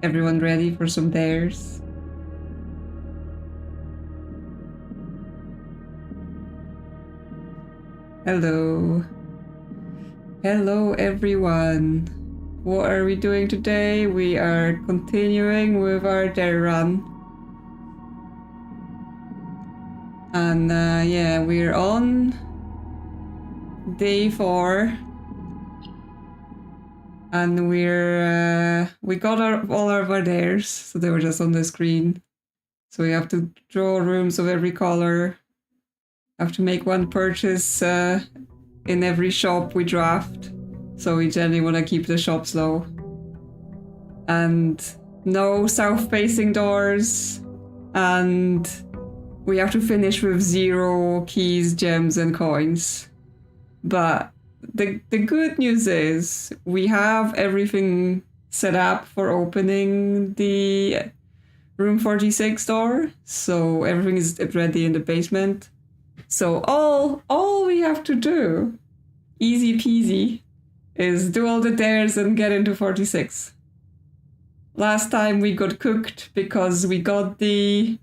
Everyone ready for some dares? Hello. Hello, everyone. What are we doing today? We are continuing with our dare run. And yeah, we're on day 4. And we got all of our dares, so they were just on the screen. So we have to draw rooms of every color. Have to make one purchase in every shop we draft. So we generally want to keep the shops low. And no south-facing doors. And we have to finish with 0 keys, gems, and coins. But the good news is we have everything set up for opening the room 46 door. So everything is ready in the basement. So all we have to do, easy peasy, is do all the dares and get into 46. Last time we got cooked because we got the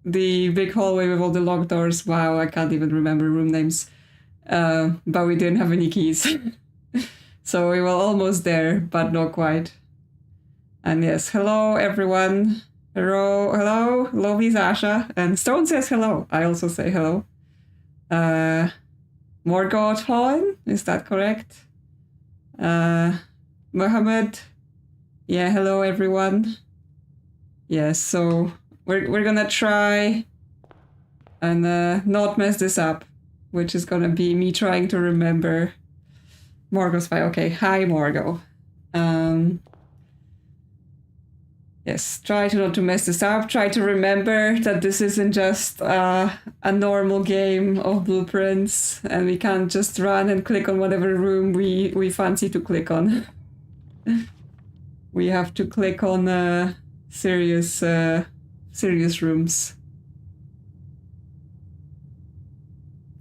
big hallway with all the locked doors. Wow, I can't even remember room names. But we didn't have any keys. So we were almost there, but not quite. And yes, hello everyone. Hello, lovely Sasha. And Stone says hello. I also say hello. Morgoth Hon, is that correct? Mohammed. Yeah, hello everyone. Yes, so we're gonna try and not mess this up, which is gonna be me trying to remember Morgoth's file. Okay, hi Morgo. Yes, try to not to mess this up. Try to remember that this isn't just a normal game of blueprints, and we can't just run and click on whatever room we fancy to click on. We have to click on serious rooms.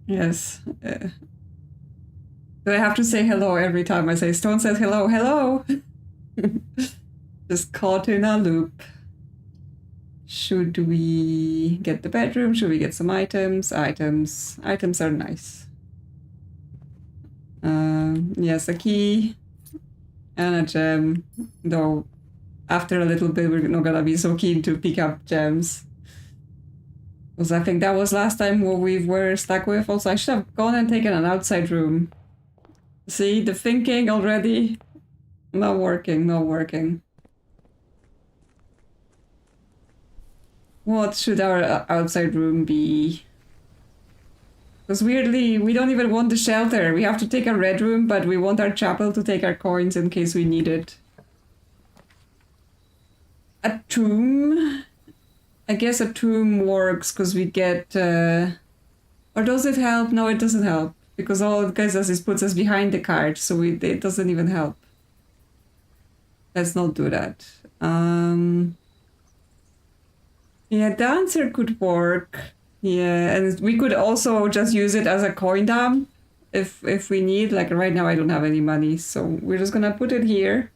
Yes. Do I have to say hello every time I say Stone says hello? Hello! Just caught in a loop. Should we get the bedroom? Should we get some items? Items are nice. Yes, a key and a gem. Though after a little bit we're not gonna be so keen to pick up gems. Because I think that was last time what we were stuck with. Also, I should have gone and taken an outside room. See, the thinking already not working. What should our outside room be? Because weirdly, we don't even want the shelter. We have to take a red room, but we want our chapel to take our coins in case we need it. A tomb? I guess a tomb works because we get... Or does it help? No, it doesn't help. Because all it does is puts us behind the card, so it doesn't even help. Let's not do that. Yeah, dancer could work. Yeah, and we could also just use it as a coin dump if we need. Like right now I don't have any money, so we're just gonna put it here.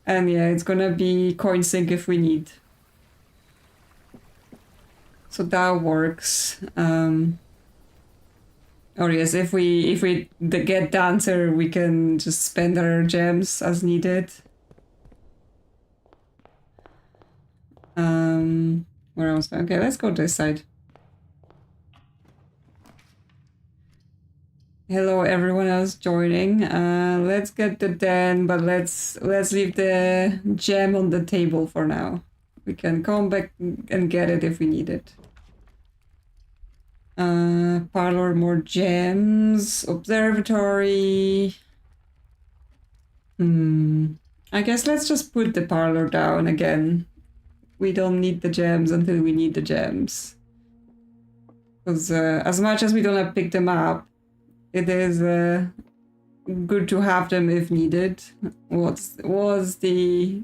And yeah, it's gonna be coin sink if we need. So that works. Or yes, if we get dancer, we can just spend our gems as needed. Where else? Okay, let's go this side. Hello, everyone else joining. Let's get the den, but let's leave the gem on the table for now. We can come back and get it if we need it. Parlor, more gems. Observatory. I guess let's just put the parlor down again. We don't need the gems until we need the gems. Because as much as we don't have to pick them up, it is good to have them if needed. What was the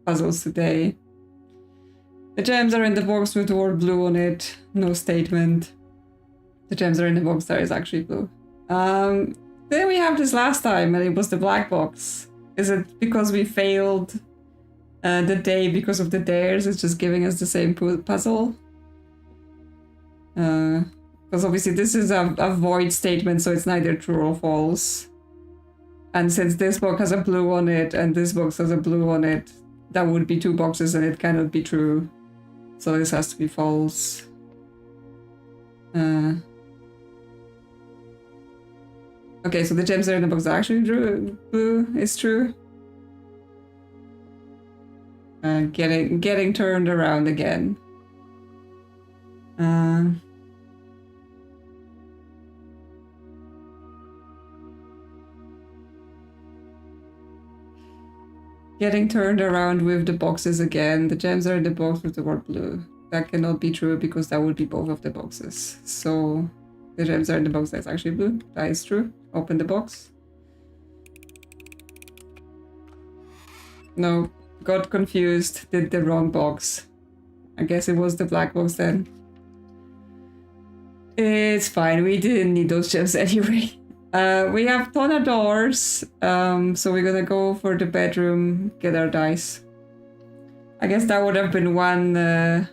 puzzles today? The gems are in the box with the word blue on it. No statement. The gems are in the box that is actually blue. Then we have this last time and it was the black box. Is it because we failed the day because of the dares? It's just giving us the same puzzle? Because obviously this is a void statement, so it's neither true or false. And since this box has a blue on it and this box has a blue on it, that would be 2 boxes and it cannot be true. So this has to be false. Okay, so the gems that are in the box are actually blue is true. Getting turned around again. Getting turned around with the boxes again. The gems are in the box with the word blue. That cannot be true because that would be both of the boxes. So the gems are in the box that's actually blue. That is true. Open the box. No, got confused. Did the wrong box. I guess it was the black box then. It's fine. We didn't need those gems anyway. We have ton of doors, so we're gonna go for the bedroom, get our dice. I guess that would have been one. That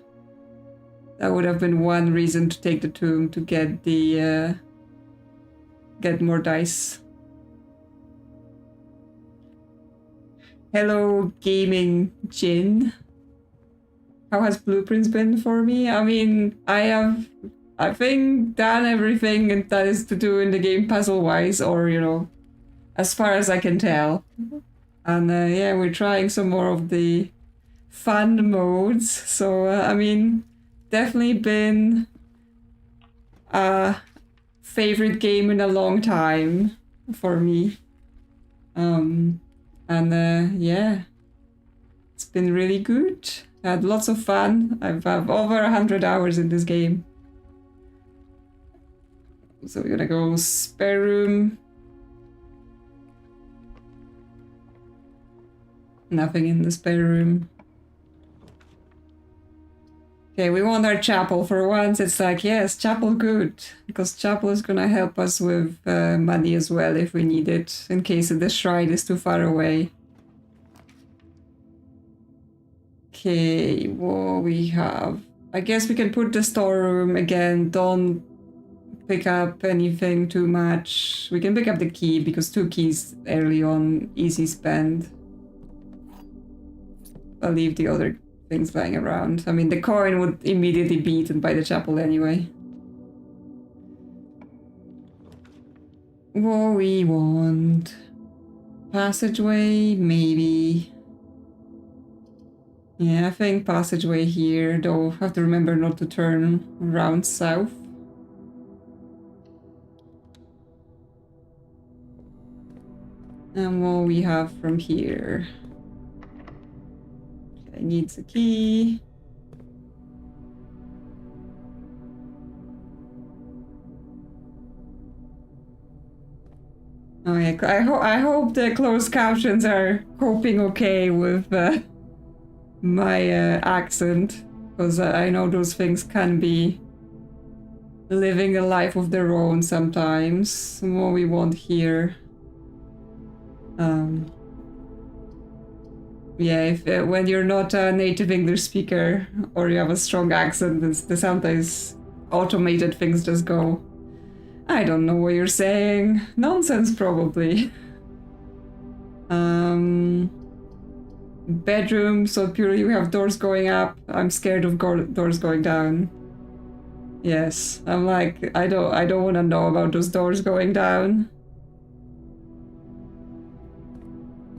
would have been one reason to take the tomb, to get the get more dice. Hello, gaming Jin. How has blueprints been for me? I mean, I think done everything that is to do in the game puzzle-wise, or, you know, as far as I can tell. And yeah, we're trying some more of the fun modes. So, I mean, definitely been a favorite game in a long time for me. Yeah, it's been really good. I had lots of fun. I've over 100 hours in this game. So we're gonna go spare room. Nothing in the spare room. Okay, we want our chapel for once. It's like, yes, chapel good. Because chapel is gonna help us with money as well if we need it. In case the shrine is too far away. Okay, what we have? I guess we can put the storeroom again. Don't pick up anything too much. We can pick up the key because 2 keys early on, easy spend. I'll leave the other things lying around. I mean, the coin would immediately be eaten by the chapel anyway. What we want? Passageway, maybe. Yeah, I think passageway here, though have to remember not to turn around south. And what we have from here? Okay, needs a key. Oh yeah, I hope the closed captions are coping okay with my accent, because I know those things can be living a life of their own sometimes. What we want here. Yeah, if when you're not a native English speaker or you have a strong accent, the sometimes automated things just go, I don't know what you're saying. Nonsense, probably. Bedroom, so purely we have doors going up. I'm scared of doors going down. Yes, I'm like, I don't want to know about those doors going down.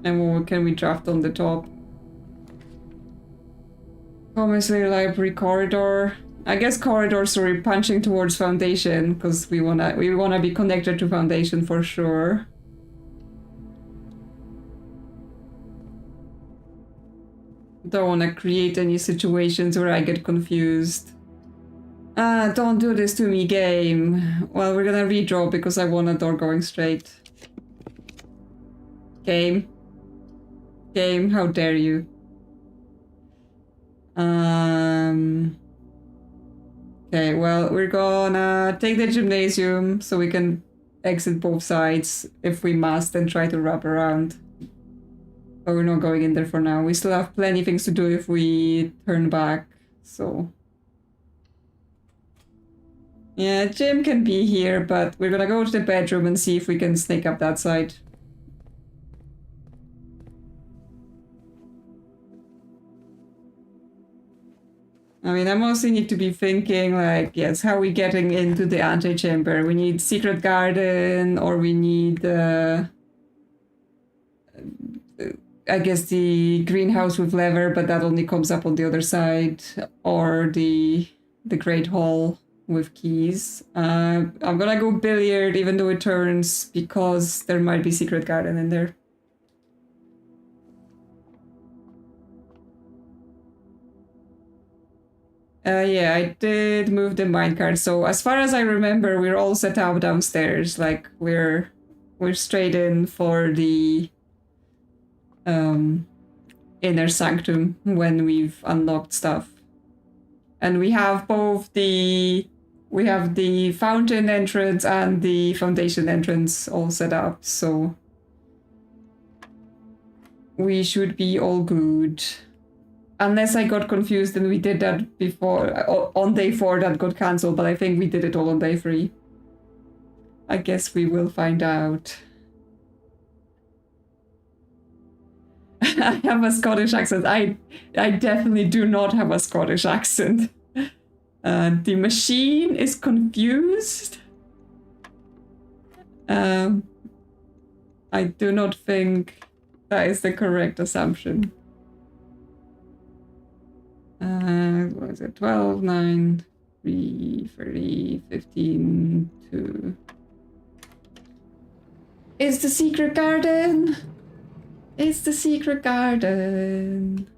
And what can we draft on the top? Commissary library corridor. I guess corridor, sorry, punching towards foundation, because we wanna be connected to foundation for sure. Don't wanna create any situations where I get confused. Don't do this to me, game. Well, we're gonna redraw because I want a door going straight. Game. Game, how dare you? Okay, well, we're gonna take the gymnasium so we can exit both sides if we must and try to wrap around. But we're not going in there for now. We still have plenty of things to do if we turn back, so... Yeah, Jim can be here, but we're gonna go to the bedroom and see if we can sneak up that side. I mean, I mostly need to be thinking, like, yes, how are we getting into the antechamber? We need secret garden, or we need, I guess the greenhouse with lever, but that only comes up on the other side, or the great hall with keys. I'm gonna go billiard, even though it turns, because there might be secret garden in there. Yeah, I did move the minecart. So as far as I remember, we're all set up downstairs. Like we're straight in for the inner sanctum when we've unlocked stuff. And we have both the fountain entrance and the foundation entrance all set up, so we should be all good. Unless I got confused and we did that before, on day 4 that got cancelled, but I think we did it all on day 3. I guess we will find out. I have a Scottish accent. I definitely do not have a Scottish accent. The machine is confused. I do not think that is the correct assumption. What is it? 12, 9, 3, 30, 15, 2. It's the secret garden! It's the secret garden!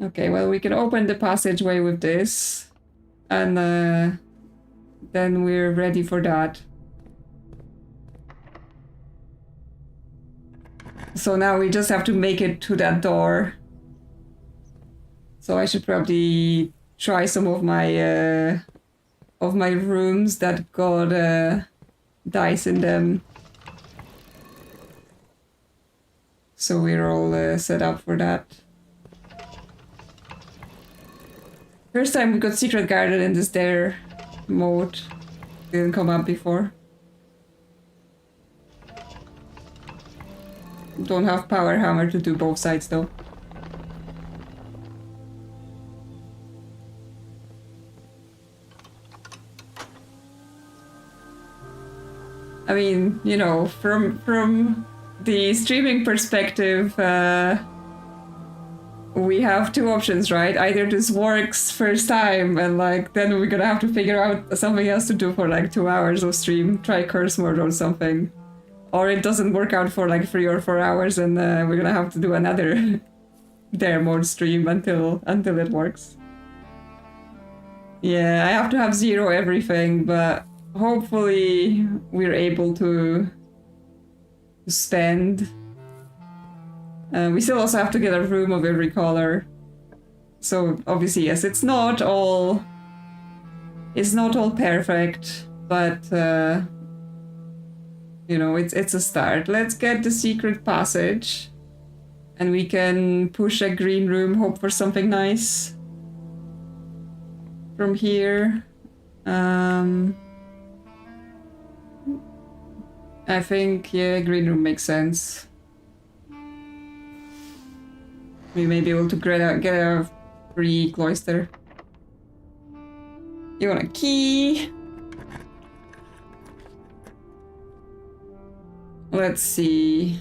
Okay, well, we can open the passageway with this. And then we're ready for that. So now we just have to make it to that door. So I should probably try some of my rooms that got dice in them. So we're all set up for that. First time we got secret garden in this dare mode. Didn't come up before. Don't have power hammer to do both sides though. I mean, you know, from the streaming perspective, we have two options, right? Either this works first time and like then we're gonna have to figure out something else to do for like 2 hours of stream, try curse mode or something. Or it doesn't work out for like 3 or 4 hours and we're gonna have to do another dare mode stream until it works. Yeah, I have to have 0 everything, but hopefully we're able to spend. We still also have to get a room of every color. So obviously, yes, it's not all perfect, but you know, it's a start. Let's get the secret passage and we can push a green room, hope for something nice from here. I think, yeah, green room makes sense. We may be able to get a free cloister. You want a key? Let's see.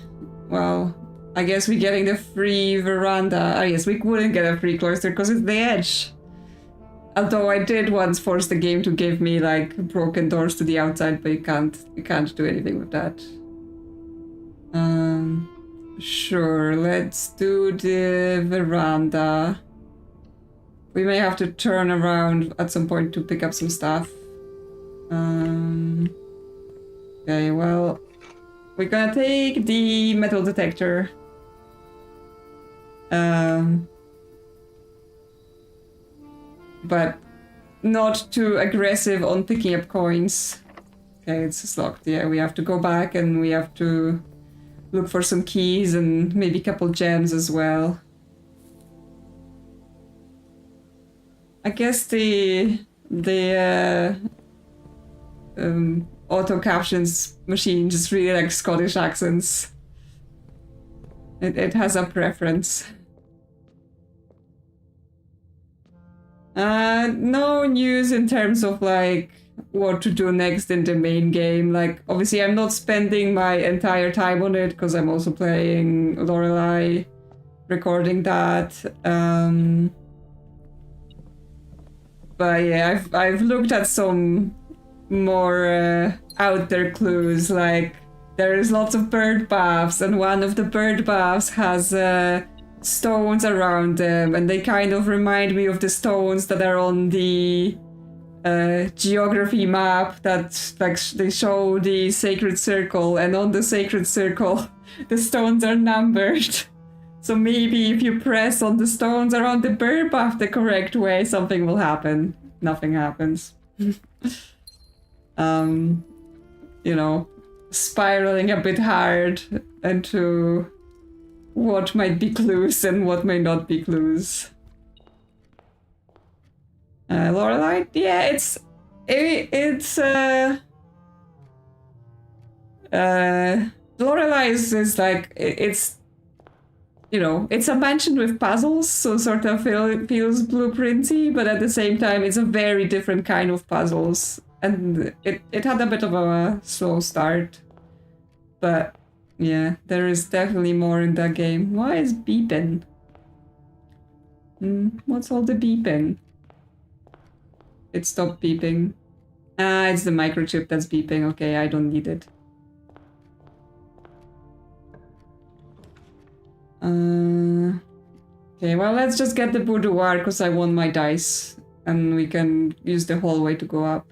Well, I guess we're getting the free veranda. I guess we wouldn't get a free cloister because it's the edge. Although I did once force the game to give me like broken doors to the outside, but you can't do anything with that. Sure, let's do the veranda. We may have to turn around at some point to pick up some stuff. Okay, well, we're gonna take the metal detector. But not too aggressive on picking up coins. Okay, it's just locked. Yeah, we have to go back and we have to look for some keys and maybe a couple gems as well. I guess the auto captions machine just really likes Scottish accents. It has a preference. No news in terms of like what to do next in the main game. Like obviously I'm not spending my entire time on it because I'm also playing Lorelei, recording that. But yeah, I've looked at some more out there clues, like there is lots of bird baths, and one of the bird baths has stones around them, and they kind of remind me of the stones that are on the geography map that like they show the sacred circle, and on the sacred circle the stones are numbered. So maybe if you press on the stones around the bird bath the correct way, something will happen. Nothing happens. You know, spiraling a bit hard into what might be clues and what may not be clues. Lorelei, yeah, it's Lorelei is like it's, you know, it's a mansion with puzzles, so sort of feels blueprinty, but at the same time it's a very different kind of puzzles, and it had a bit of a slow start, but yeah, there is definitely more in that game. Why is beeping? What's all the beeping? It stopped beeping. Ah, it's the microchip that's beeping. Okay, I don't need it. Okay, well, let's just get the boudoir because I won my dice, and we can use the hallway to go up.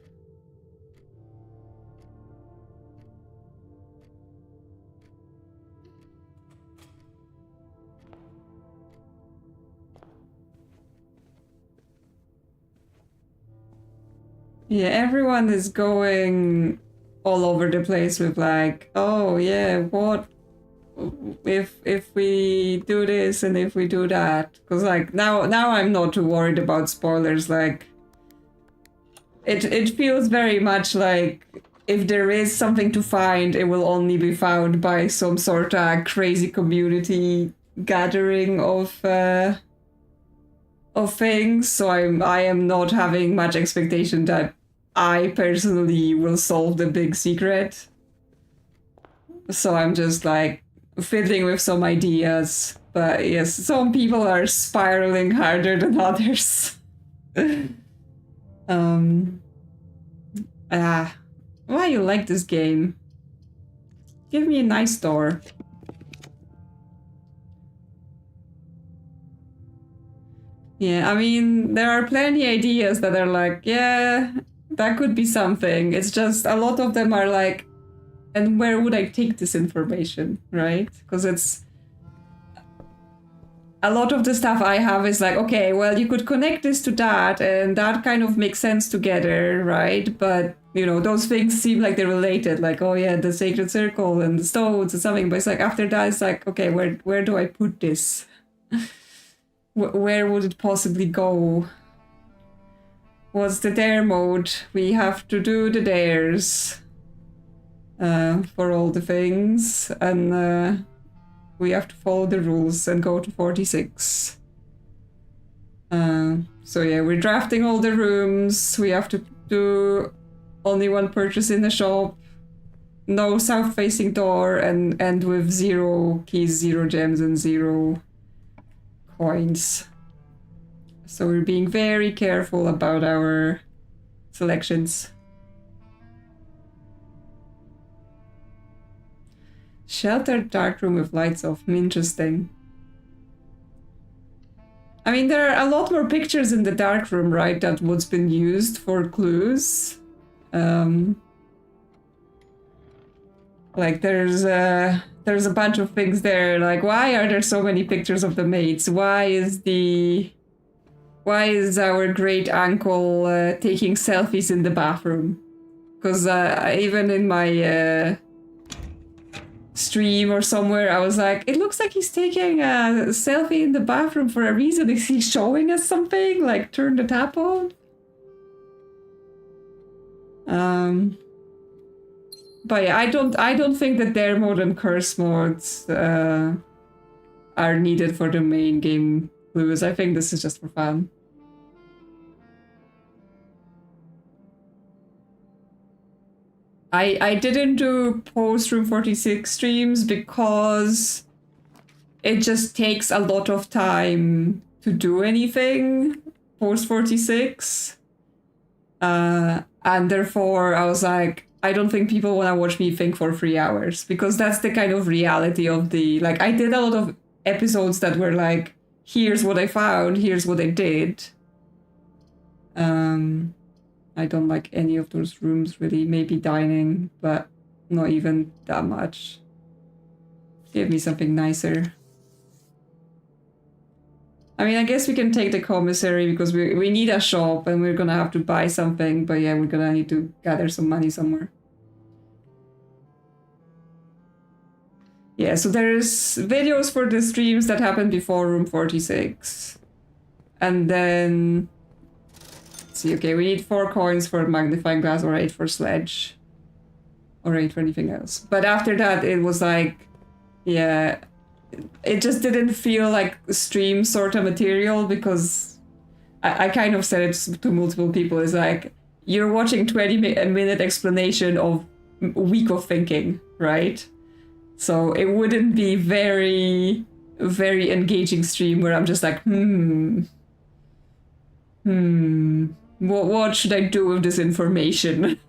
Yeah, everyone is going all over the place with like, oh yeah, what if we do this and if we do that? Because like now I'm not too worried about spoilers. Like it feels very much like if there is something to find, it will only be found by some sort of crazy community gathering of things. So I am not having much expectation that I personally will solve the big secret. So I'm just like fiddling with some ideas. But yes, some people are spiraling harder than others. Why you like this game? Give me a nice door. Yeah, I mean, there are plenty ideas that are like, yeah, that could be something. It's just a lot of them are like, and where would I take this information, right? Because it's a lot of the stuff I have is like, okay, well, you could connect this to that, and that kind of makes sense together, right? But, you know, those things seem like they're related, like, oh yeah, the sacred circle and the stones and something. But it's like, after that, it's like, okay, where do I put this? Where would it possibly go? What's the dare mode? We have to do the dares for all the things, and we have to follow the rules and go to 46. So yeah, we're drafting all the rooms. We have to do only one purchase in the shop, no south-facing door, and end with 0 keys, 0 gems, and 0 coins. So we're being very careful about our selections. Sheltered dark room with lights off. Interesting. I mean, there are a lot more pictures in the dark room, right? That what's been used for clues. Like there's a bunch of things there. Like, why are there so many pictures of the maids? Why is our great uncle taking selfies in the bathroom? Because even in my stream or somewhere, I was like, it looks like he's taking a selfie in the bathroom for a reason. Is he showing us something? Like, turn the tap on? But yeah, I don't think that their mode and curse modes are needed for the main game clues. I think this is just for fun. I didn't do post Room 46 streams because it just takes a lot of time to do anything post 46. And therefore I was like, I don't think people want to watch me think for 3 hours, because that's the kind of reality of the, like, I did a lot of episodes that were like, here's what I found, here's what I did. I don't like any of those rooms really, maybe dining, but not even that much. Give me something nicer. I mean, I guess we can take the commissary because we need a shop and we're gonna have to buy something, but yeah, we're gonna need to gather some money somewhere. Yeah, so there's videos for the streams that happened before Room 46. And then... Let's see, okay, we need 4 coins for magnifying glass or 8 for sledge. Or 8 for anything else. But after that, it was like... Yeah... It just didn't feel like stream sort of material, because I kind of said it to multiple people. It's like, you're watching 20-minute explanation of a week of thinking, right? So it wouldn't be very, very engaging stream where I'm just like, what should I do with this information?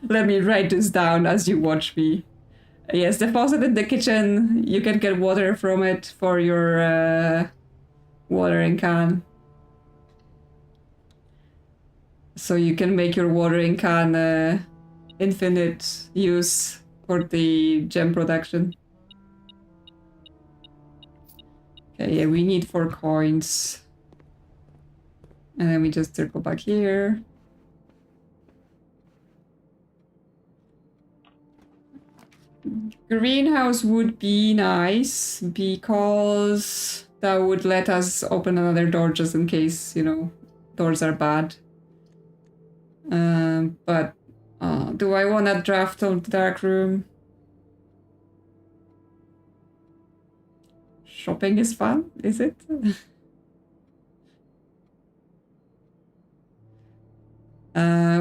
Let me write this down as you watch me. Yes, the faucet in the kitchen, you can get water from it for your watering can. So you can make your watering can infinite use for the gem production. Okay, yeah, we need 4 coins. And then we just circle back here. Greenhouse would be nice, because that would let us open another door just in case, you know, doors are bad. But do I want to draft on the dark room? Shopping is fun, is it?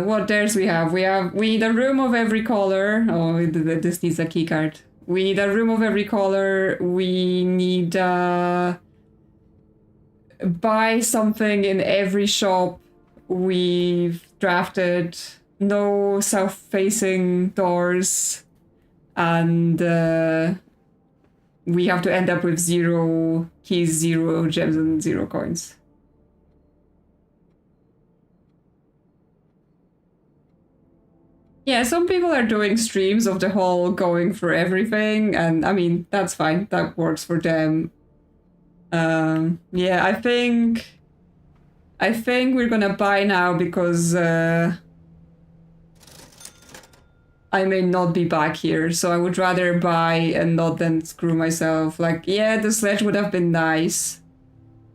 What dares we have? We need a room of every color. Oh, this needs a key card. We need a room of every color. We need buy something in every shop we've drafted. No south-facing doors, and we have to end up with 0 keys, 0 gems, and 0 coins. Yeah, some people are doing streams of the whole going for everything, and I mean, that's fine. That works for them. Yeah, I think we're gonna buy now because I may not be back here, so I would rather buy and not then screw myself. Like, yeah, the sledge would have been nice,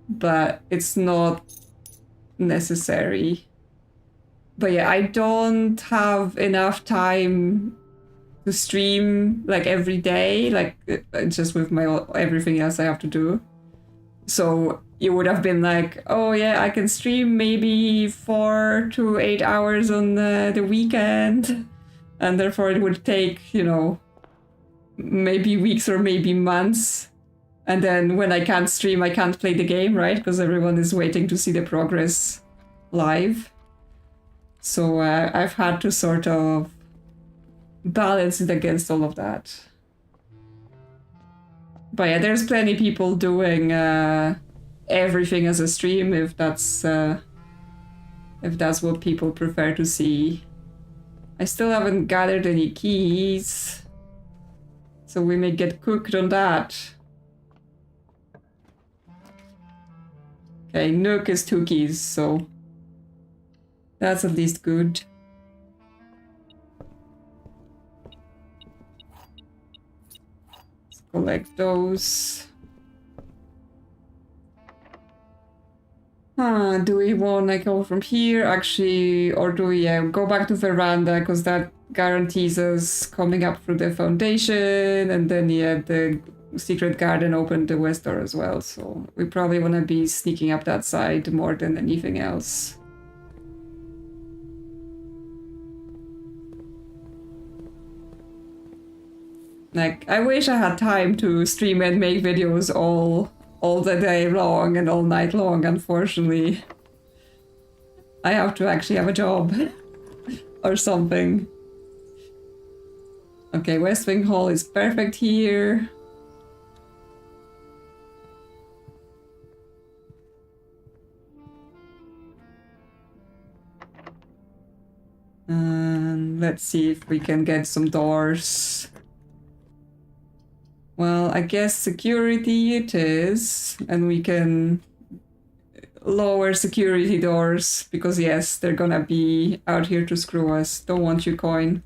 but it's not necessary. But yeah, I don't have enough time to stream like every day, like just with my everything else I have to do. So it would have been like, oh yeah, I can stream maybe 4 to 8 hours on the weekend, and therefore it would take, you know, maybe weeks or maybe months. And then when I can't stream, I can't play the game, right? Because everyone is waiting to see the progress live. So I've had to sort of balance it against all of that. But yeah, there's plenty of people doing everything as a stream if that's what people prefer to see. I still haven't gathered any keys, so we may get cooked on that. Okay, Nook is 2 keys, so that's at least good. collect those. Do we want to go from here actually, or do we go back to veranda because that guarantees us coming up through the foundation, and then the secret garden opened the west door as well, so we probably want to be sneaking up that side more than anything else. Like, I wish I had time to stream and make videos all the day long and all night long. Unfortunately, I have to actually have a job or something. Okay, West Wing Hall is perfect here. And let's see if we can get some doors. Well, I guess security it is, and we can lower security doors, because yes, they're gonna be out here to screw us. Don't want you, coin.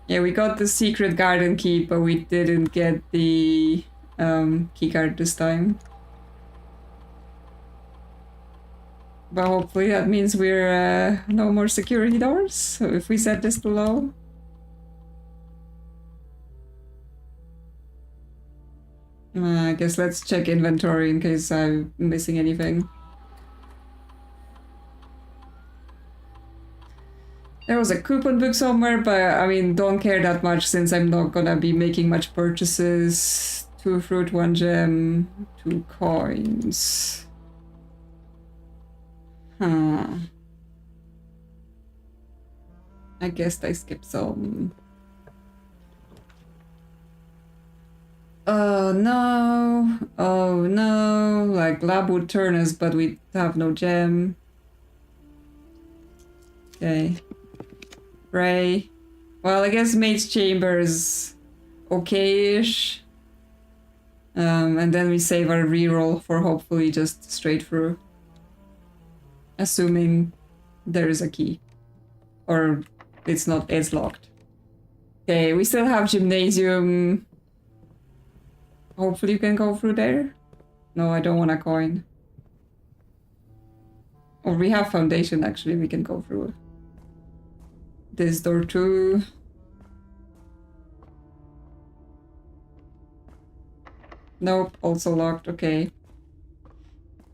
Yeah, we got the secret garden key, but we didn't get the keycard this time. But hopefully that means we're no more security doors, so if we set this to low. I guess let's check inventory in case I'm missing anything. There was a coupon book somewhere, but I mean, don't care that much since I'm not gonna be making much purchases. 2 fruit, 1 gem, 2 coins. I guess I skipped some. Oh no, oh no, like lab would turn us, but we have no gem. Okay. Ray. Well, I guess Mate's Chamber is okay-ish. And then we save our reroll for hopefully just straight through. Assuming there is a key. Or it's not, it's locked. Okay, we still have Gymnasium. Hopefully you can go through there. No, I don't want a coin. Or we have Foundation, actually, we can go through. This door too. Nope, also locked, okay.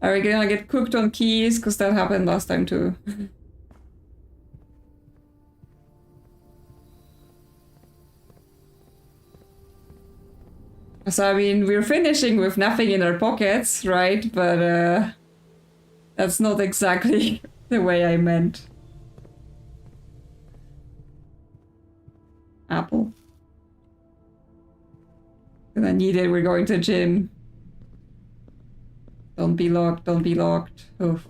Are we gonna get cooked on keys? Because that happened last time too. So I mean, we're finishing with nothing in our pockets, right? But that's not exactly the way I meant. Apple. And I need it, we're going to gym. Don't be locked, don't be locked. Oof.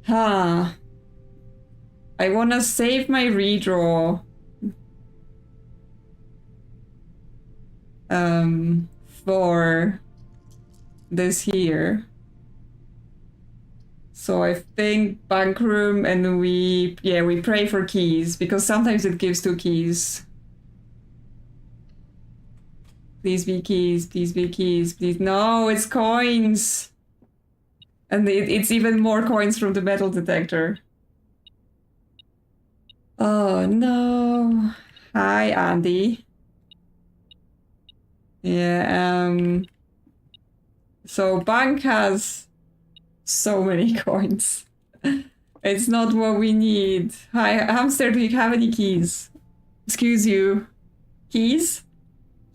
I wanna save my redraw. For this here. So I think bank room, and we pray for keys, because sometimes it gives 2 keys. Please be keys, please be keys, please. No, it's coins! And it's even more coins from the metal detector. Oh no. Hi, Andy. Yeah, so bank has so many coins. It's not what we need. Hi, hamster, do you have any keys? Excuse you. Keys?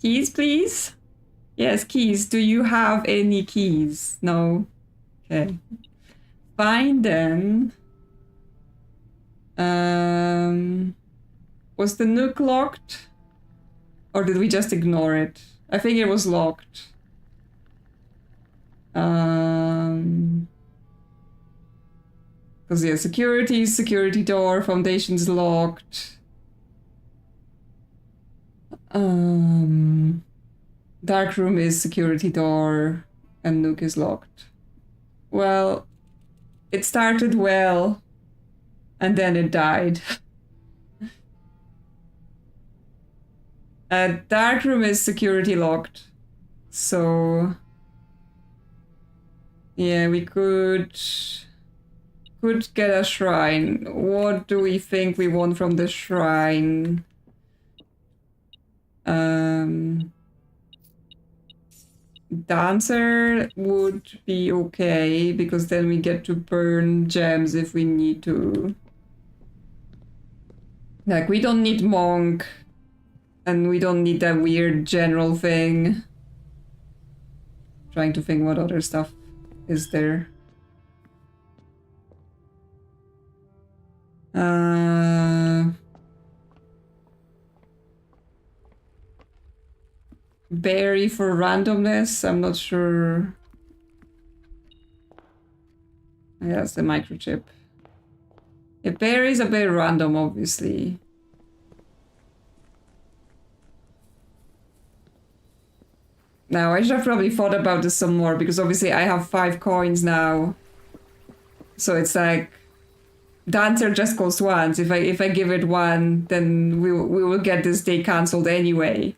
Keys, please? Yes, keys. Do you have any keys? No? Okay. Fine then. Was the nuke locked? Or did we just ignore it? I think it was locked. Because yeah, security door, foundation's locked. Dark room is security door, and nuke is locked. Well, it started well, and then it died. Dark room is security locked. So yeah, we could get a shrine. What do we think we want from the shrine? Dancer would be okay, because then we get to burn gems if we need to. Like, we don't need monk, and we don't need that weird general thing. Trying to think what other stuff is there. Berry for randomness, I'm not sure. Yeah, it's the microchip. Yeah, berry's a bit random, obviously. Now, I should have probably thought about this some more, because obviously I have 5 coins now. So it's like, Dancer just goes once. If I give it 1, then we will get this day cancelled anyway.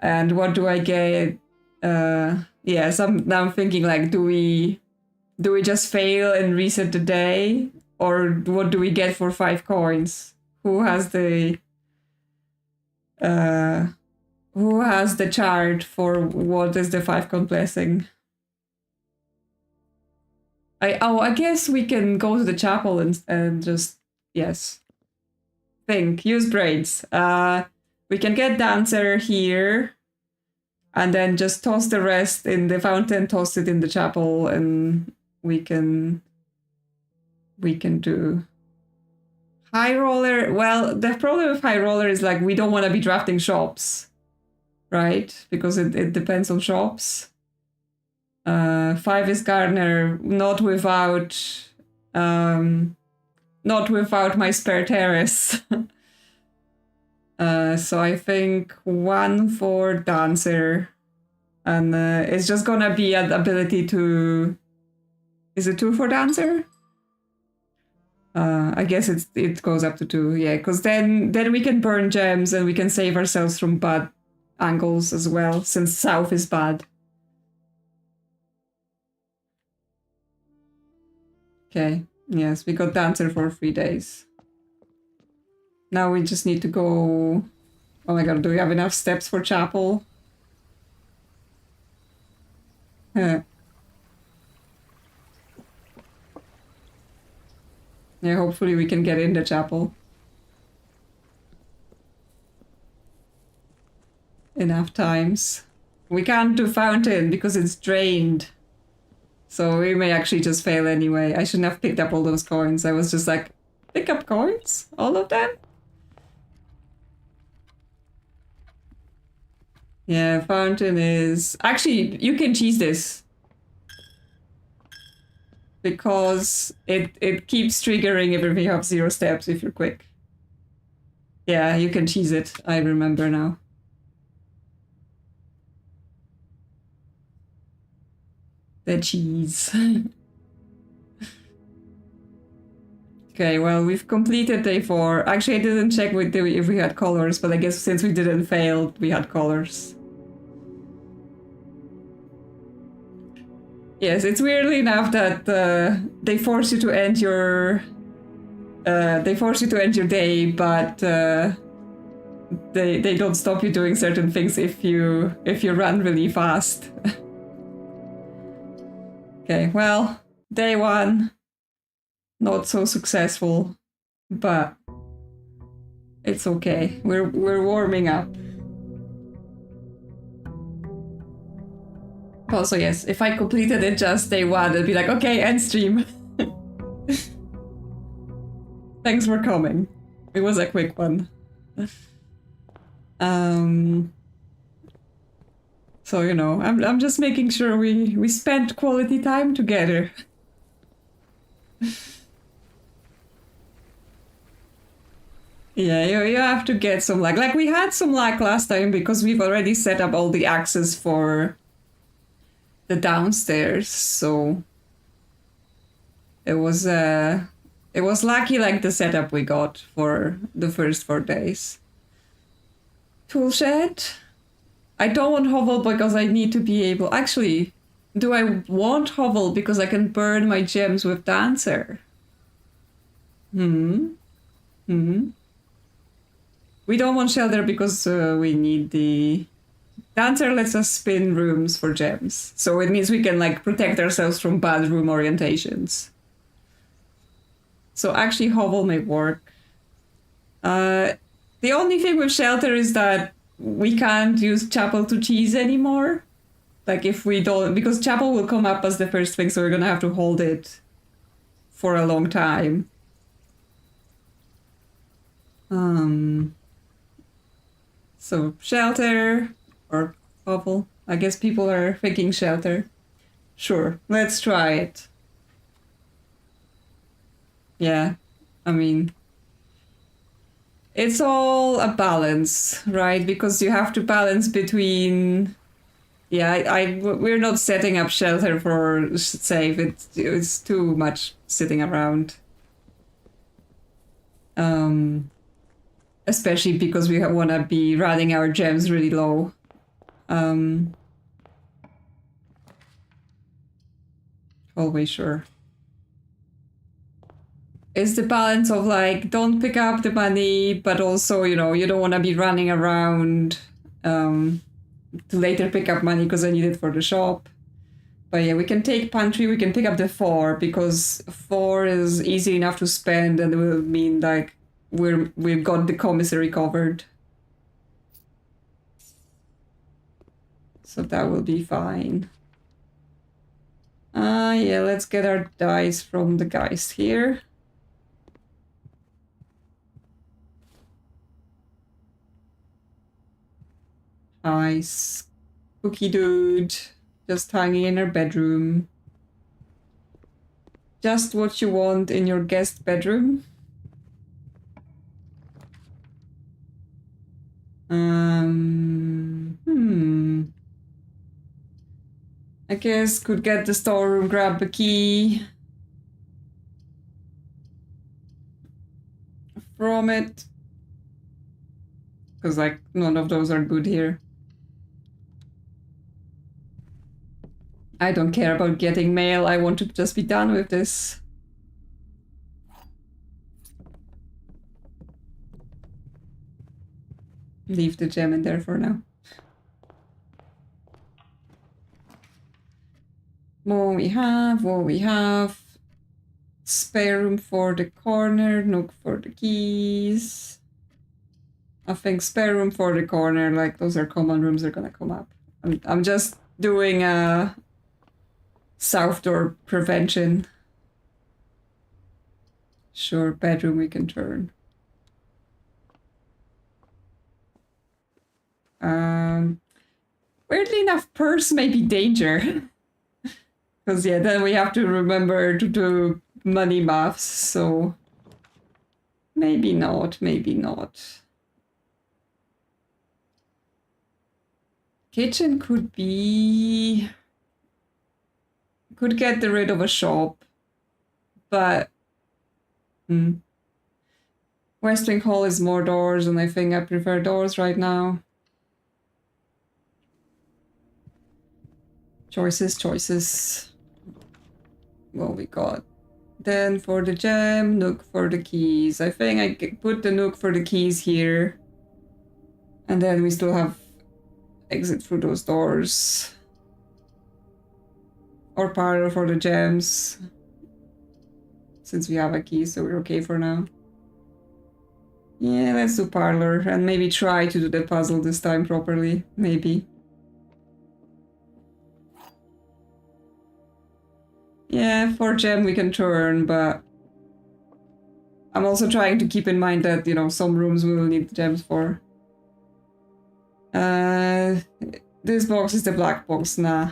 And what do I get? Yeah, now I'm thinking, like, do we just fail and reset the day? Or what do we get for 5 coins? Who has the chart for what is the 5-coin blessing? I guess we can go to the chapel and just, yes. Use brains. We can get Dancer here, and then just toss the rest in the fountain, toss it in the chapel, and we can do High Roller. Well, the problem with High Roller is, like, we don't want to be drafting shops, right? Because it depends on shops. 5 is Gardener, not without my spare terrace. So I think 1 for Dancer, and it's just gonna be an ability to. Is it 2 for Dancer? I guess it goes up to 2, yeah, because then we can burn gems and we can save ourselves from bad angles as well, since south is bad. Okay, yes, we got Dancer for 3 days. Now we just need to go... Oh my god, do we have enough steps for chapel? Yeah, hopefully we can get in the chapel. Enough times. We can't do fountain because it's drained. So we may actually just fail anyway. I shouldn't have picked up all those coins. I was just like, pick up coins? All of them? Yeah, fountain is... Actually, you can cheese this. Because it keeps triggering if you have 0 steps if you're quick. Yeah, you can cheese it. I remember now. The cheese. Okay, well, we've completed day 4. Actually, I didn't check if we had colors, but I guess since we didn't fail, we had colors. Yes, it's weirdly enough that they force you to end your day, but they don't stop you doing certain things if you run really fast. Okay, well, day 1, not so successful, but it's okay. We're warming up. Also, yes, if I completed it just day 1, it'd be like, okay, end stream. Thanks for coming. It was a quick one. So, you know, I'm just making sure we spent quality time together. Yeah, you have to get some luck. Like, we had some luck last time because we've already set up all the access for the downstairs, so it was lucky, like, the setup we got for the first 4 days. Tool shed. I don't want hovel because I need to be able... Actually, do I want hovel because I can burn my gems with dancer? We don't want shelter because we need the... Dancer lets us spin rooms for gems. So it means we can like protect ourselves from bad room orientations. So actually hovel may work. The only thing with shelter is that we can't use chapel to cheese anymore. Like if we don't, because chapel will come up as the first thing, so we're gonna have to hold it for a long time. So shelter or hovel. I guess people are thinking shelter. Sure, let's try it. Yeah, I mean, it's all a balance, right? Because you have to balance between... Yeah, we're not setting up shelter for safe. It's too much sitting around. Especially because we want to be running our gems really low. Always sure. It's the balance of like, don't pick up the money, but also, you know, you don't want to be running around to later pick up money because I need it for the shop. But yeah, we can take pantry, we can pick up the 4 because 4 is easy enough to spend and it will mean like we've got the commissary covered. So that will be fine. Yeah, let's get our dice from the guys here. Nice. Cookie dude. Just hanging in her bedroom. Just what you want in your guest bedroom. I guess could get the storeroom, grab the key from it. Because like none of those are good here. I don't care about getting mail. I want to just be done with this. Leave the gem in there for now. What we have. Spare room for the corner, nook for the keys. I think spare room for the corner, like those are common rooms, are gonna come up. I'm just doing a south door prevention. Sure, bedroom we can turn. Weirdly enough, purse may be danger. Because yeah, then we have to remember to do money maths, so maybe not, maybe not. Kitchen could be... Could get rid of a shop, but... West Wing Hall is more doors, and I think I prefer doors right now. Choices. What we got? Then for the gem, nook for the keys. I think I could put the nook for the keys here. And then we still have exit through those doors. Or parlor for the gems. Since we have a key, so we're okay for now. Yeah, let's do parlor and maybe try to do the puzzle this time properly. Maybe. Yeah, for gem we can turn, but I'm also trying to keep in mind that, you know, some rooms we will need the gems for. This box is the black box, nah.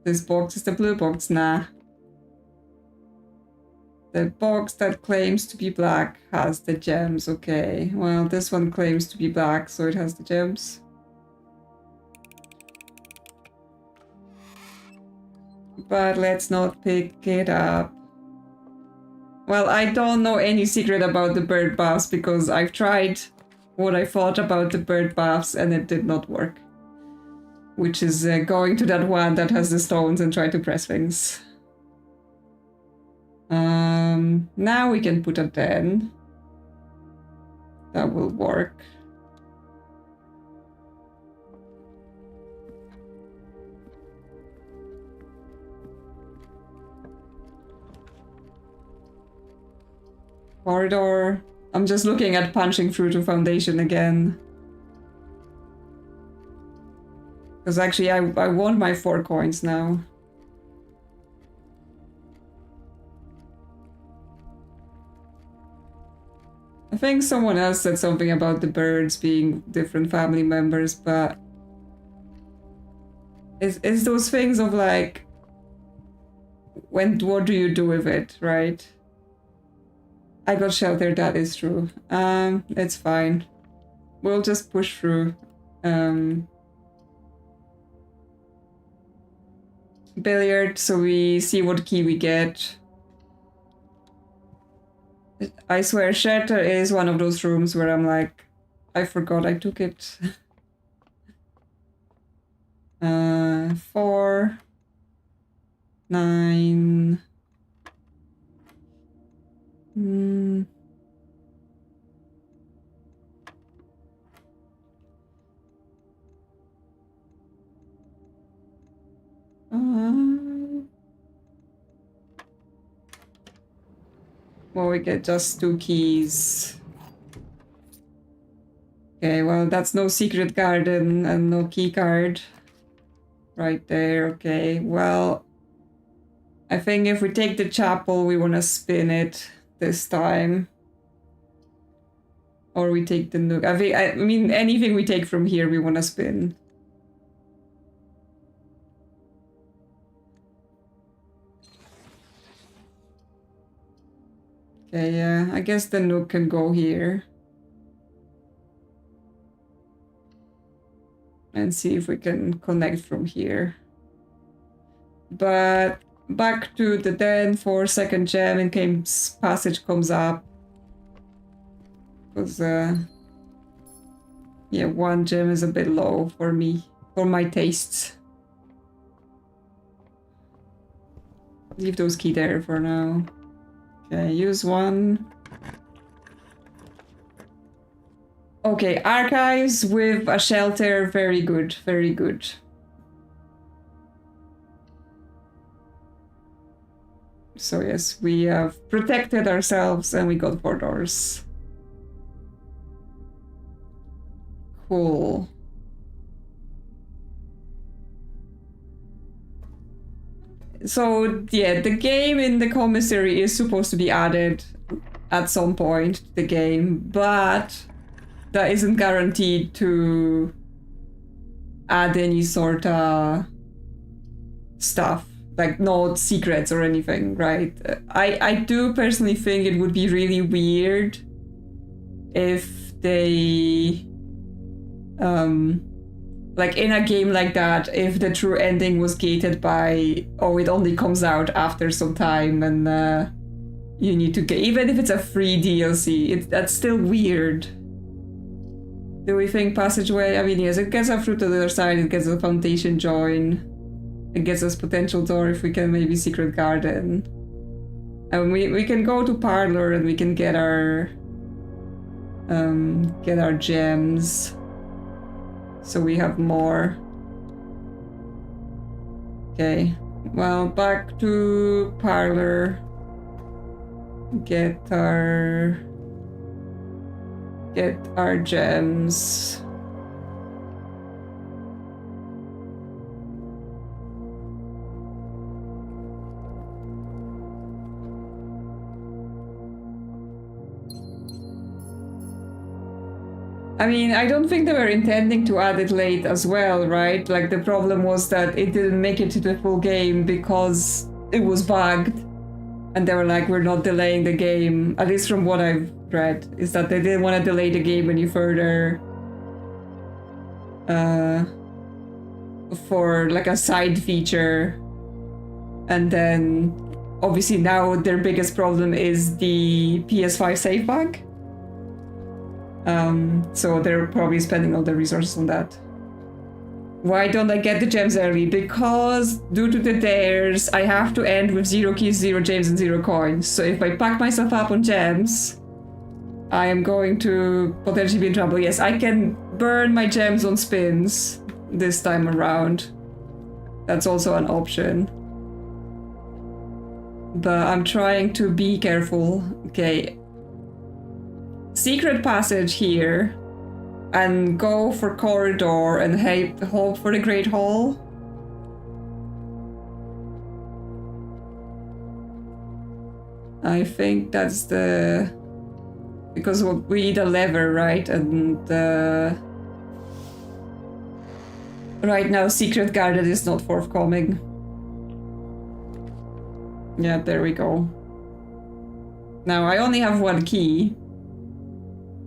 This box is the blue box, nah. The box that claims to be black has the gems, okay. Well, this one claims to be black, so it has the gems. But let's not pick it up. Well, I don't know any secret about the bird baths because I've tried what I thought about the bird baths, and it did not work. Which is going to that one that has the stones and try to press things. Now we can put a den. That will work. Corridor. I'm just looking at punching through to foundation again. Because actually I want my 4 coins now. I think someone else said something about the birds being different family members, but it's those things of like, what do you do with it, right? I got shelter, that is true. It's fine. We'll just push through. Billiard, so we see what key we get. I swear, shelter is one of those rooms where I'm like, I forgot I took it. 4, 9. Well, we get just 2 keys. Okay, well, that's no secret garden and no key card. Right there, okay. Well, I think if we take the chapel, we want to spin it this time. Or we take the nook. I mean, anything we take from here, we want to spin. Okay, yeah, I guess the nook can go here. And see if we can connect from here. But back to the den for second gem in case passage comes up. Because, yeah, 1 gem is a bit low for me, for my tastes. Leave those key there for now. Okay, use 1. Okay, archives with a shelter, very good, very good. So yes, we have protected ourselves and we got 4 doors. Cool. So yeah, the game in the commissary is supposed to be added at some point to the game, but that isn't guaranteed to add any sort of stuff, like no secrets or anything, right? I do personally think it would be really weird if they like in a game like that, if the true ending was gated by, oh, it only comes out after some time and you need to get, even if it's a free DLC, that's still weird. Do we think passageway? I mean, yes, it gets us through to the other side, it gets a foundation join, it gets us potential door if we can maybe secret garden. And we can go to parlor and we can get our gems. So we have more. Okay, well, back to parlor. Get our gems. I mean, I don't think they were intending to add it late as well, right? Like, the problem was that it didn't make it to the full game because it was bugged. And they were like, we're not delaying the game, at least from what I've read, is that they didn't want to delay the game any further for like a side feature. And then obviously now their biggest problem is the PS5 save bug. So they're probably spending all their resources on that. Why don't I get the gems early? Because due to the dares, I have to end with 0 keys, 0 gems, and 0 coins. So if I pack myself up on gems, I am going to potentially be in trouble. Yes, I can burn my gems on spins this time around. That's also an option. But I'm trying to be careful. Okay. Secret passage here. And go for corridor and hope for the Great Hall. I think that's the... Because we need a lever, right? And right now Secret Garden is not forthcoming. Yeah, there we go. Now I only have 1 key.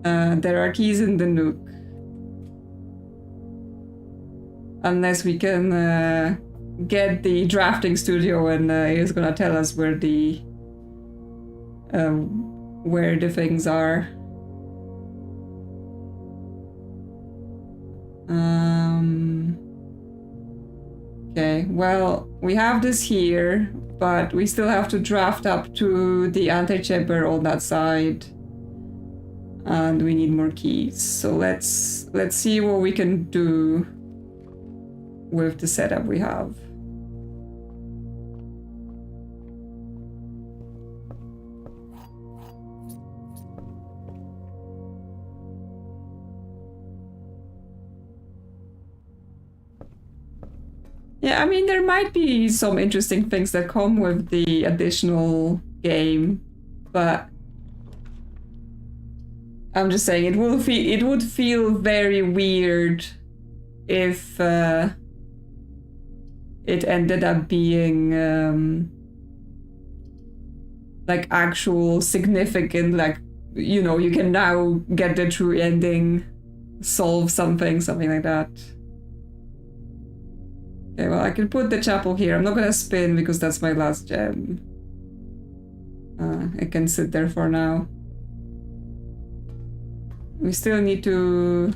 There are keys in the nook. Unless we can get the drafting studio and he's gonna tell us where the things are. Okay, well, we have this here, but we still have to draft up to the antechamber on that side. And we need more keys. So let's see what we can do with the setup we have. Yeah, I mean, there might be some interesting things that come with the additional game, but I'm just saying it would feel very weird if it ended up being like actual significant, like, you know, you can now get the true ending, solve something like that. Okay, well, I can put the chapel here. I'm not gonna spin because that's my last gem. It can sit there for now. We still need to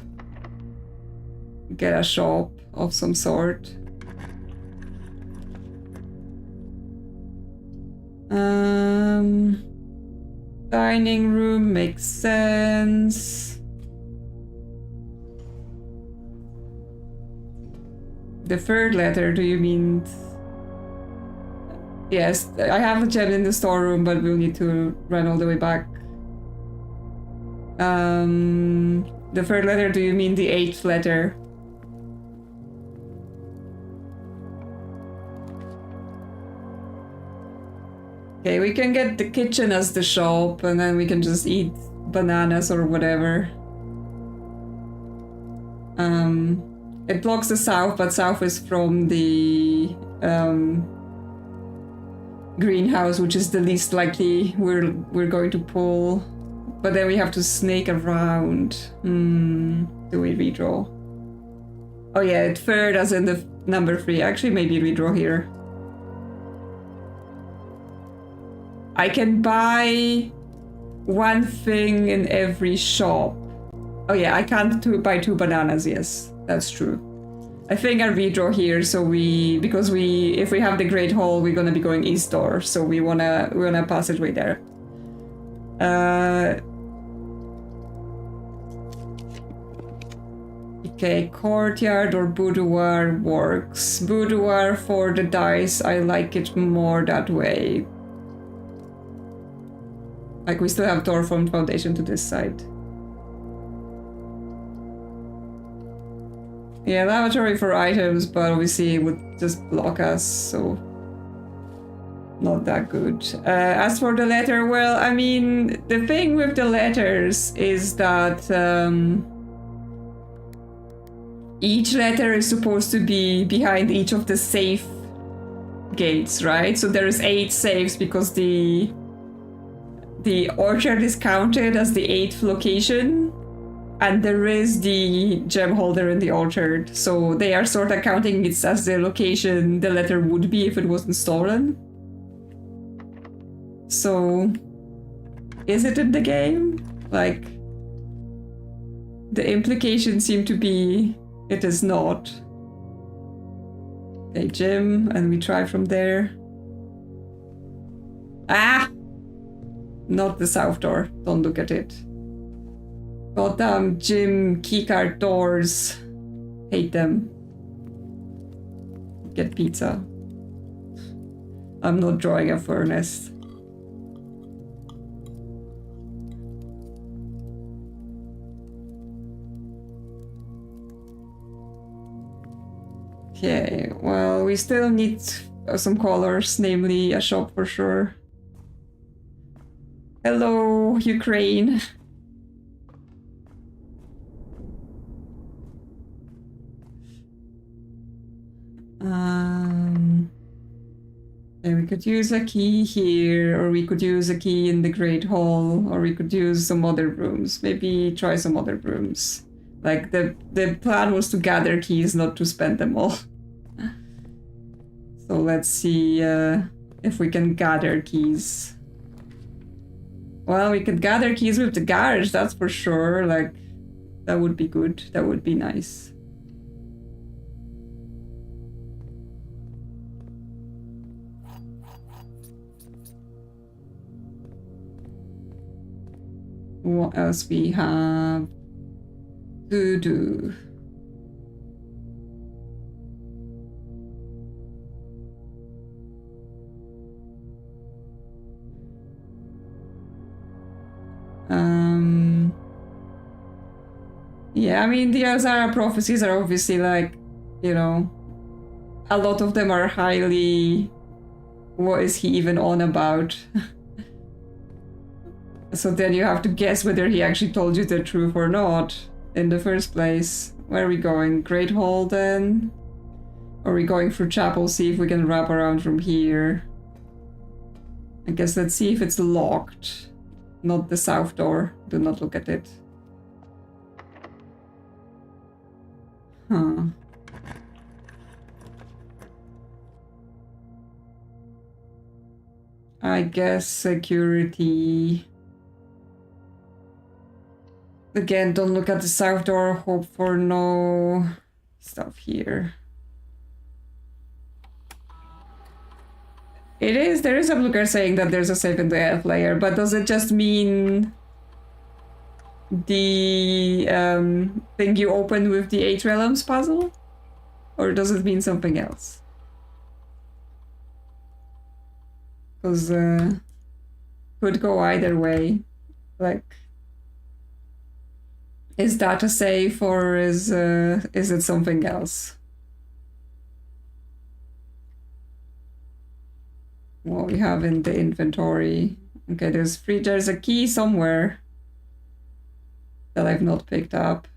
get a shop of some sort. Dining room makes sense. The third letter, do you mean? Yes, I have a gem in the storeroom, but we'll need to run all the way back. The third letter, do you mean the 8th letter? Okay, we can get the kitchen as the shop, and then we can just eat bananas or whatever. It blocks the south, but south is from the greenhouse, which is the least likely we're going to pull. But then we have to snake around. Do we redraw? Oh yeah, third as in the number 3. Actually, maybe redraw here. I can buy 1 thing in every shop. Oh yeah, I can't buy 2 bananas, yes. That's true. I think I redraw here, so because if we have the Great Hall, we're gonna be going east door, so we wanna passageway there. Okay, courtyard or boudoir works. Boudoir for the dice, I like it more that way. Like, we still have door from foundation to this side. Yeah, lavatory for items, but obviously it would just block us, so not that good. As for the letter, well, I mean, the thing with the letters is that each letter is supposed to be behind each of the safe gates, right? So there's 8 safes because the orchard is counted as the 8th location. And there is the gem holder in the orchard, so they are sort of counting it as the location the letter would be if it wasn't stolen. So, is it in the game? Like, The implication seemed to be it is not. Okay, gym, and we try from there. Ah! Not the south door. Don't look at it. Goddamn gym keycard doors. Hate them. Get pizza. I'm not drawing a furnace. Okay, well, we still need some colors, namely a shop for sure. Hello, Ukraine. And we could use a key here, or we could use a key in the Great Hall, or we could use some other rooms. Maybe try some other rooms. Like, the plan was to gather keys, not to spend them all. So let's see if we can gather keys. Well, we could gather keys with the garage, that's for sure. Like, that would be good. That would be nice. What else we have to do? Yeah, I mean, the Azara prophecies are obviously like, you know, a lot of them are highly, what is he even on about? So then you have to guess whether he actually told you the truth or not in the first place. Where are we going? Great Hall then? Or are we going through Chapel, see if we can wrap around from here? I guess let's see if it's locked. Not the south door. Do not look at it. Huh. I guess security. Again, don't look at the south door. Hope for no stuff here. It is. There is a blue card saying that there's a safe in the F layer, but does it just mean the thing you opened with the 8 realms puzzle? Or does it mean something else? Because could go either way. Like, is that a safe or is it something else? What we have in the inventory. Okay, there's a key somewhere that I've not picked up.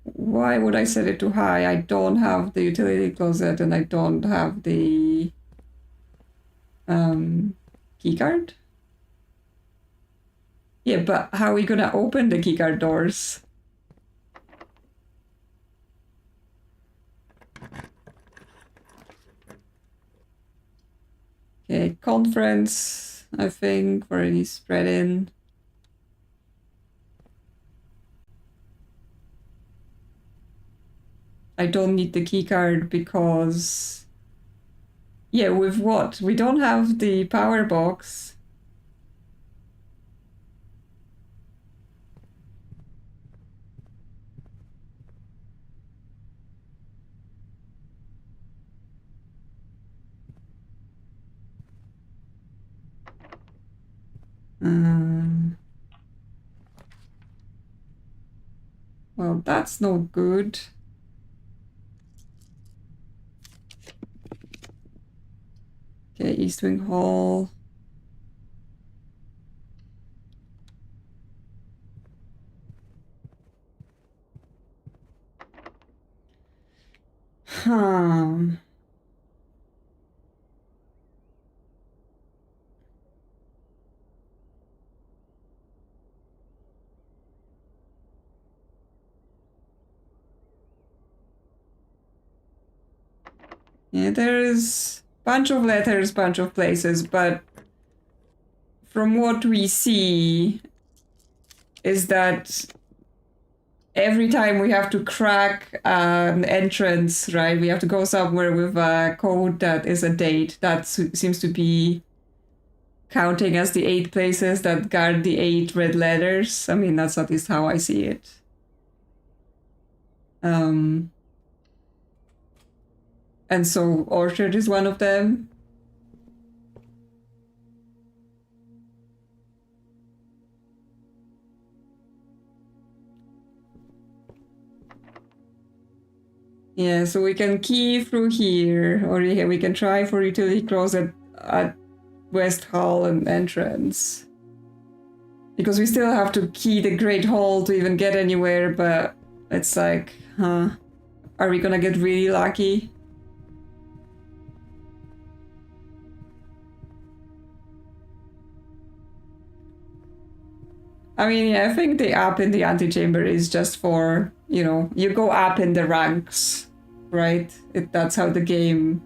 Why would I set it too high? I don't have the utility closet and I don't have the keycard. Yeah, but how are we gonna open the keycard doors? Okay, conference, I think, for any spread in. I don't need the keycard because... Yeah, with what? We don't have the power box. Well, that's no good. Okay, East Wing Hall. Yeah, there's bunch of letters, bunch of places, but from what we see is that every time we have to crack an entrance, right? We have to go somewhere with a code that is a date that seems to be counting as the 8 places that guard the 8 red letters. I mean, that's at least how I see it. And so Orchard is one of them. Yeah, so we can key through here, or we can try for utility closet at West Hall and entrance. Because we still have to key the Great Hall to even get anywhere, but it's like, huh? Are we gonna get really lucky? I mean, yeah, I think the up in the antechamber is just for, you know, you go up in the ranks, right? That's how the game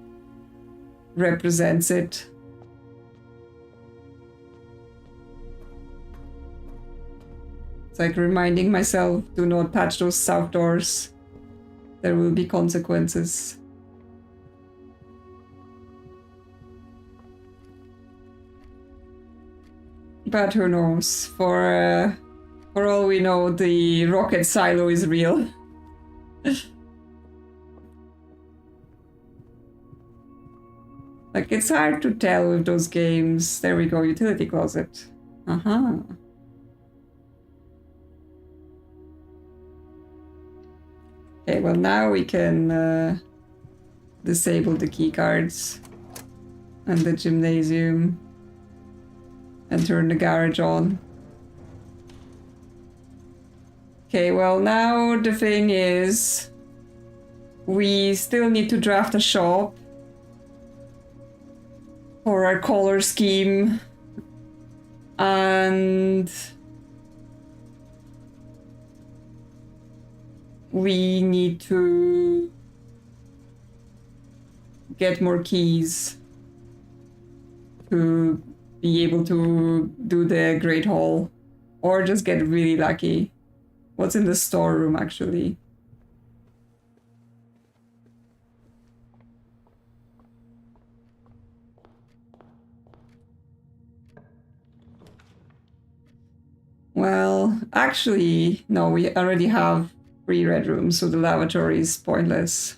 represents it. It's like reminding myself, do not touch those south doors. There will be consequences. But who knows? For all we know, the rocket silo is real. Like, it's hard to tell with those games. There we go, utility closet. Uh-huh. Okay, well now we can disable the key cards and the gymnasium and turn the garage on. Okay, well now the thing is we still need to draft a shop for our color scheme, and we need to get more keys to be able to do the Great Hall, or just get really lucky. What's in the storeroom, actually? Well, actually, no, we already have 3 red rooms, so the lavatory is pointless.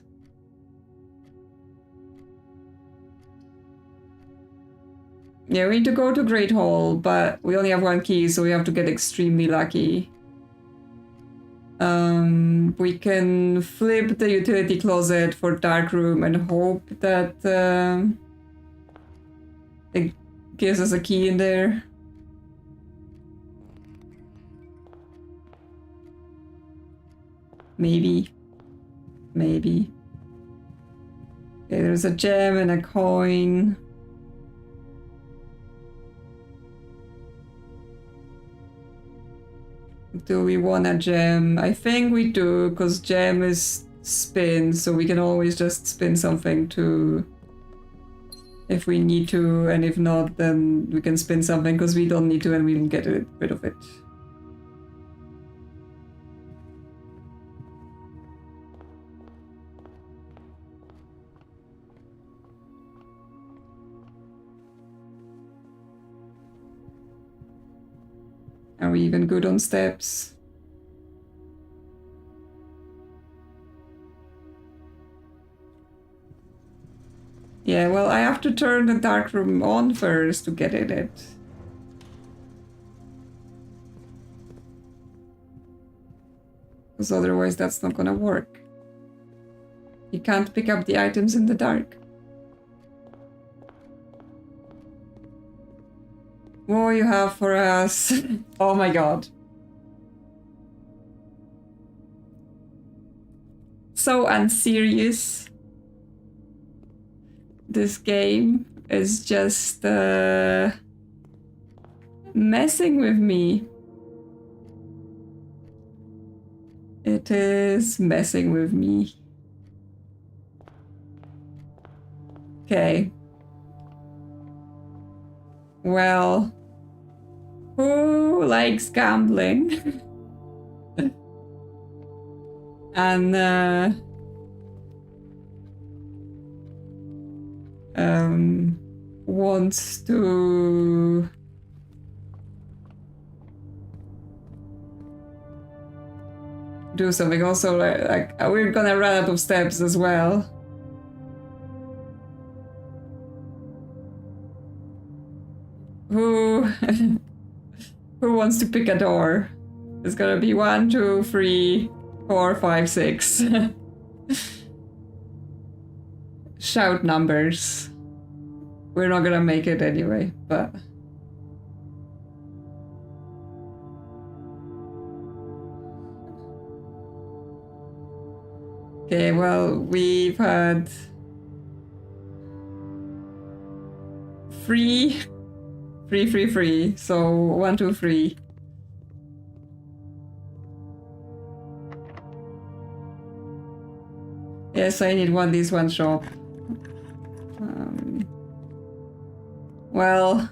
Yeah, we need to go to Great Hall, but we only have 1 key, so we have to get extremely lucky. We can flip the utility closet for dark room and hope that it gives us a key in there. Maybe. Maybe. Okay, there's a gem and a coin. Do we want a gem? I think we do, because gem is spin, so we can always just spin something to... if we need to, and if not, then we can spin something, because we don't need to and we'll get rid of it. Are we even good on steps? Yeah, well, I have to turn the dark room on first to get in it. Because otherwise that's not gonna work. You can't pick up the items in the dark. What you have for us? Oh my god. So unserious. This game is just messing with me. It is messing with me. Okay. Well, Who likes gambling? And wants to do something. Also, like we're gonna run out of steps as well. Who who wants to pick a door? It's gonna be 1, 2, 3, 4, 5, 6. Shout numbers. We're not gonna make it anyway, but okay, well, we've had 3, 3, 3, 3. So 1, 2, 3. Yes, I need this one shop. Well,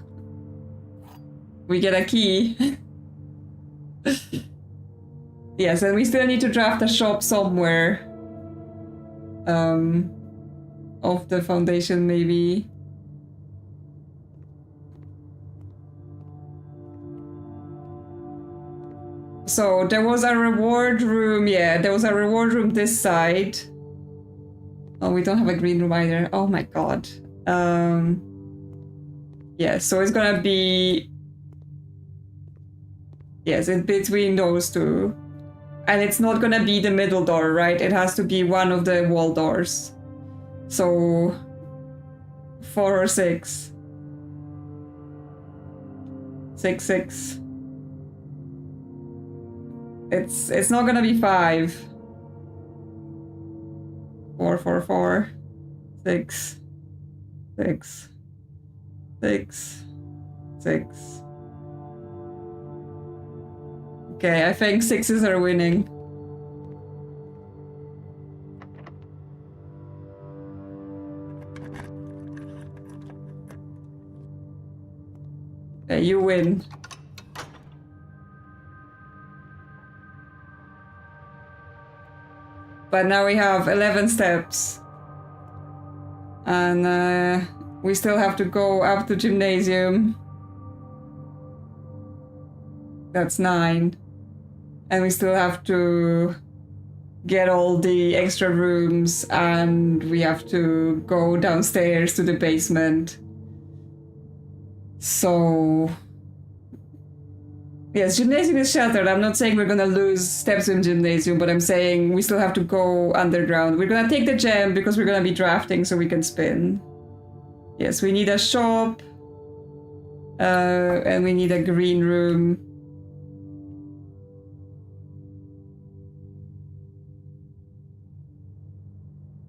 we get a key. Yes, and we still need to draft a shop somewhere. Of the foundation, maybe. So there was a reward room. Yeah, there was a reward room this side. Oh, we don't have a green room either. Oh my god. Yeah, so it's gonna be... Yes, in between those two. And it's not gonna be the middle door, right? It has to be one of the wall doors. So... 4 or 6. 6, 6. It's not gonna be 5. 4, 4, 4. 6. 6. 6. 6. Okay, I think 6s are winning. Okay, you win. But now we have 11 steps. And we still have to go up to gymnasium. That's 9. And we still have to get all the extra rooms, and we have to go downstairs to the basement. So... Yes, gymnasium is sheltered. I'm not saying we're gonna lose steps in gymnasium, but I'm saying we still have to go underground. We're gonna take the gem because we're gonna be drafting so we can spin. Yes, we need a shop. And we need a green room.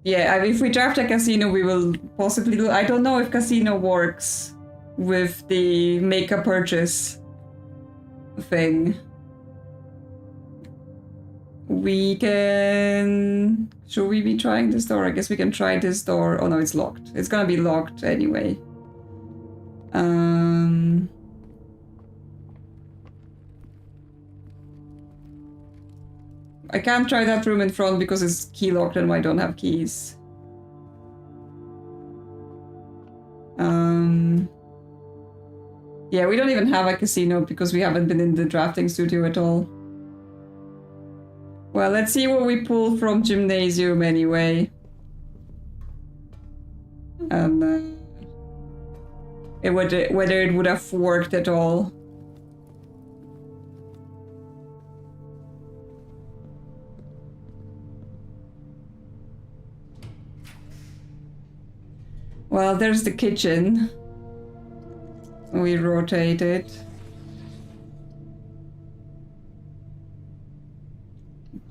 Yeah, if we draft a casino, we will possibly do... I don't know if casino works with the make a purchase thing. We can... Should we be trying this door? I guess we can try this door. Oh no, it's locked. It's gonna be locked anyway. I can't try that room in front because it's key locked and I don't have keys. Yeah, we don't even have a casino because we haven't been in the drafting studio at all. Well, let's see what we pull from gymnasium anyway. And whether it would have worked at all. Well, there's the kitchen. We rotate it.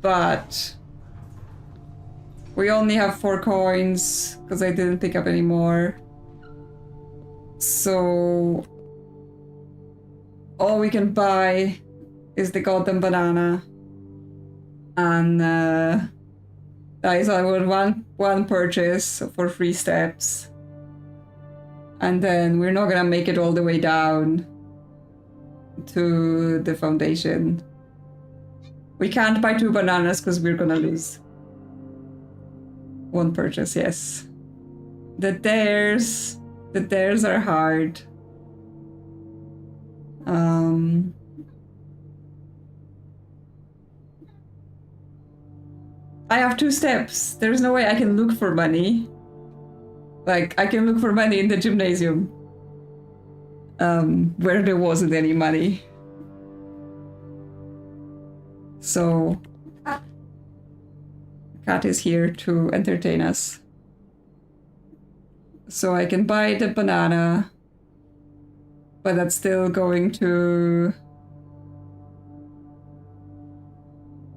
But we only have 4 coins because I didn't pick up any more. So all we can buy is the golden banana. And that is our one purchase for 3 steps. And then we're not gonna make it all the way down. to the foundation. We can't buy 2 bananas because we're gonna lose. 1 purchase, yes. The dares are hard. I have 2 steps. There's no way I can look for money. Like, I can look for money in the gymnasium. Where there wasn't any money. So, Cat is here to entertain us. So I can buy the banana, but that's still going to...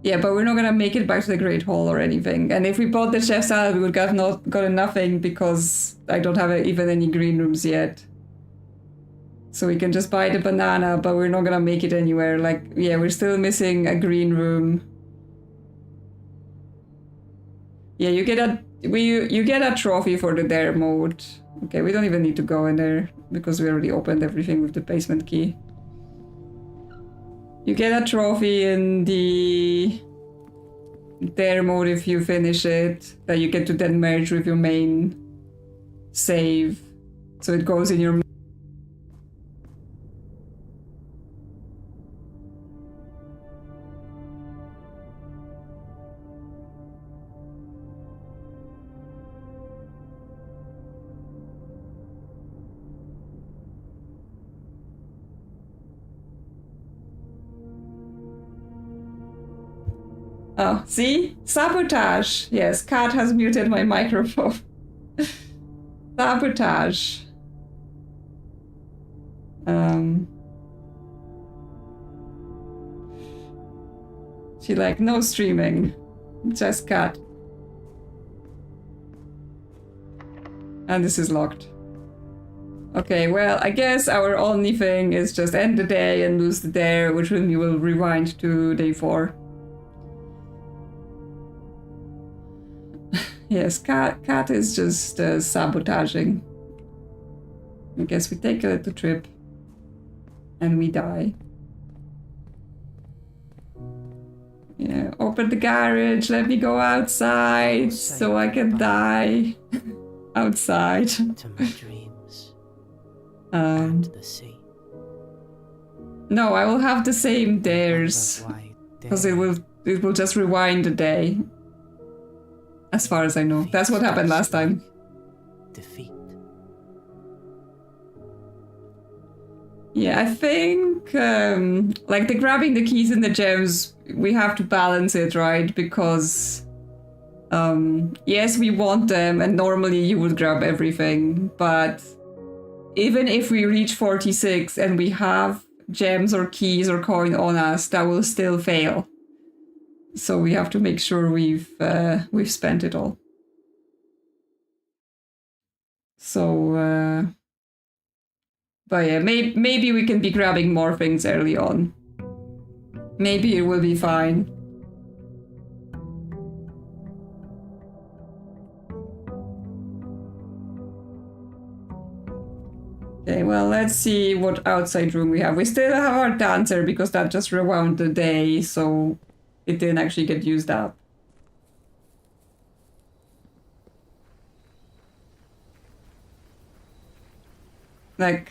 Yeah, but we're not gonna make it back to the Great Hall or anything. And if we bought the chef salad, we would have not gotten nothing because I don't have even any green rooms yet. So we can just buy the banana, but we're not gonna make it anywhere. Like, yeah, we're still missing a green room. Yeah, you get a trophy for the dare mode. Okay, we don't even need to go in there because we already opened everything with the basement key. You get a trophy in the dare mode if you finish it, that you get to then merge with your main save. So it goes in your... Oh, see? Sabotage! Yes, Cat has muted my microphone. Sabotage. She like, no streaming. Just Cat. And this is locked. Okay, well, I guess our only thing is just end the day and lose the dare, which we will rewind to day 4. Yes, Cat is just sabotaging. I guess we take a little trip and we die. Yeah, open the garage, let me go outside so I can die. Outside. To my dreams and the sea. No, I will have the same dares because it will just rewind the day. As far as I know. That's what happened last time. Defeat. Yeah, I think like the grabbing the keys and the gems, we have to balance it, right? Because yes, we want them and normally you would grab everything, but even if we reach 46 and we have gems or keys or coin on us, that will still fail. So we have to make sure we've spent it all. So, but yeah, maybe we can be grabbing more things early on. Maybe it will be fine. Okay, well, let's see what outside room we have. We still have our dancer because that just rewound the day, so it didn't actually get used up. Like,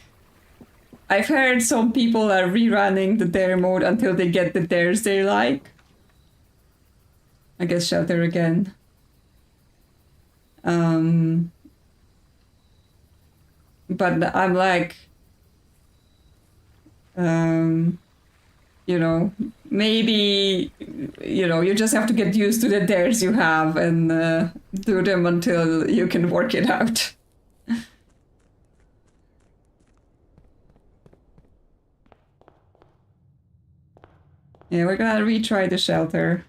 I've heard some people are rerunning the dare mode until they get the dares they like. I guess shelter again. But I'm like, you know, maybe, you know, you just have to get used to the dares you have and do them until you can work it out. Yeah, we're gonna retry the shelter.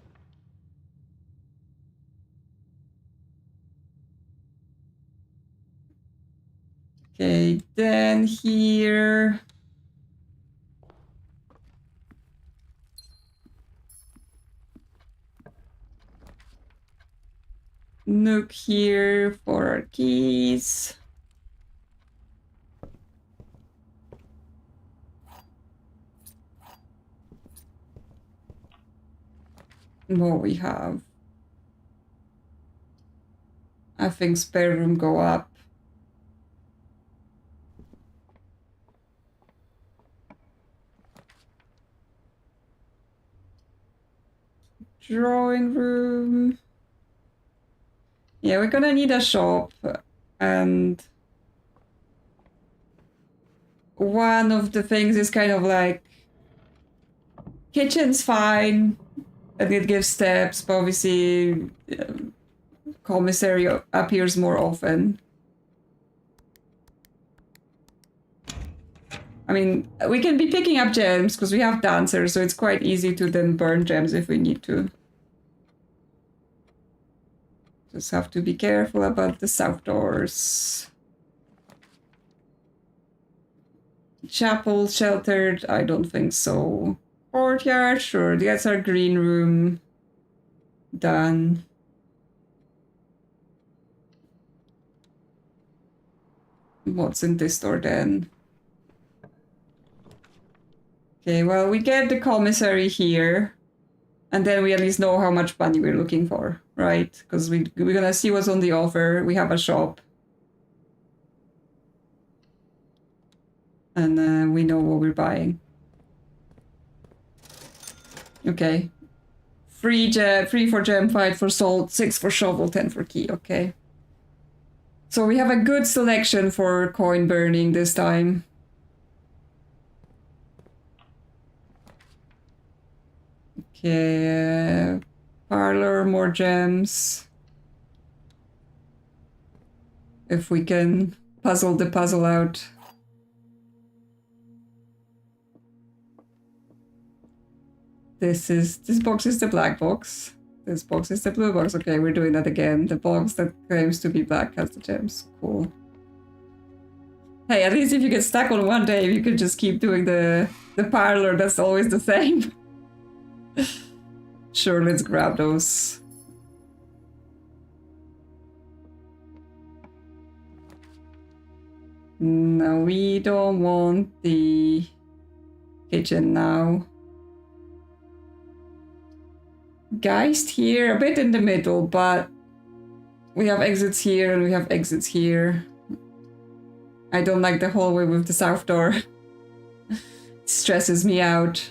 Okay, then here... Nook here for our keys. what we have. I think spare room go up. Drawing room. Yeah, we're gonna need a shop, and one of the things is kind of like kitchen's fine and it gives steps, but obviously commissary appears more often. I mean, we can be picking up gems because we have dancers, so it's quite easy to then burn gems if we need to. Just have to be careful about the south doors. Chapel sheltered? I don't think so. Courtyard? Sure. That's our green room. Done. What's in this door then? Okay, well, we get the commissary here. And then we at least know how much money we're looking for, right? Because we're gonna see what's on the offer. We have a shop. And we know what we're buying. Okay. 3 for gem, 5 for salt, 6 for shovel, 10 for key. Okay. So we have a good selection for coin burning this time. Okay. Parlor, more gems. If we can puzzle the puzzle out. This box is the black box. This box is the blue box. Okay, we're doing that again. The box that claims to be black has the gems. Cool. Hey, at least if you get stuck on one day, you can just keep doing the parlor. That's always the same. Sure, let's grab those. No, we don't want the kitchen now. Geist here, a bit in the middle, but we have exits here and we have exits here. I don't like the hallway with the south door. It stresses me out.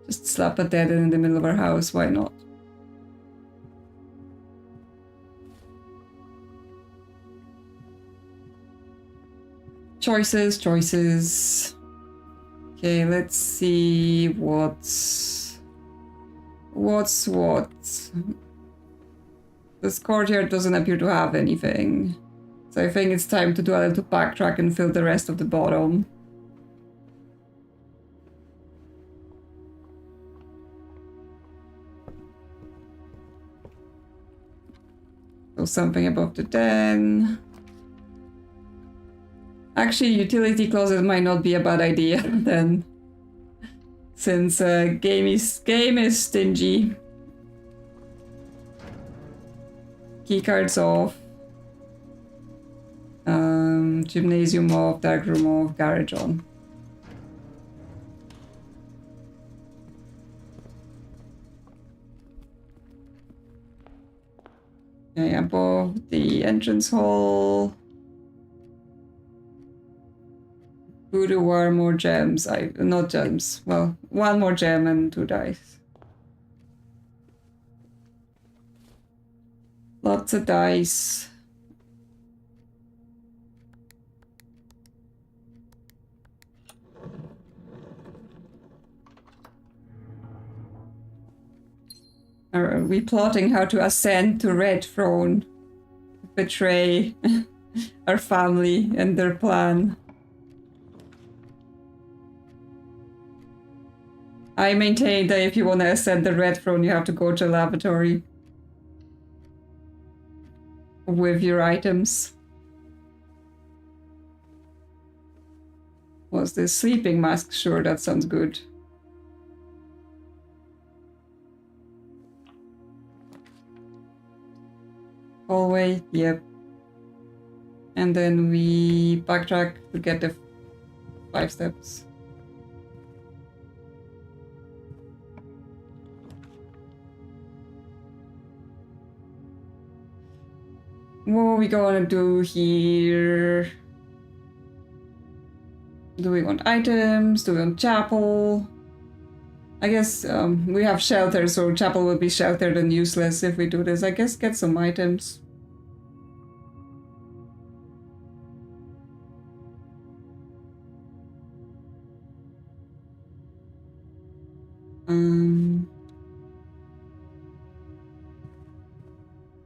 Just slap a dead end in the middle of our house, why not? Choices, choices. Okay, let's see what's what. This courtyard doesn't appear to have anything. So I think it's time to do a little backtrack and fill the rest of the bottom. So something above the den. Actually, utility closet might not be a bad idea then. Since game is stingy. Keycards off. Gymnasium off, dark room off, garage on. Okay, above the entrance hall. Boudoir, more gems. Not gems. Well, 1 more gem and 2 dice. Lots of dice. Are we plotting how to ascend to Red Throne? Betray our family and their plan. I maintain that if you want to ascend the Red Throne, you have to go to a lavatory with your items. Was this sleeping mask? Sure, that sounds good. Hallway, yep. And then we backtrack to get the 5 steps. What are we gonna do here? Do we want items? Do we want chapel? I guess we have shelter, so chapel will be sheltered and useless if we do this. I guess get some items.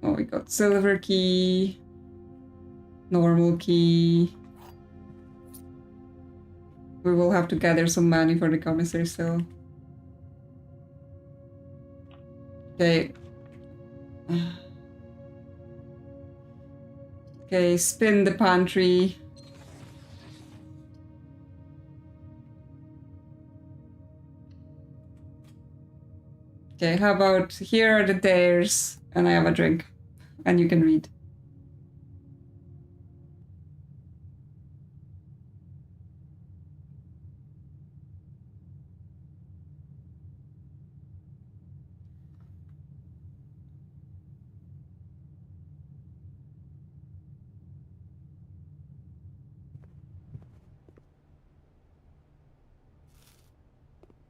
Oh, we got silver key, normal key. We will have to gather some money for the commissary still. Okay. Okay, spin the pantry. Okay, how about here are the dares, and I have a drink, and you can read.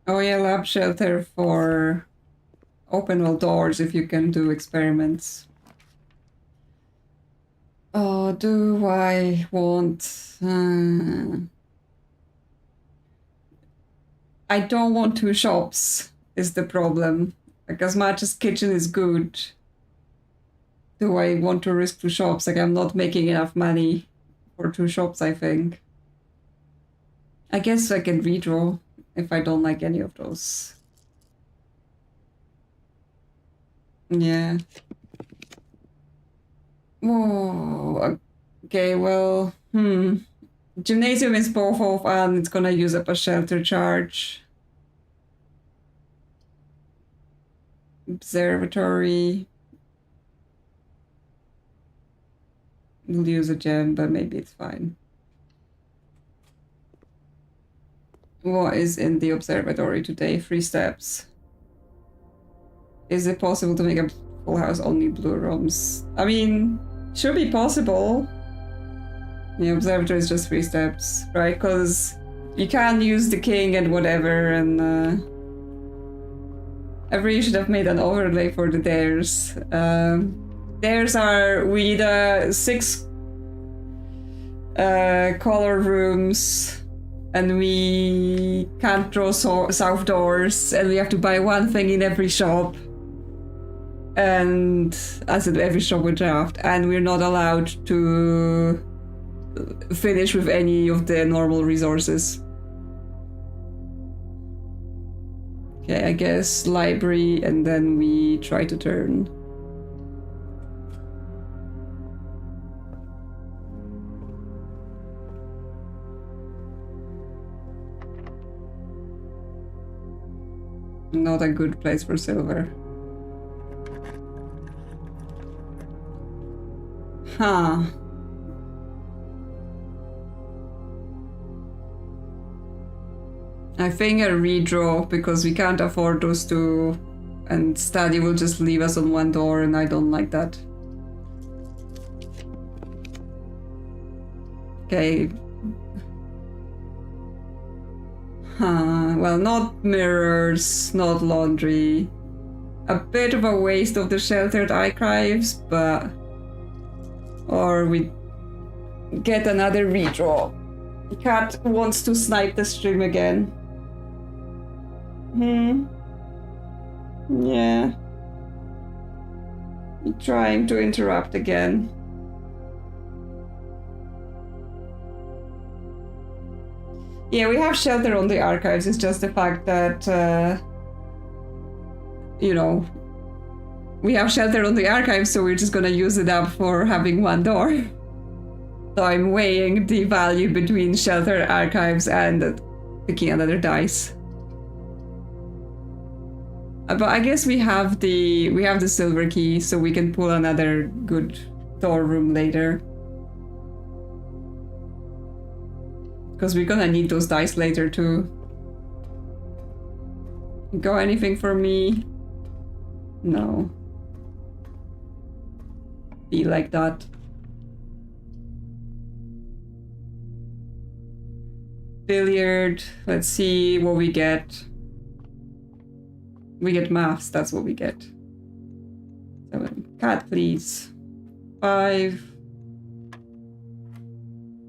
Oh yeah, lab shelter for open all doors if you can do experiments. Oh, do I want... I don't want 2 shops, is the problem. Like, as much as kitchen is good, do I want to risk 2 shops? Like, I'm not making enough money for 2 shops, I think. I guess I can redraw if I don't like any of those. Yeah. Whoa. Okay, well, Gymnasium is both off and it's gonna use up a shelter charge. Observatory. We'll use a gem, but maybe it's fine. What is in the observatory today? 3 steps. Is it possible to make a full house only blue rooms? I mean, should be possible. The observatory is just 3 steps, right? Because you can use the king and whatever, and I really should have made an overlay for the dares. Dares are, we need 6 color rooms, and we can't draw south doors, and we have to buy 1 thing in every shop. And as in every shop we draft, and we're not allowed to finish with any of the normal resources. Okay, I guess library, and then we try to turn. Not a good place for silver. Huh. I think a redraw, because we can't afford those 2, and study will just leave us on 1 door, and I don't like that. Okay. Huh. Well, not mirrors, not laundry. A bit of a waste of the sheltered archives, but... Or we get another redraw. Cat wants to snipe the stream again. Yeah. You're trying to interrupt again. Yeah, we have shelter on the archives. It's just the fact that, you know, we have shelter on the archives, so we're just gonna use it up for having 1 door. So I'm weighing the value between shelter archives and picking another dice. But I guess we have the silver key, so we can pull another good door room later. Because we're gonna need those dice later too. Go anything for me? No. Be like that. billiard. Let's see what we get. We get maths, that's what we get. 7. Cat, please. 5.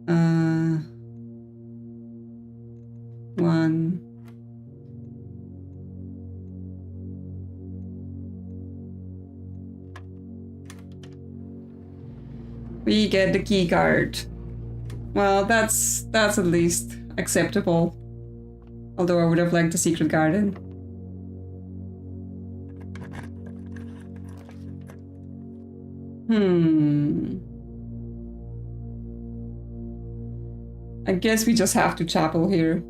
1. We get the key card. Well, that's at least acceptable. Although I would have liked the secret garden. I guess we just have to chapel here.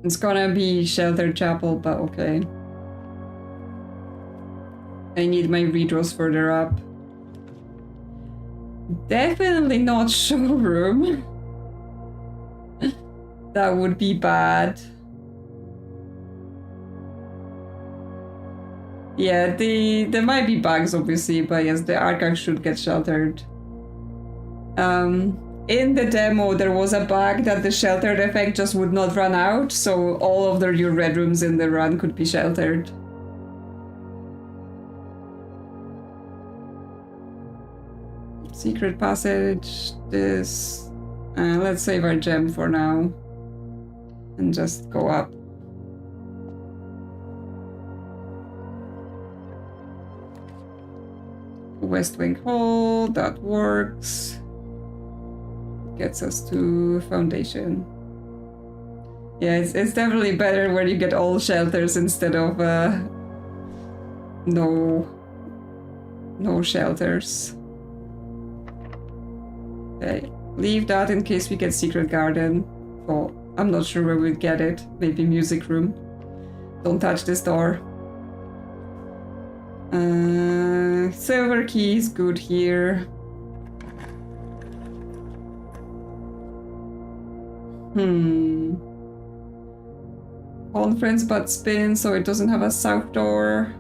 It's gonna be sheltered chapel, but okay. I need my redraws further up. Definitely not showroom. That would be bad. Yeah, there might be bugs obviously, but yes, the archive should get sheltered. In the demo, there was a bug that the sheltered effect just would not run out, so all of your red rooms in the run could be sheltered. Secret passage, this. Let's save our gem for now. And just go up. West Wing Hall, that works. Gets us to foundation. Yeah, it's definitely better when you get all shelters instead of no shelters. Okay, leave that in case we get secret garden. Oh, I'm not sure where we'd get it. Maybe music room. Don't touch this door. Silver key is good here. Conference but spin, so it doesn't have a south door.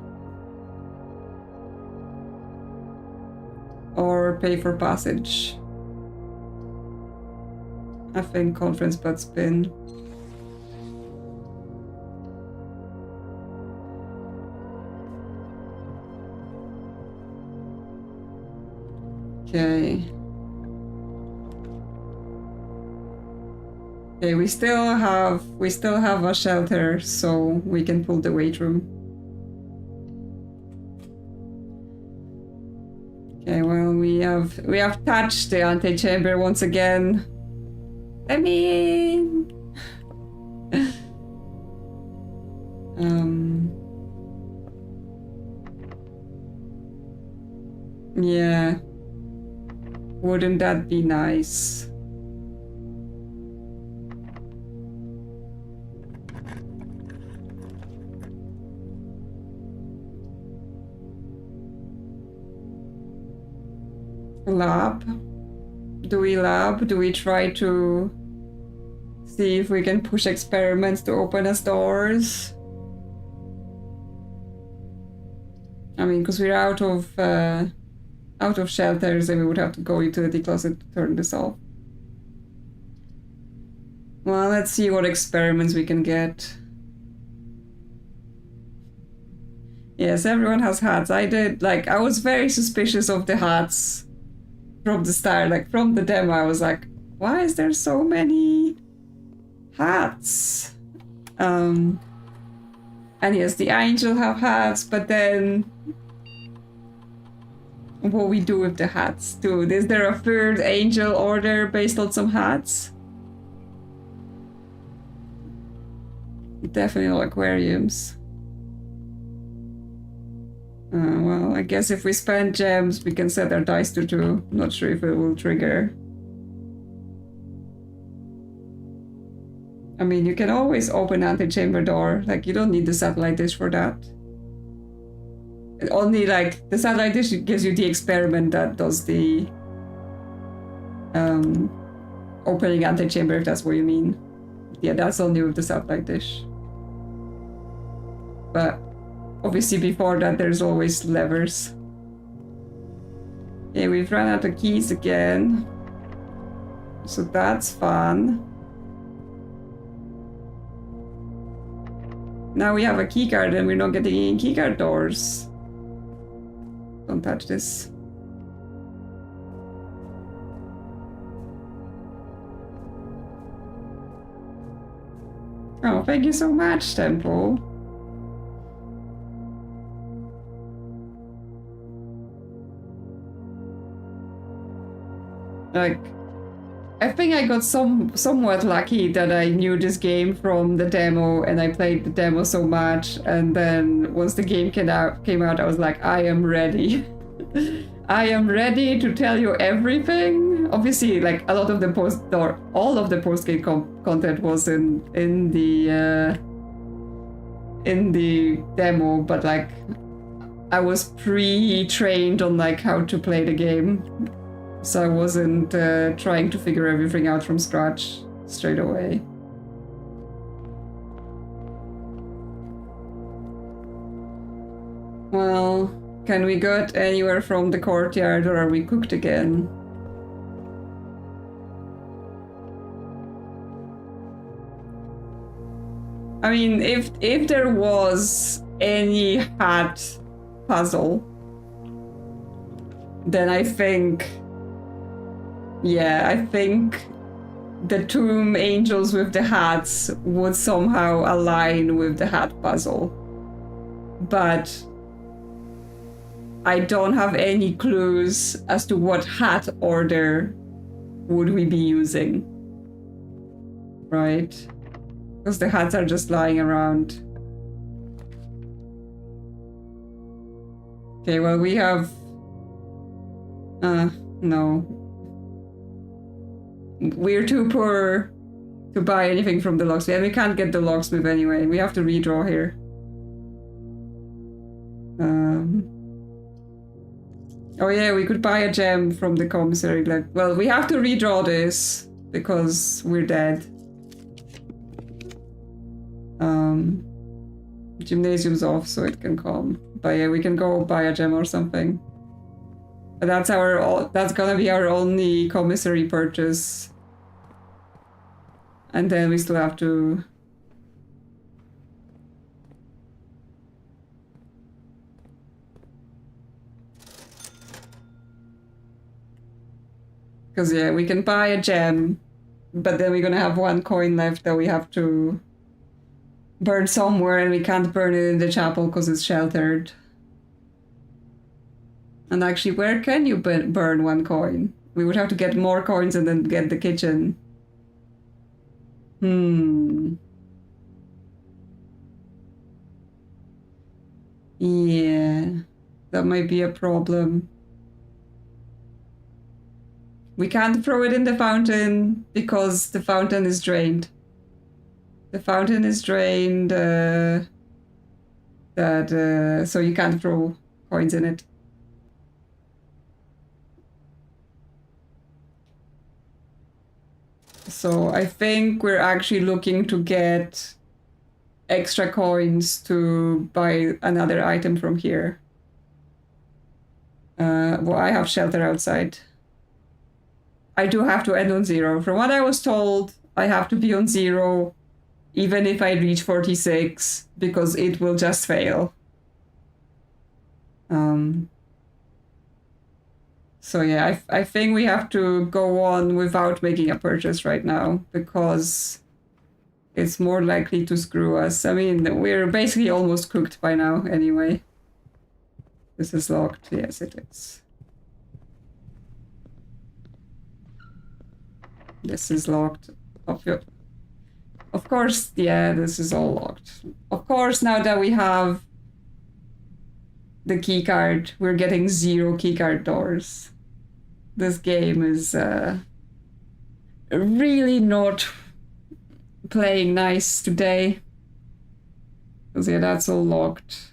Or pay for passage. I think conference but spin. Okay. Okay, we still have a shelter, so we can pull the weight room. Okay, well we have touched the antechamber once again. I mean, yeah. Wouldn't that be nice? Lab? Do we lab? Do we try to see if we can push experiments to open us doors? I mean, because we're out of shelters and we would have to go into the closet to turn this off. Well, let's see what experiments we can get. Yes, everyone has hats. I was very suspicious of the hats from the start. Like, from the demo, I was like, why is there so many hats? And yes, the angel have hats, but then what we do with the hats, dude? Is there a third angel order based on some hats? Definitely not aquariums. Well, I guess if we spend gems, we can set our dice to 2. Not sure if it will trigger. I mean, you can always open antechamber door. Like, you don't need the satellite dish for that. Only, like, the satellite dish gives you the experiment that does the opening antechamber, if that's what you mean. Yeah, that's only with the satellite dish. But obviously before that there's always levers. Okay, we've run out of keys again. So that's fun. Now we have a keycard and we're not getting any keycard doors. Don't touch this. Oh, thank you so much, Temple. Like, I think I got somewhat lucky that I knew this game from the demo and I played the demo so much, and then once the game came out, I was like, I am ready. I am ready to tell you everything. Obviously, like a lot of the all of the post-game content was in the demo, but like I was pre-trained on like how to play the game, so I wasn't trying to figure everything out from scratch straight away. Well, can we get anywhere from the courtyard, or are we cooked again? I mean, if there was any hat puzzle, then I think, yeah, I think the tomb angels with the hats would somehow align with the hat puzzle. But I don't have any clues as to what hat order would we be using, right? Because the hats are just lying around. Okay, well, we have... no. We're too poor to buy anything from the locksmith. And we can't get the locksmith anyway. We have to redraw here. Oh yeah, we could buy a gem from the commissary. Like, well, we have to redraw this because we're dead. Gymnasium's off, so it can come. But yeah, we can go buy a gem or something. But that's gonna be our only commissary purchase. And then we still have to... Because yeah, we can buy a gem, but then we're gonna have 1 coin left that we have to burn somewhere, and we can't burn it in the chapel because it's sheltered. And actually, where can you burn 1 coin? We would have to get more coins and then get the kitchen. Yeah, that might be a problem. We can't throw it in the fountain because the fountain is drained. The fountain is drained, so you can't throw coins in it. So I think we're actually looking to get extra coins to buy another item from here. Well, I have shelter outside. I do have to end on 0. From what I was told, I have to be on 0 even if I reach 46, because it will just fail. So yeah, I think we have to go on without making a purchase right now, because it's more likely to screw us. I mean, we're basically almost cooked by now anyway. This is locked. Yes, it is. This is locked. Of course, yeah, this is all locked. Of course, now that we have the keycard, we're getting 0 keycard doors. This game is really not playing nice today. Because yeah, that's all locked.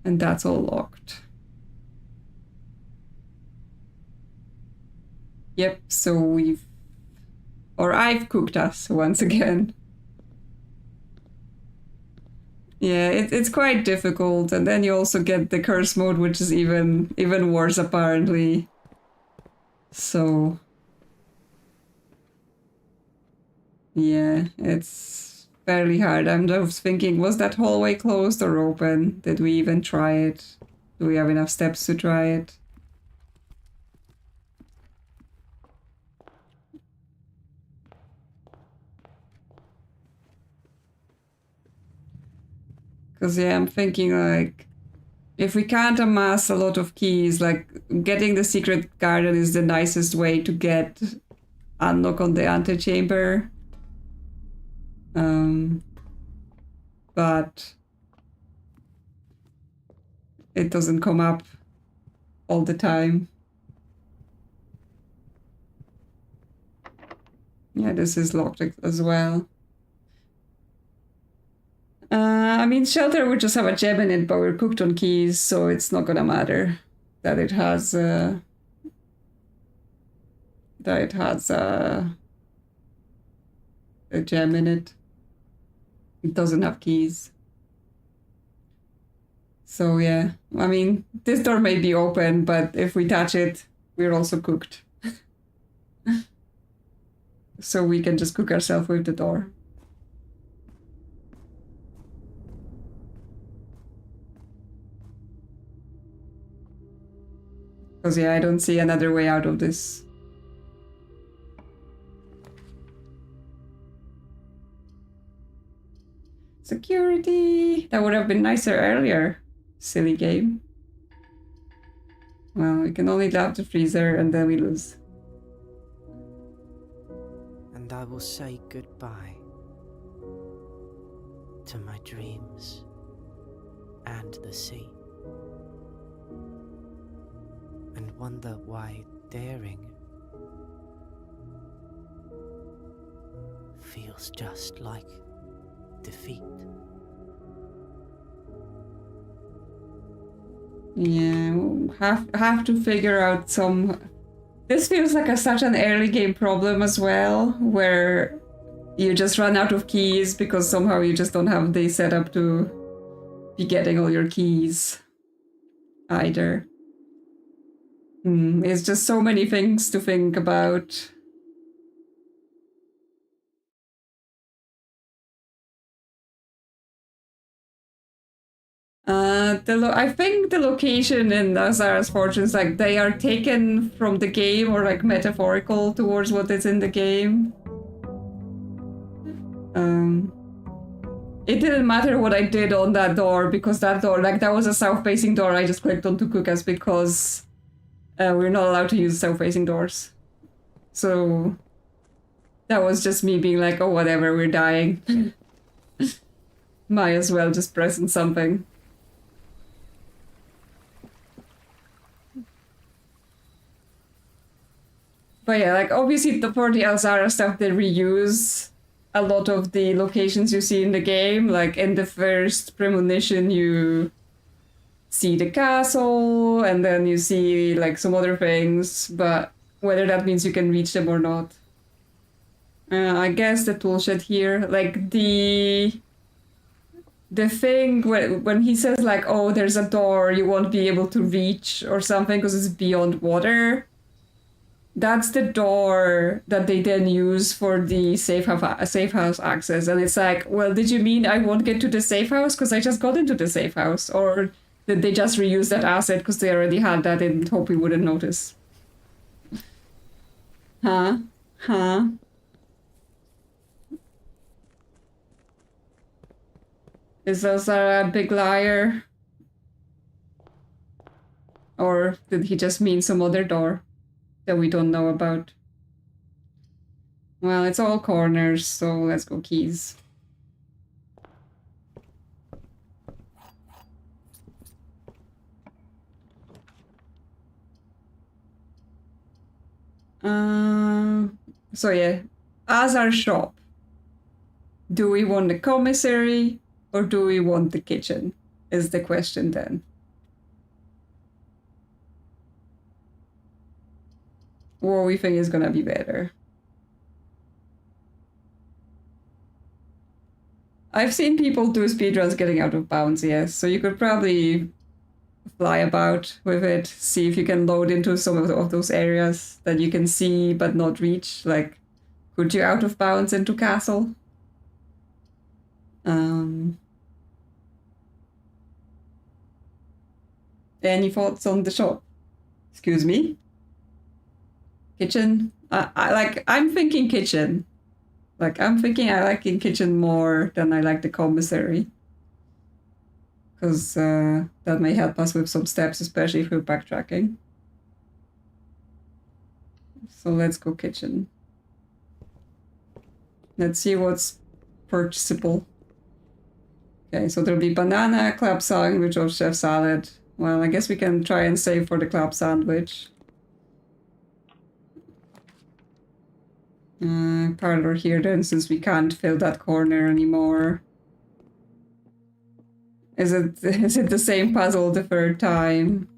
And that's all locked. Yep, so I've cooked us once again. Yeah, it's quite difficult, and then you also get the curse mode, which is even worse apparently. So yeah, it's fairly hard. I'm just thinking, was that hallway closed or open? Did we even try it? Do we have enough steps to try it? Because, yeah, I'm thinking, like, if we can't amass a lot of keys, like, getting the secret garden is the nicest way to get unlock on the antechamber. But it doesn't come up all the time. Yeah, this is locked as well. I mean, shelter would just have a gem in it, but we're cooked on keys, so it's not gonna matter that it has a gem in it. It doesn't have keys. So yeah, I mean, this door may be open, but if we touch it, we're also cooked. So we can just cook ourselves with the door. Because yeah, I don't see another way out of this. Security! That would have been nicer earlier. Silly game. Well, we can only love the freezer and then we lose. And I will say goodbye to my dreams and the sea. And wonder why daring feels just like defeat. Yeah, we'll have to figure out some... This feels like such an early game problem as well, where you just run out of keys because somehow you just don't have the setup to be getting all your keys either. It's just so many things to think about. I think the location in Azara's Fortunes, like, they are taken from the game or like metaphorical towards what is in the game. It didn't matter what I did on that door because that door, like, that was a south-facing door. I just clicked on to cook us because we're not allowed to use south-facing doors. So that was just me being like, oh, whatever, we're dying. Might as well just press on something. But yeah, like, obviously for the Alzara stuff, they reuse a lot of the locations you see in the game. Like, in the first premonition, you see the castle, and then you see, like, some other things, but whether that means you can reach them or not. I guess the toolshed here, like, the thing when he says, like, oh, there's a door you won't be able to reach or something because it's beyond water, that's the door that they then use for the safe house access. And it's like, well, did you mean I won't get to the safe house because I just got into the safe house? Or did they just reuse that asset because they already had that and hope we wouldn't notice? Huh? Is Elsa a big liar? Or did he just mean some other door that we don't know about? Well, it's all corners, so let's go keys. So yeah, as our shop, do we want the commissary or do we want the kitchen? Is the question then. What we think is gonna be better. I've seen people do speedruns getting out of bounds, yes, so you could probably fly about with it, see if you can load into some of those areas that you can see but not reach. Like, could you out of bounds into castle? Any thoughts on the shop? Excuse me? Kitchen? I'm thinking kitchen. I'm thinking I like in kitchen more than I like the commissary. Because that may help us with some steps, especially if we're backtracking. So let's go kitchen. Let's see what's purchasable. Okay, so there'll be banana, club sandwich, or chef salad. Well, I guess we can try and save for the club sandwich. Parlor here then, since we can't fill that corner anymore. Is it the same puzzle the third time?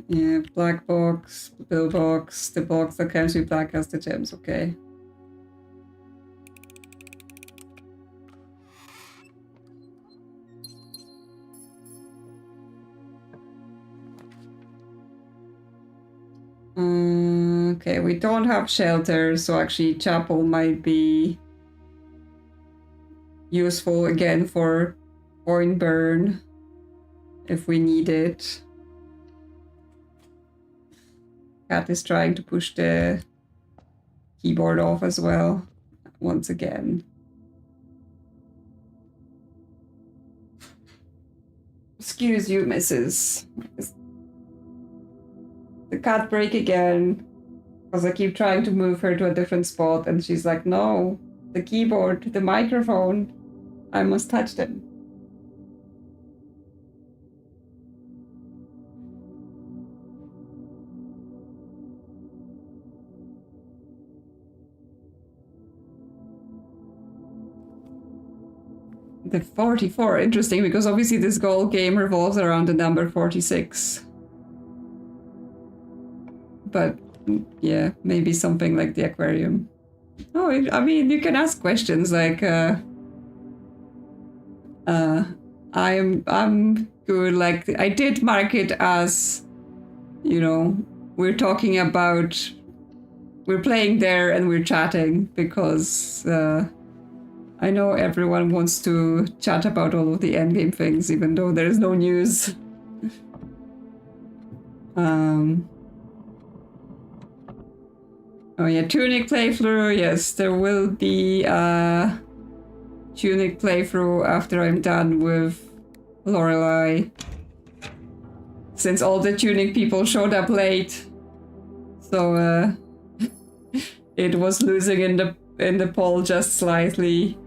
Yeah, black box, bill box, the box that can be black as the gems, okay. Okay, we don't have shelter, so actually chapel might be useful again for point burn if we need it. Cat is trying to push the keyboard off as well, once again. Excuse you, missus. The cat break again, because I keep trying to move her to a different spot, and she's like, no, the keyboard, the microphone, I must touch them. The 44, interesting, because obviously this whole game revolves around the number 46. But yeah, maybe something like the aquarium. Oh, I mean, you can ask questions like, I'm good. Like, I did mark it as, you know, we're talking about, we're playing there and we're chatting because I know everyone wants to chat about all of the endgame things, even though there's no news. Oh yeah, Tunic playthrough. Yes, there will be a Tunic playthrough after I'm done with Lorelei. Since all the Tunic people showed up late, so it was losing in the poll just slightly.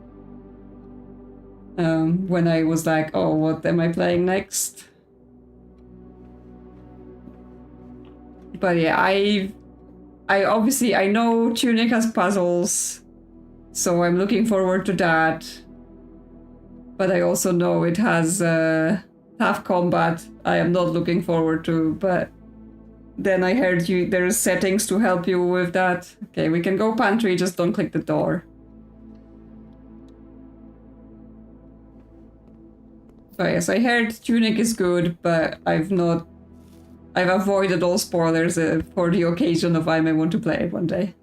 When I was like, oh, what am I playing next? But yeah, I obviously, I know Tunic has puzzles, so I'm looking forward to that. But I also know it has tough combat I am not looking forward to, but then I heard there's settings to help you with that. Okay, we can go pantry, just don't click the door. So yes, I heard Tunic is good, but I've avoided all spoilers for the occasion of I may want to play it one day.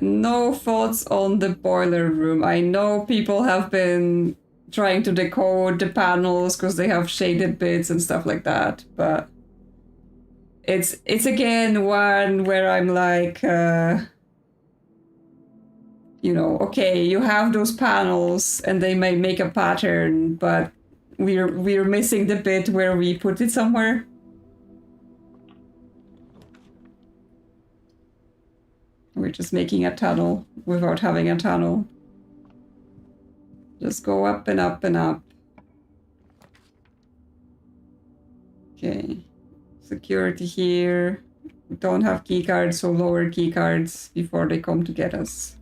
No thoughts on the boiler room. I know people have been trying to decode the panels because they have shaded bits and stuff like that, but it's again one where I'm like, you know, okay, you have those panels and they may make a pattern, but we're missing the bit where we put it somewhere. We're just making a tunnel without having a tunnel. Just go up and up and up. Okay. Security here. We don't have keycards, so lower keycards before they come to get us.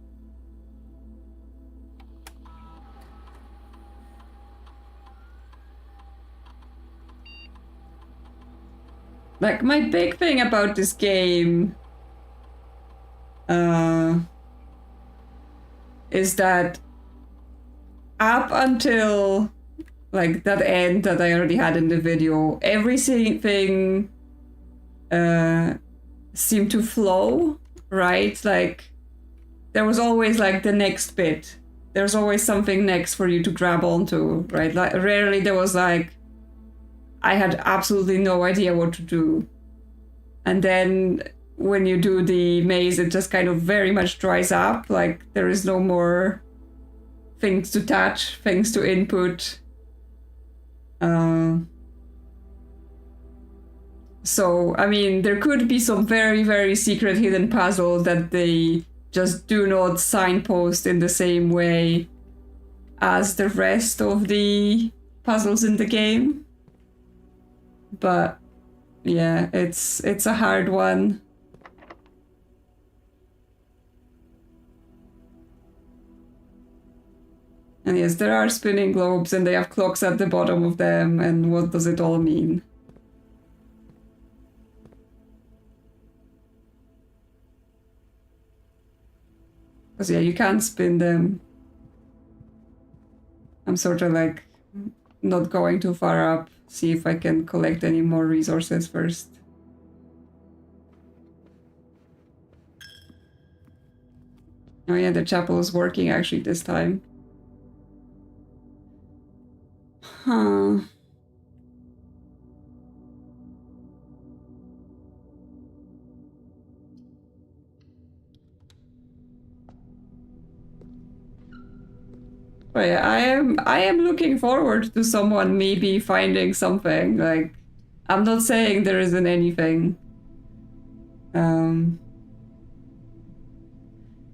Like, my big thing about this game is that up until like that end that I already had in the video, everything seemed to flow, right? Like there was always like the next bit. There's always something next for you to grab onto, right? Like rarely there was like I had absolutely no idea what to do. And then when you do the maze, it just kind of very much dries up. Like there is no more things to touch, things to input. So, I mean, there could be some very, very secret hidden puzzle that they just do not signpost in the same way as the rest of the puzzles in the game. But yeah, it's a hard one. And yes, there are spinning globes and they have clocks at the bottom of them, and what does it all mean? Because yeah, you can't spin them. I'm sort of like not going too far up. See if I can collect any more resources first. Oh yeah, the chapel is working actually this time. Huh. But yeah, I am looking forward to someone maybe finding something. Like, I'm not saying there isn't anything.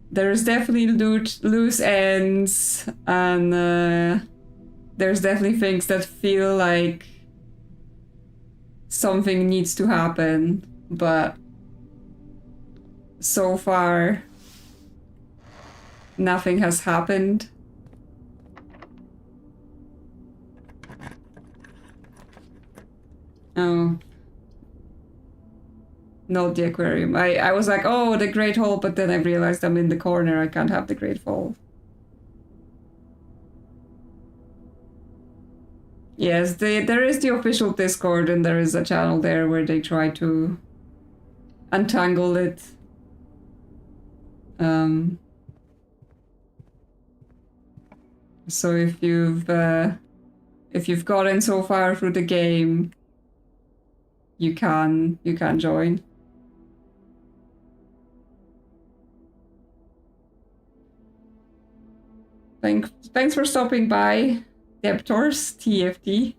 There's definitely loose ends, and there's definitely things that feel like something needs to happen, but so far nothing has happened. Oh. Not the aquarium. I was like, oh, the Great Hall, but then I realized I'm in the corner. I can't have the Great Hall. Yes, there is the official Discord, and there is a channel there where they try to untangle it. So if you've gotten so far through the game, you can join. Thanks for stopping by, Deptors TFT.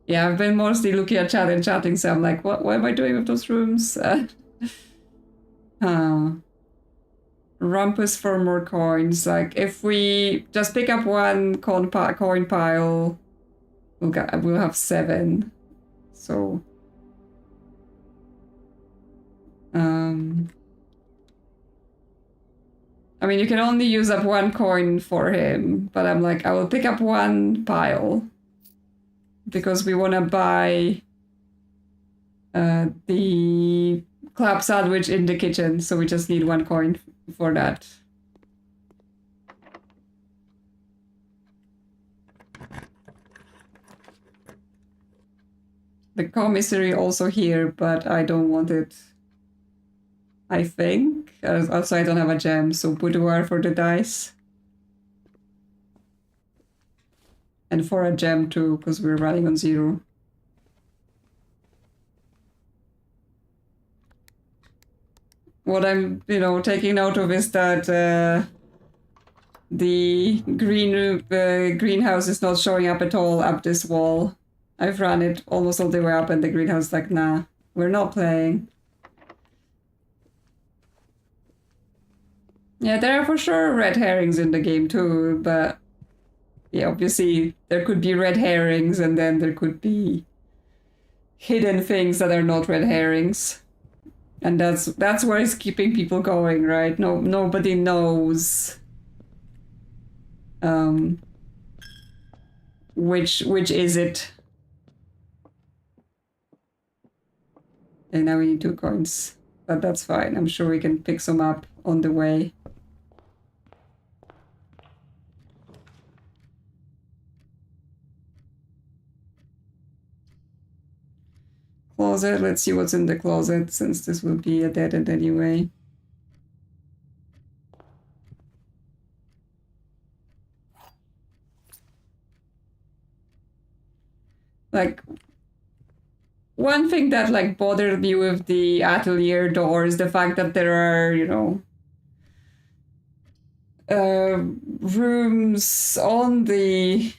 Yeah, I've been mostly looking at chat and chatting, so I'm like, what am I doing with those rooms? Rumpus for more coins. Like, if we just pick up one coin pile, we'll have 7. So, I mean, you can only use up 1 coin for him, but I'm like, I will pick up 1 pile because we want to buy the club sandwich in the kitchen, so we just need 1 coin for that. The commissary also here, but I don't want it. I think. Also, I don't have a gem, so boudoir for the dice. And for a gem too, because we're running on 0. What I'm, taking note of is that the greenhouse is not showing up at all up this wall. I've run it almost all the way up, and the greenhouse is like, nah, we're not playing. Yeah, there are for sure red herrings in the game too, but yeah, obviously there could be red herrings, and then there could be hidden things that are not red herrings. And that's where it's keeping people going, right? Nobody knows which is it. And now we need 2 coins. But that's fine. I'm sure we can pick some up on the way. closet. Let's see what's in the closet, since this will be a dead end anyway. Like, one thing that like bothered me with the atelier door is the fact that there are, you know, rooms on the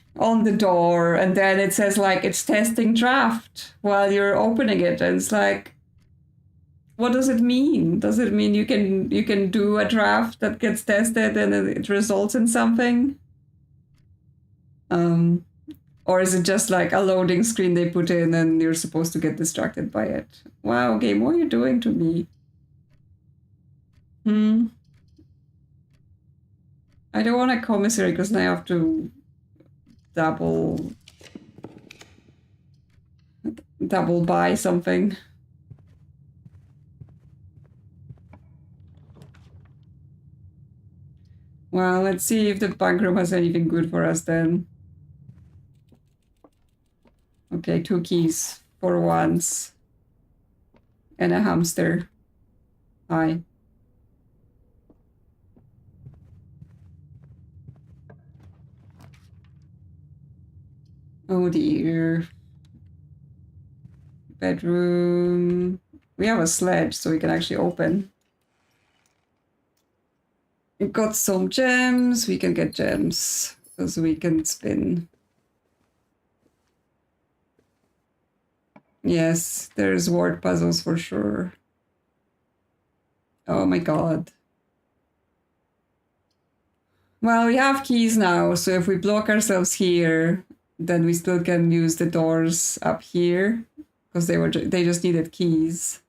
door, and then it says like it's testing draft while you're opening it, and it's like, what does it mean? Does it mean you can do a draft that gets tested and it results in something? Or is it just like a loading screen they put in and you're supposed to get distracted by it? Wow, game, what are you doing to me? I don't want a commissary because now I have to double buy something. Well, let's see if the bank room has anything good for us then. Okay, 2 keys for once. And a hamster. Hi. Oh dear. Bedroom. We have a sledge, so we can actually open. We've got some gems. We can get gems, because we can spin. Yes, there's word puzzles for sure. Oh my god. Well, we have keys now, so if we block ourselves here, then we still can use the doors up here, because they just needed keys.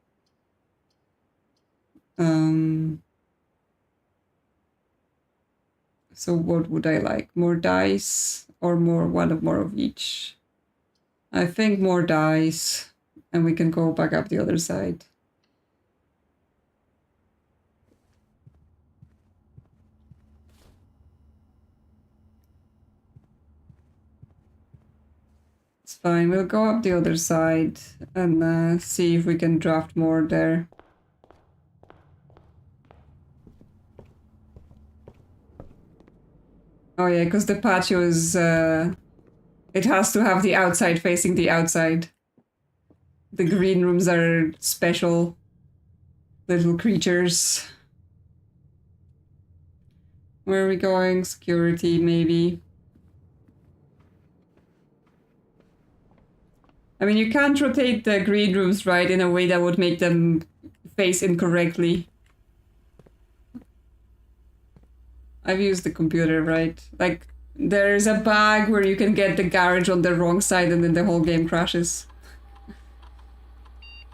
So what would I like? More dice or more of each? I think more dice, and we can go back up the other side. It's fine, we'll go up the other side and see if we can draft more there. Oh yeah, because the patio is, it has to have the outside facing the outside. The green rooms are special little creatures. Where are we going? Security, maybe. I mean, you can't rotate the green rooms, right, in a way that would make them face incorrectly. I've used the computer, right? Like, there's a bag where you can get the garage on the wrong side and then the whole game crashes.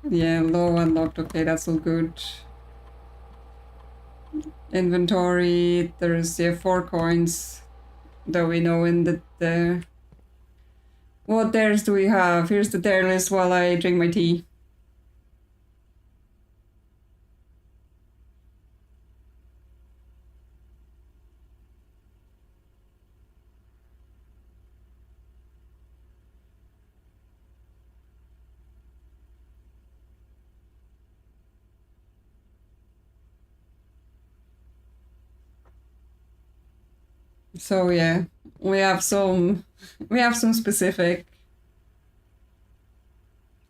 Yeah, low unlocked. Okay, that's all good. Inventory. There's 4 coins that we know in the... What dares do we have? Here's the dare list while I drink my tea. So yeah, we have some specific.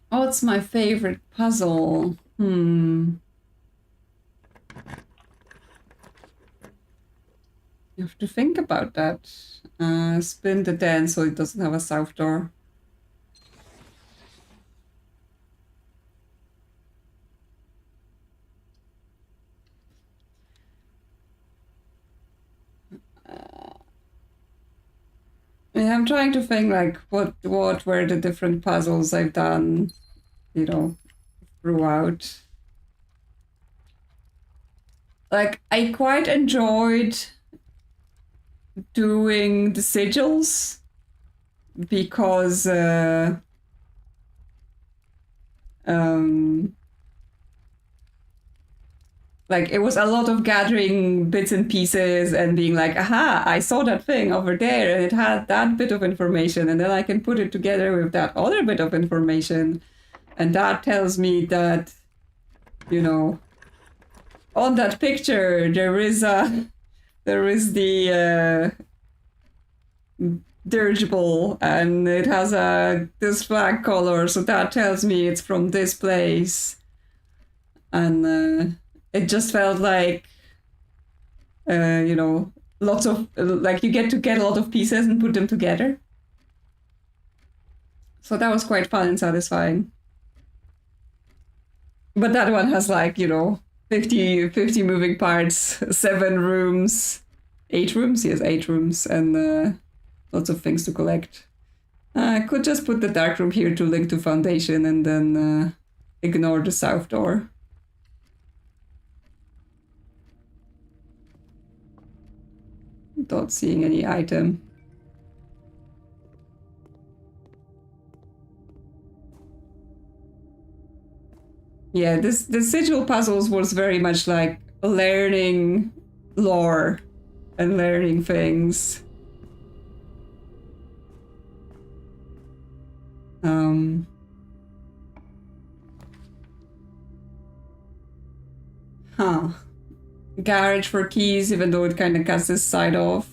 What's my favorite puzzle? You have to think about that. Spin the den so it doesn't have a south door. Yeah, I'm trying to think like what were the different puzzles I've done, you know, throughout. Like, I quite enjoyed doing the sigils because like, it was a lot of gathering bits and pieces and being like, aha, I saw that thing over there and it had that bit of information, and then I can put it together with that other bit of information. And that tells me that, you know, on that picture there is the dirigible, and it has this flag color, so that tells me it's from this place. And it just felt like, you know, lots of, like, you get a lot of pieces and put them together. So that was quite fun and satisfying. But that one has, like, you know, 50 moving parts, 7 rooms, 8 rooms? Yes, 8 rooms, and lots of things to collect. I could just put the dark room here to link to foundation and then ignore the south door. Not seeing any item. Yeah, the sigil puzzles was very much like learning lore and learning things. Huh. Garage for keys, even though it kind of cuts this side off.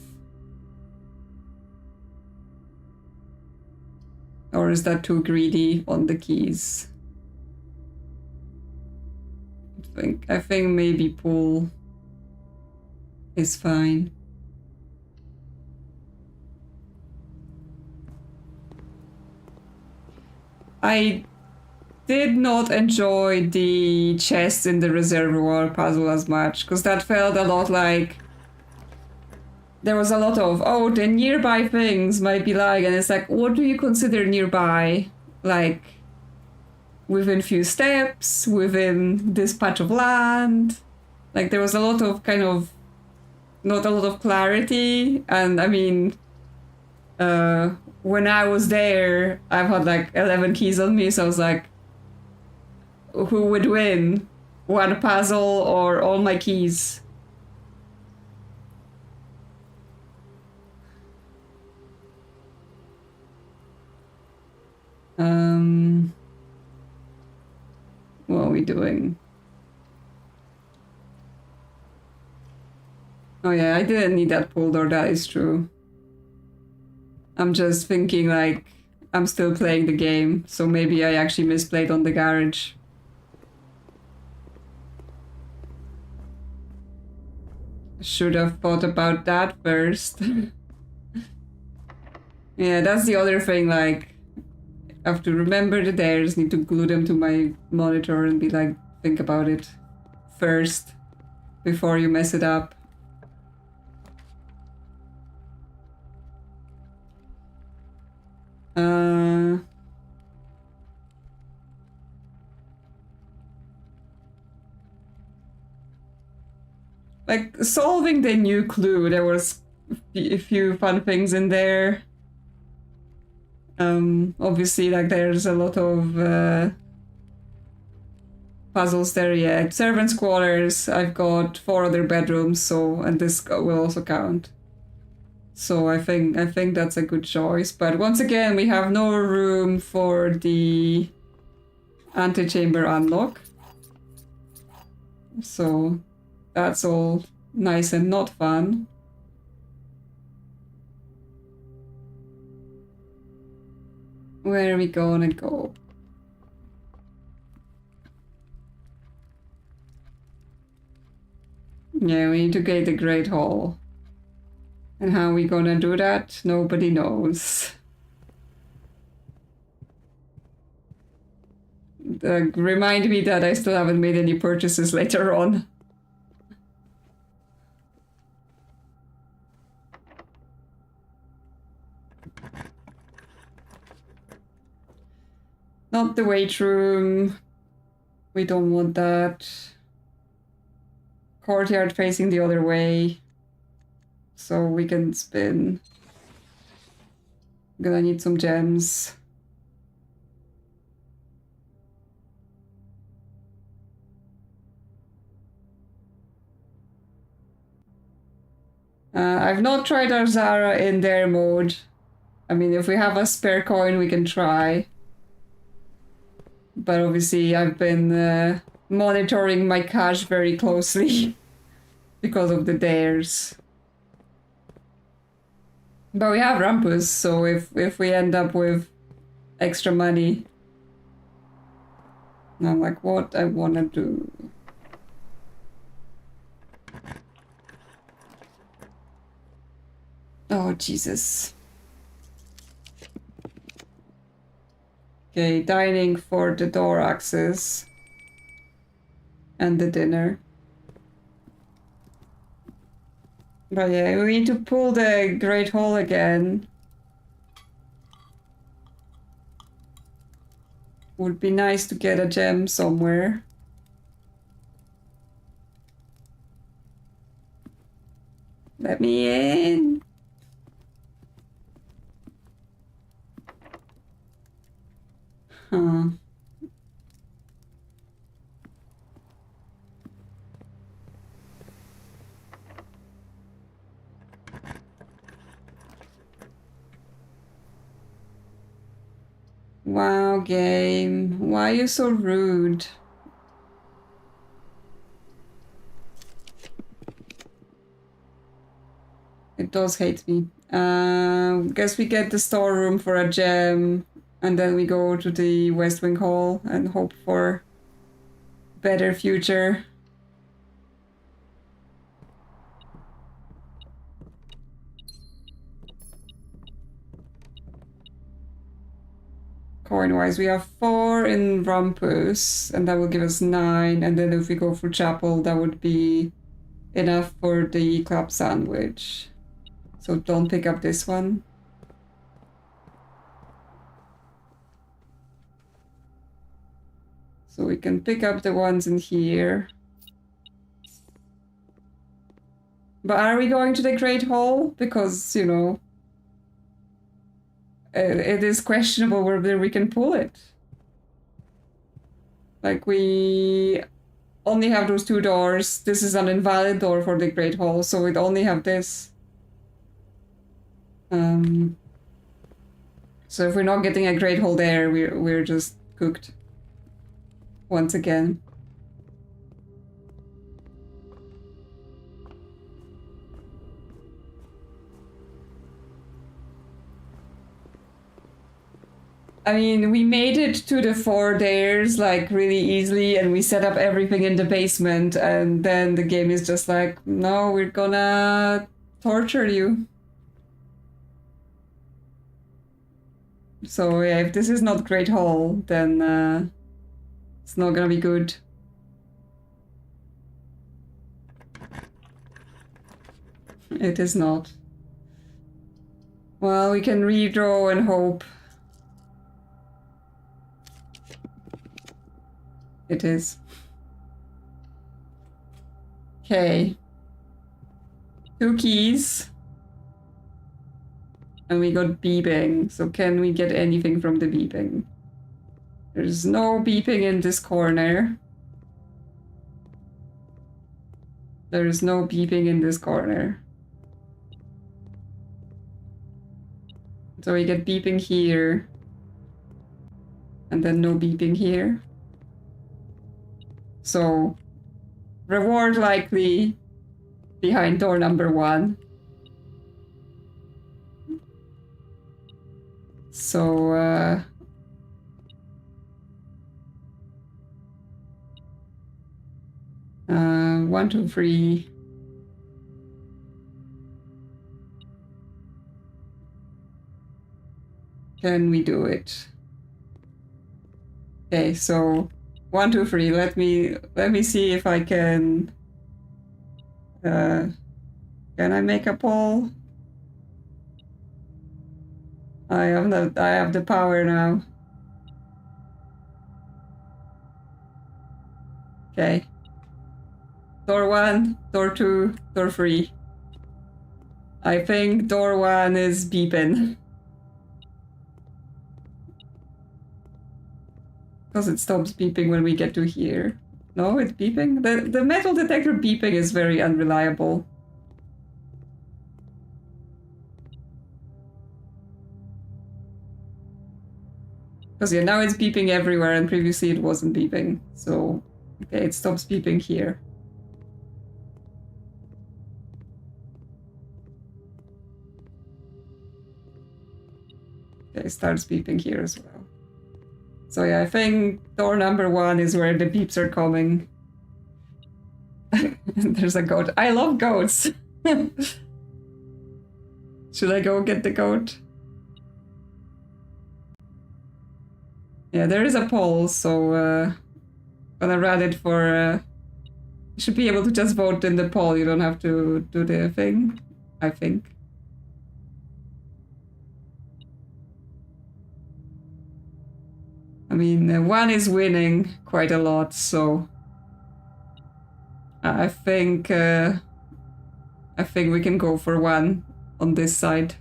Or is that too greedy on the keys? I think maybe pool is fine. I did not enjoy the chest in the reservoir puzzle as much, because that felt a lot like there was a lot of, oh, the nearby things might be like, and it's like, what do you consider nearby? Like, within few steps, within this patch of land. Like, there was a lot of kind of, not a lot of clarity. And I mean, when I was there, I've had like 11 keys on me, so I was like, who would win? One puzzle or all my keys? What are we doing? Oh yeah, I didn't need that pull door, that is true. I'm just thinking like, I'm still playing the game, so maybe I actually misplayed on the garage. Should have thought about that first. Yeah, that's the other thing, like, I have to remember the dares, need to glue them to my monitor and be like, think about it first before you mess it up. Like, solving the new clue, there was a few fun things in there. Obviously, like, there's a lot of puzzles there yet. Servants' quarters, I've got 4 other bedrooms, so, and this will also count. So I think that's a good choice. But once again, we have no room for the antechamber unlock. So that's all nice and not fun. Where are we gonna go? Yeah, we need to get the Great Hall. And how are we gonna do that? Nobody knows. Remind me that I still haven't made any purchases later on. Not the weight room. We don't want that. Courtyard facing the other way. So we can spin. Gonna need some gems. I've not tried our Zara in their mode. I mean, if we have a spare coin, we can try. But obviously I've been monitoring my cash very closely because of the dares. But we have Rumpus, so if we end up with extra money, I'm like, what I wanna do. Oh, Jesus. Okay, dining for the door access. And the dinner. But yeah, we need to pull the Great Hall again. Would be nice to get a gem somewhere. Let me in. Huh. Wow, game. Why are you so rude? It does hate me. Guess we get the storeroom for a gem, and then we go to the West Wing Hall and hope for better future. Coin-wise, we have 4 in Rumpus, and that will give us 9, and then if we go for Chapel, that would be enough for the club sandwich. So don't pick up this one. So we can pick up the ones in here. But are we going to the Great Hall? Because, you know, it is questionable whether we can pull it. Like, we only have those 2 doors. This is an invalid door for the Great Hall, so we'd only have this. So if we're not getting a Great Hall there, we're just cooked. Once again. I mean, we made it to the 4 dares, like, really easily, and we set up everything in the basement, and then the game is just like, no, we're gonna torture you. So yeah, if this is not Great Hall, then it's not gonna be good. It is not. Well, we can redraw and hope. It is. Okay. 2 keys. And we got beeping. So can we get anything from the beeping? There's no beeping in this corner. There's no beeping in this corner. So we get beeping here. And then no beeping here. So, reward likely behind door number 1. So, 1, 2, 3. Can we do it? Okay, so 1, 2, 3. Let me see if I can. Can I make a poll? I have the power now. Okay. Door 1, door 2, door 3. I think door 1 is beeping. Because it stops beeping when we get to here. No, it's beeping? The metal detector beeping is very unreliable. Because yeah, now it's beeping everywhere and previously it wasn't beeping. So, okay, it stops beeping here. Okay, it starts beeping here as well. So yeah, I think door number 1 is where the beeps are coming. There's a goat. I love goats. Should I go get the goat? Yeah, there is a poll, so gonna run it for... you should be able to just vote in the poll. You don't have to do the thing, I think. I mean, 1 is winning quite a lot, so... I think we can go for 1 on this side.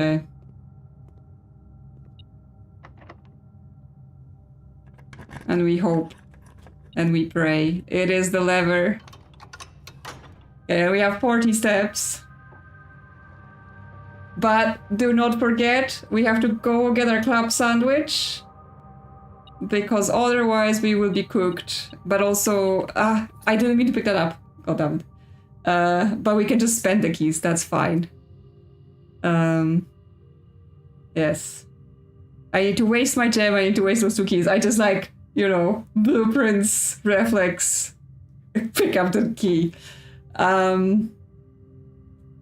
Okay. And we hope and we pray. It is the lever. Okay, we have 40 steps. But do not forget, we have to go get our club sandwich. Because otherwise we will be cooked. But also, I didn't mean to pick that up. God damn it. But we can just spend the keys, that's fine. Yes. I need to waste my gem, I need to waste those 2 keys. I just like, you know, blueprince, reflex, pick up the key.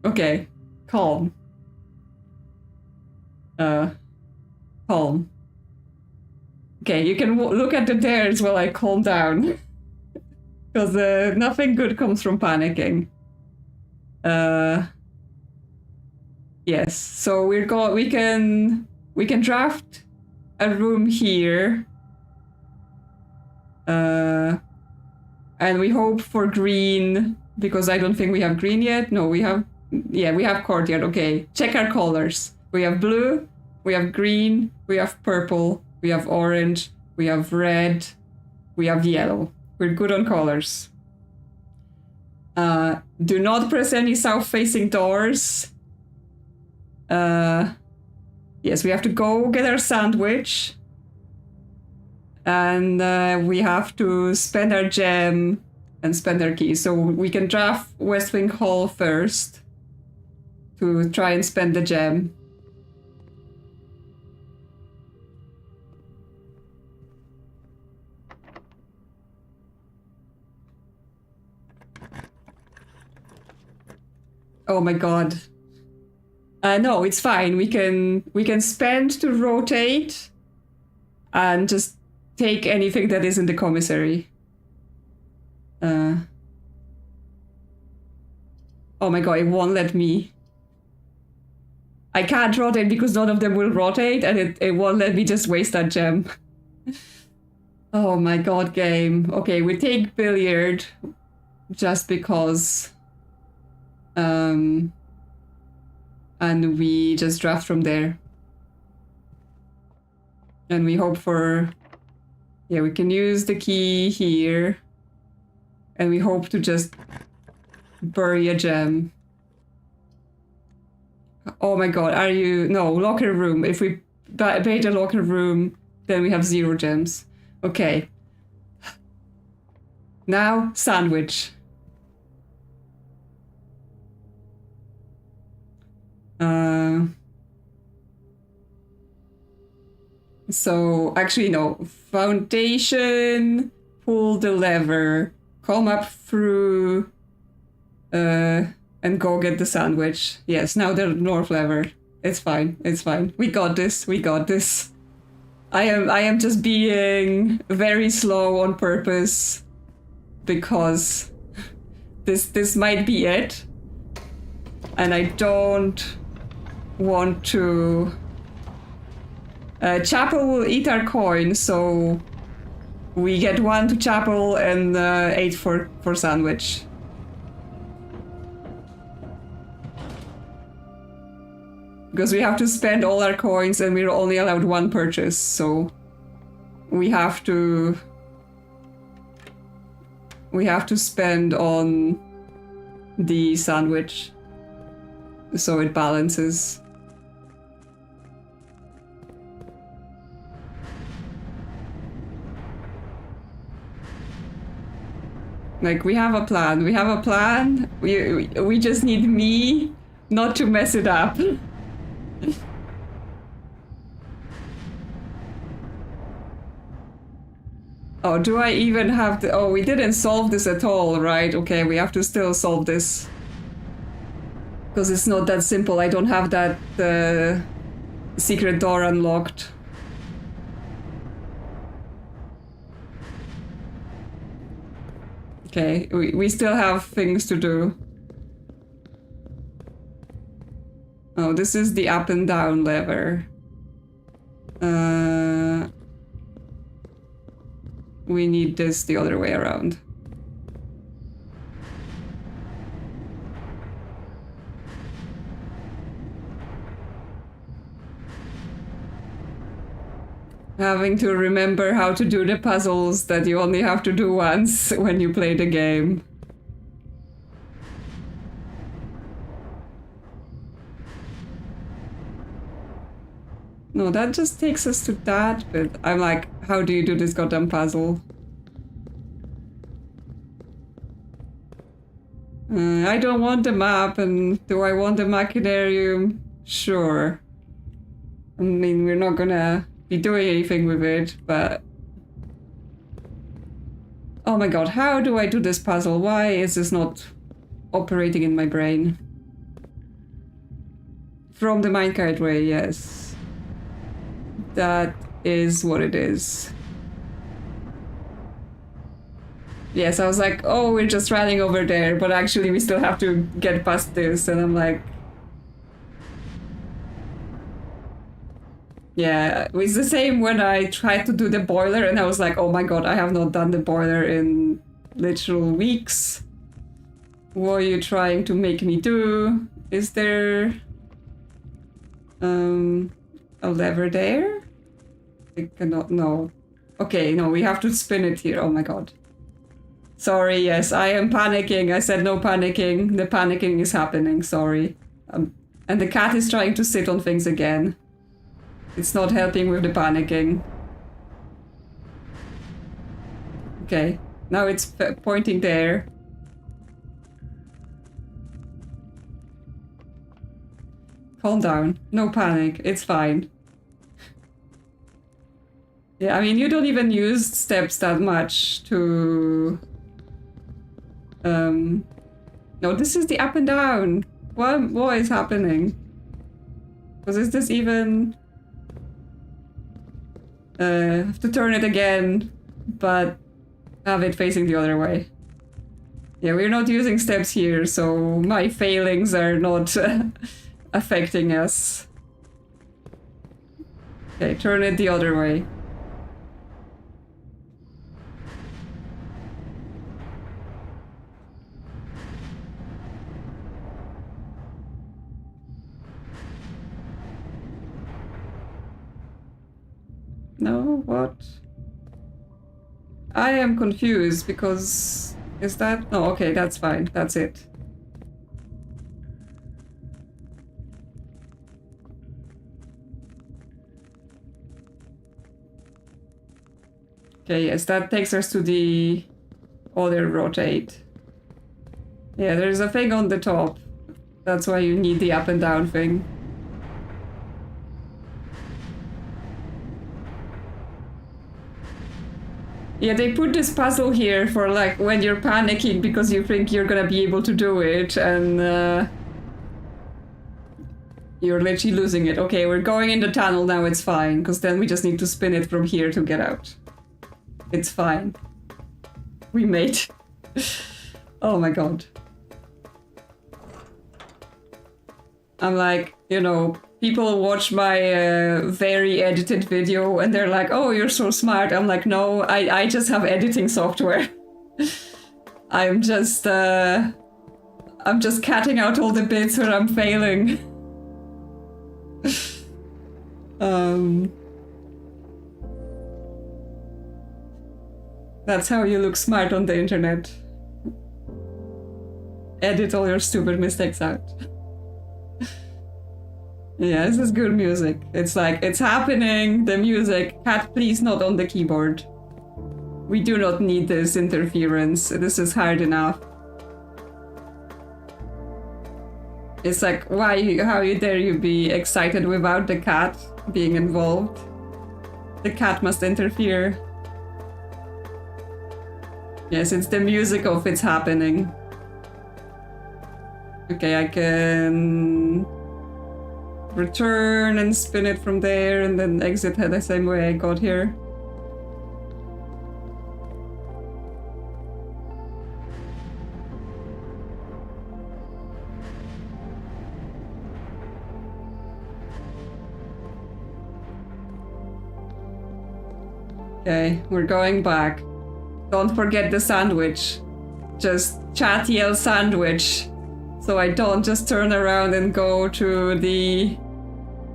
Okay, calm. Calm. Okay, you can look at the stairs while I calm down. Because nothing good comes from panicking. Yes, so we can draft a room here. And we hope for green, because I don't think we have green yet. No, we have courtyard. Okay, check our colors. We have blue, we have green, we have purple, we have orange, we have red, we have yellow. We're good on colors. Do not press any south-facing doors. Yes, we have to go get our sandwich. And we have to spend our gem and spend our key. So we can draft West Wing Hall first to try and spend the gem. Oh my god. No, it's fine. We can spend to rotate and just take anything that is in the commissary. Oh my god, it won't let me. I can't rotate because none of them will rotate, and it won't let me just waste that gem. Oh my god, game. Okay, we take billiard just because. And we just draft from there. And we hope for... yeah, we can use the key here. And we hope to just bury a gem. Oh my god, are you... no, locker room. If we bait a locker room, then we have 0 gems. Okay. Now, sandwich. So, actually, no. Foundation, pull the lever, come up through, and go get the sandwich. Yes, now the north lever. It's fine, it's fine. We got this, we got this. I am just being very slow on purpose, because this might be it. And I don't want to... Chapel will eat our coin, so we get 1 to Chapel and 8 for sandwich. Because we have to spend all our coins and we're only allowed 1 purchase, so we have to spend on the sandwich. so it balances. Like, we have a plan. We have a plan. We just need me not to mess it up. Oh, do I even have to... Oh, we didn't solve this at all, right? Okay, we have to still solve this. Because it's not that simple. I don't have that secret door unlocked. Okay, we still have things to do. Oh, this is the up and down lever. We need this the other way around. Having to remember how to do the puzzles that you only have to do once when you play the game. No, that just takes us to that, but I'm like, how do you do this goddamn puzzle? I don't want the map, and do I want the machinarium? Sure. I mean, we're not gonna be doing anything with it, but... Oh my god, how do I do this puzzle? Why is this not operating in my brain? From the minecart way, yes. That is what it is. Yes, I was like, oh, we're just running over there, but actually we still have to get past this, and I'm like... Yeah, it's the same when I tried to do the boiler, and I was like, oh my god, I have not done the boiler in literal weeks. What are you trying to make me do? Is there... a lever there? I cannot... No. Okay, no, we have to spin it here. Oh my god. Sorry, yes, I am panicking. I said no panicking. The panicking is happening, sorry. And the cat is trying to sit on things again. It's not helping with the panicking. Okay, now it's pointing there. Calm down. No panic. It's fine. Yeah, I mean, you don't even use steps that much to... No, this is the up and down. What is happening? Because is this even... have to turn it again, but have it facing the other way. Yeah, we're not using steps here, so my failings are not affecting us. Okay, turn it the other way. No, what? I am confused because... Is that... No, okay, that's fine. That's it. Okay, yes, that takes us to the other rotate. Yeah, there's a thing on the top. That's why you need the up and down thing. Yeah, they put this puzzle here for like when you're panicking because you think you're gonna be able to do it and you're literally losing it. Okay, we're going in the tunnel now, it's fine, because then we just need to spin it from here to get out. It's fine. We made... Oh my god. I'm like, you know, people watch my very edited video and they're like, oh, you're so smart. I'm like, no, I just have editing software. I'm just cutting out all the bits where I'm failing. That's how you look smart on the internet. Edit all your stupid mistakes out. Yeah, this is good music. It's like, it's happening, the music. Cat, please not on the keyboard. We do not need this interference. This is hard enough. It's like, why, how dare you be excited without the cat being involved? The cat must interfere. Yes, it's the music of it's happening. Okay, I can return and spin it from there and then exit the same way I got here. Okay, we're going back. Don't forget the sandwich. Just chat yell sandwich. So I don't just turn around and go to the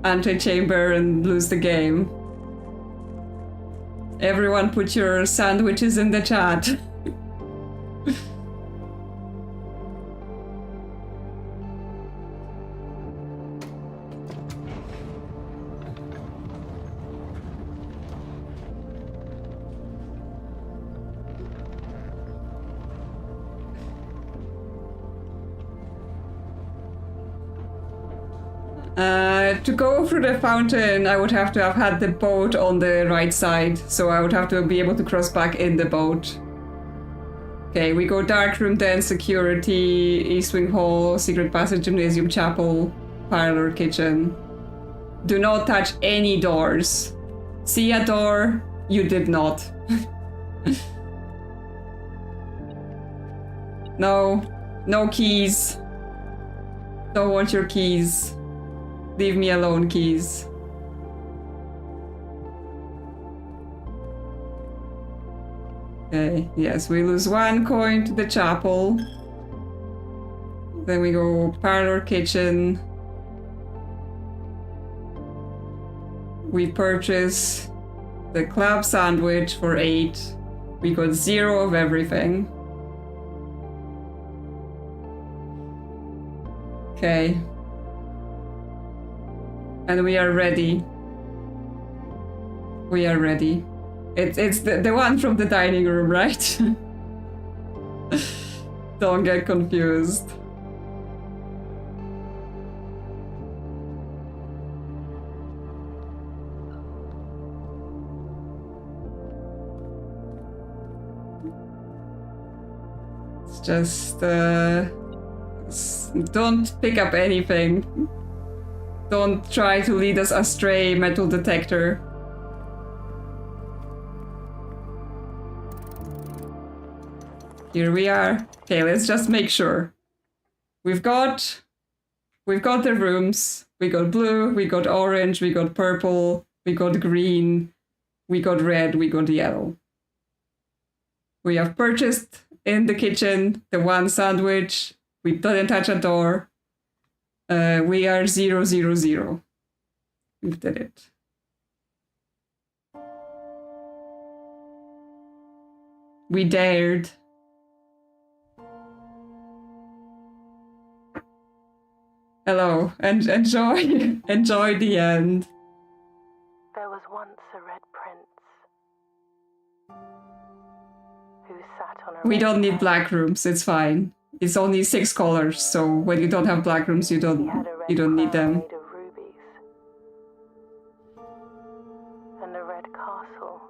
antechamber and lose the game. Everyone put your sandwiches in the chat. To go through the fountain, I would have to have had the boat on the right side, so I would have to be able to cross back in the boat. Okay, we go dark room, then security, east wing hall, secret passage, gymnasium, chapel, parlor, kitchen. Do not touch any doors. See a door? You did not. No, no keys. Don't want your keys. Leave me alone, keys. Okay, yes, we lose 1 coin to the chapel. Then we go parlor, kitchen. We purchase the club sandwich for 8. We got 0 of everything. Okay. And we are ready. We are ready. It's the one from the dining room, right? Don't get confused. It's just don't pick up anything. Don't try to lead us astray, metal detector. Here we are. Okay, let's just make sure. We've got the rooms. We got blue, we got orange, we got purple, we got green, we got red, we got yellow. We have purchased in the kitchen the 1 sandwich. We didn't touch a door. We are 0, 0, 0. We did it. We dared. Hello, and enjoy the end. There was once a red prince who sat on a We red don't need throne. black rooms, it's fine. It's only 6 colors, so when you don't have black rooms, you He don't had a red need crown them. made of rubies and a red castle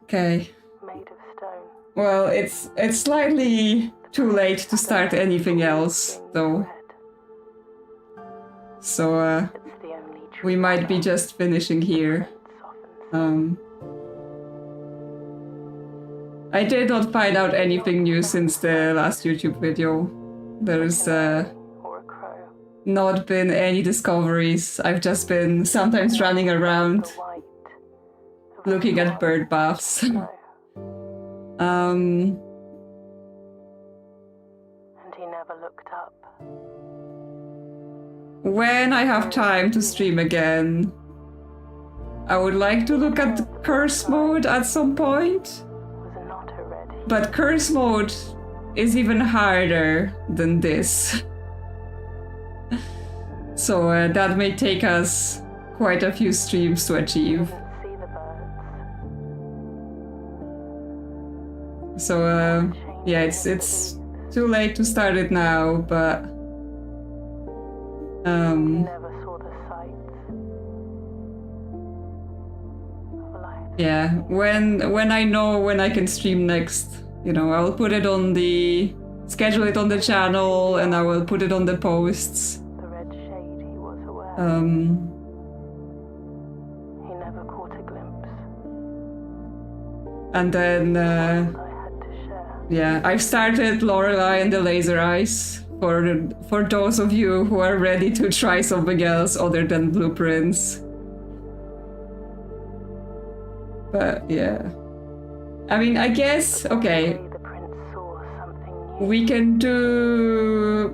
Okay. made of stone. Well, it's slightly too late to start anything else, though. So It's the only true we might be color just finishing here. that softens. I did not find out anything new since the last YouTube video. There's Or a crow. not been any discoveries. I've just been sometimes running around The white of looking a at bird baths. snow. Um, And he never looked up. when I have time to stream again, I would like to look at the curse mode at some point. Was not a red hue. But curse mode is even harder than this. So that may take us quite a few streams to achieve. See the birds. So yeah, it's too late to start it now, but Never saw the sights of life. yeah, when I know when I can stream next, you know, I'll put it on the schedule it on the channel, and I will put it on the posts. The red shade he was aware. He never caught a glimpse. And then I had to share. yeah, I've started Lorelei and the Laser Eyes for those of you who are ready to try something else other than Blueprints. But yeah, I mean, I guess okay, The prince saw something new. we can do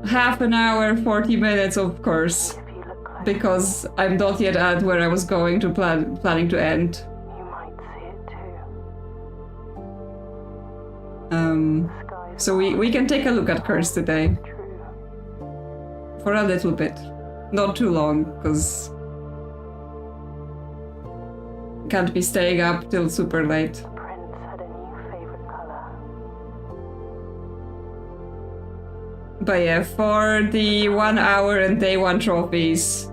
half an hour, 40 minutes, of course, If you look close, because I'm not yet at where I was going to planning to end. you might see it too. Um, The skies so we can take a look at Curse today true. for a little bit, not too long, because can't be staying up till super late. The prince had a new favorite color. But yeah, for the 1 hour and day 1 trophies,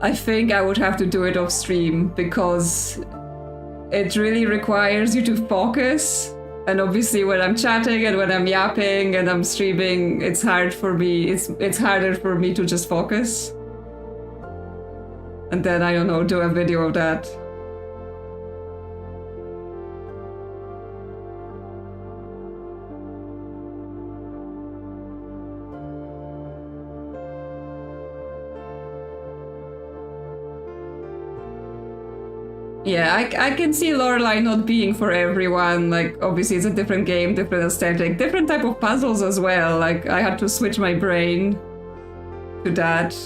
I think I would have to do it off stream because it really requires you to focus. And obviously when I'm chatting and when I'm yapping and I'm streaming, it's hard for me, it's harder for me to just focus. And then, I don't know, do a video of that. Yeah, I can see Lorelei not being for everyone. Like, obviously it's a different game, different aesthetic, different type of puzzles as well. Like, I had to switch my brain to that.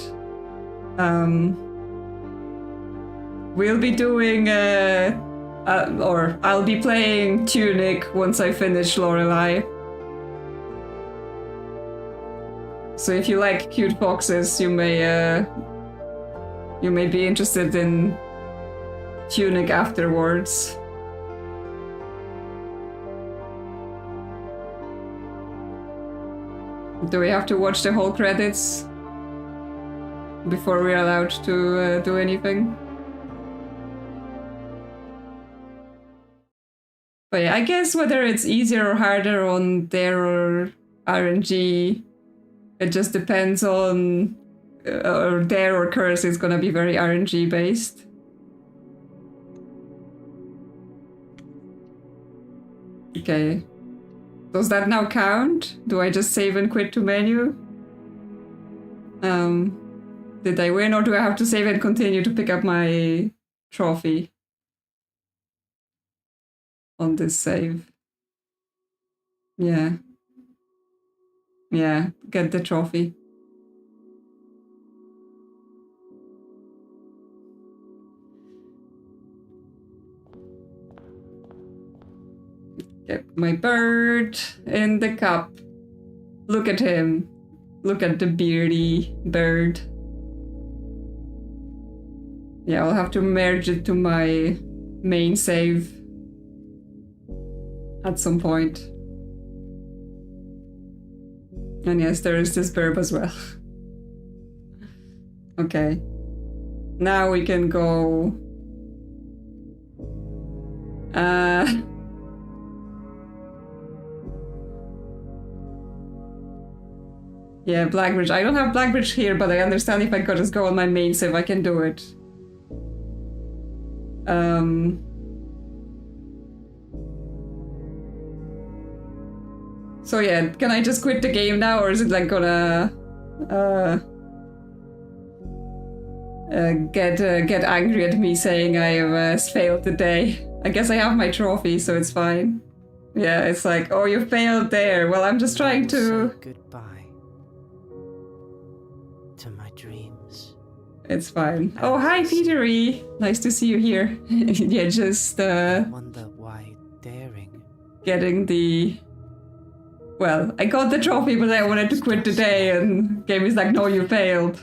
We'll be doing, or I'll be playing Tunic once I finish Lorelei. So if you like cute foxes, you may be interested in Tunic afterwards. Do we have to watch the whole credits before we're allowed to do anything? But yeah, I guess whether it's easier or harder on their or RNG, it just depends on or their or Curse is gonna be very RNG based. Okay. Does that now count? Do I just save and quit to menu? Did I win, or do I have to save and continue to pick up my trophy on this save? Yeah. Yeah, get the trophy. Get my bird in the cup. Look at him. Look at the beardy bird. Yeah, I'll have to merge it to my main save at some point. And yes, there is this verb as well. Okay. Now we can go... Yeah, Blackbridge. I don't have Blackbridge here, but I understand if I could just go on my main save, I can do it. So yeah, can I just quit the game now, or is it like gonna get angry at me saying I have failed today? I guess I have my trophy, so it's fine. Yeah, it's like, oh, you failed there. Well, I'm just trying to... Say goodbye to my dreams. It's fine. Oh, hi, Petery. Nice to see you here. Yeah, just I wonder why daring. getting the Well, I got the trophy, but I wanted to quit the day, and game is like, no, you failed.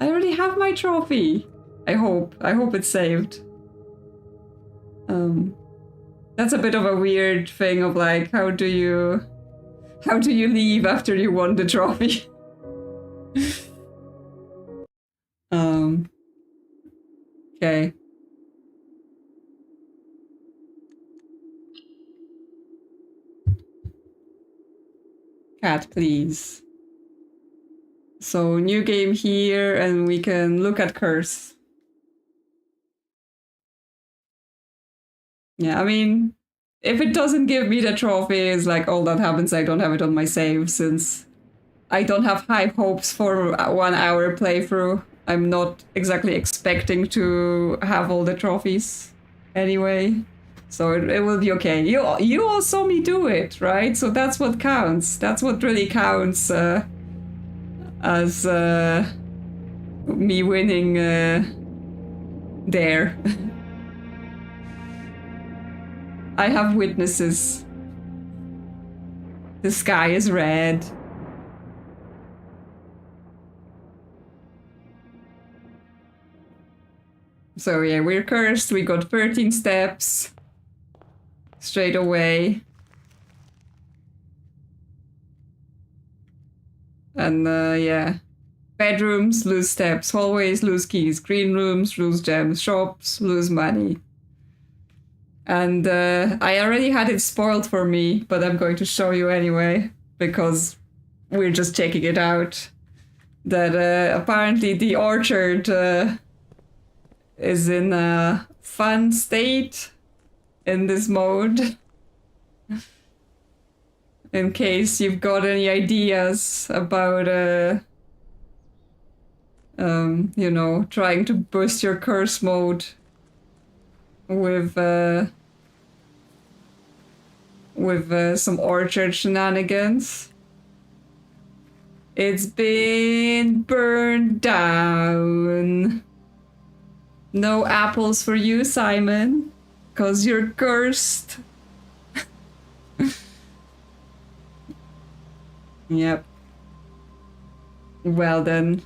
I already have my trophy. I hope it's saved. That's a bit of a weird thing of like, how do you leave after you won the trophy? Okay. Cat, please. So new game here, and we can look at curse. Yeah, I mean, if it doesn't give me the trophy, it's like all that happens. I don't have it on my save since I don't have high hopes for a 1 hour playthrough. I'm not exactly expecting to have all the trophies anyway. So it will be okay. You all saw me do it, right? So that's what counts. That's what really counts as me winning there. I have witnesses. The sky is red. So yeah, we're cursed. We got 13 steps. Straight away. And yeah. Bedrooms, lose steps. Hallways, lose keys. Green rooms, lose gems. Shops, lose money. And I already had it spoiled for me, but I'm going to show you anyway, because we're just checking it out. That apparently the orchard is in a fun state in this mode. In case you've got any ideas about, you know, trying to boost your curse mode with some orchard shenanigans. It's been burned down. No apples for you, Simon, 'cause you're cursed. Yep. Well then.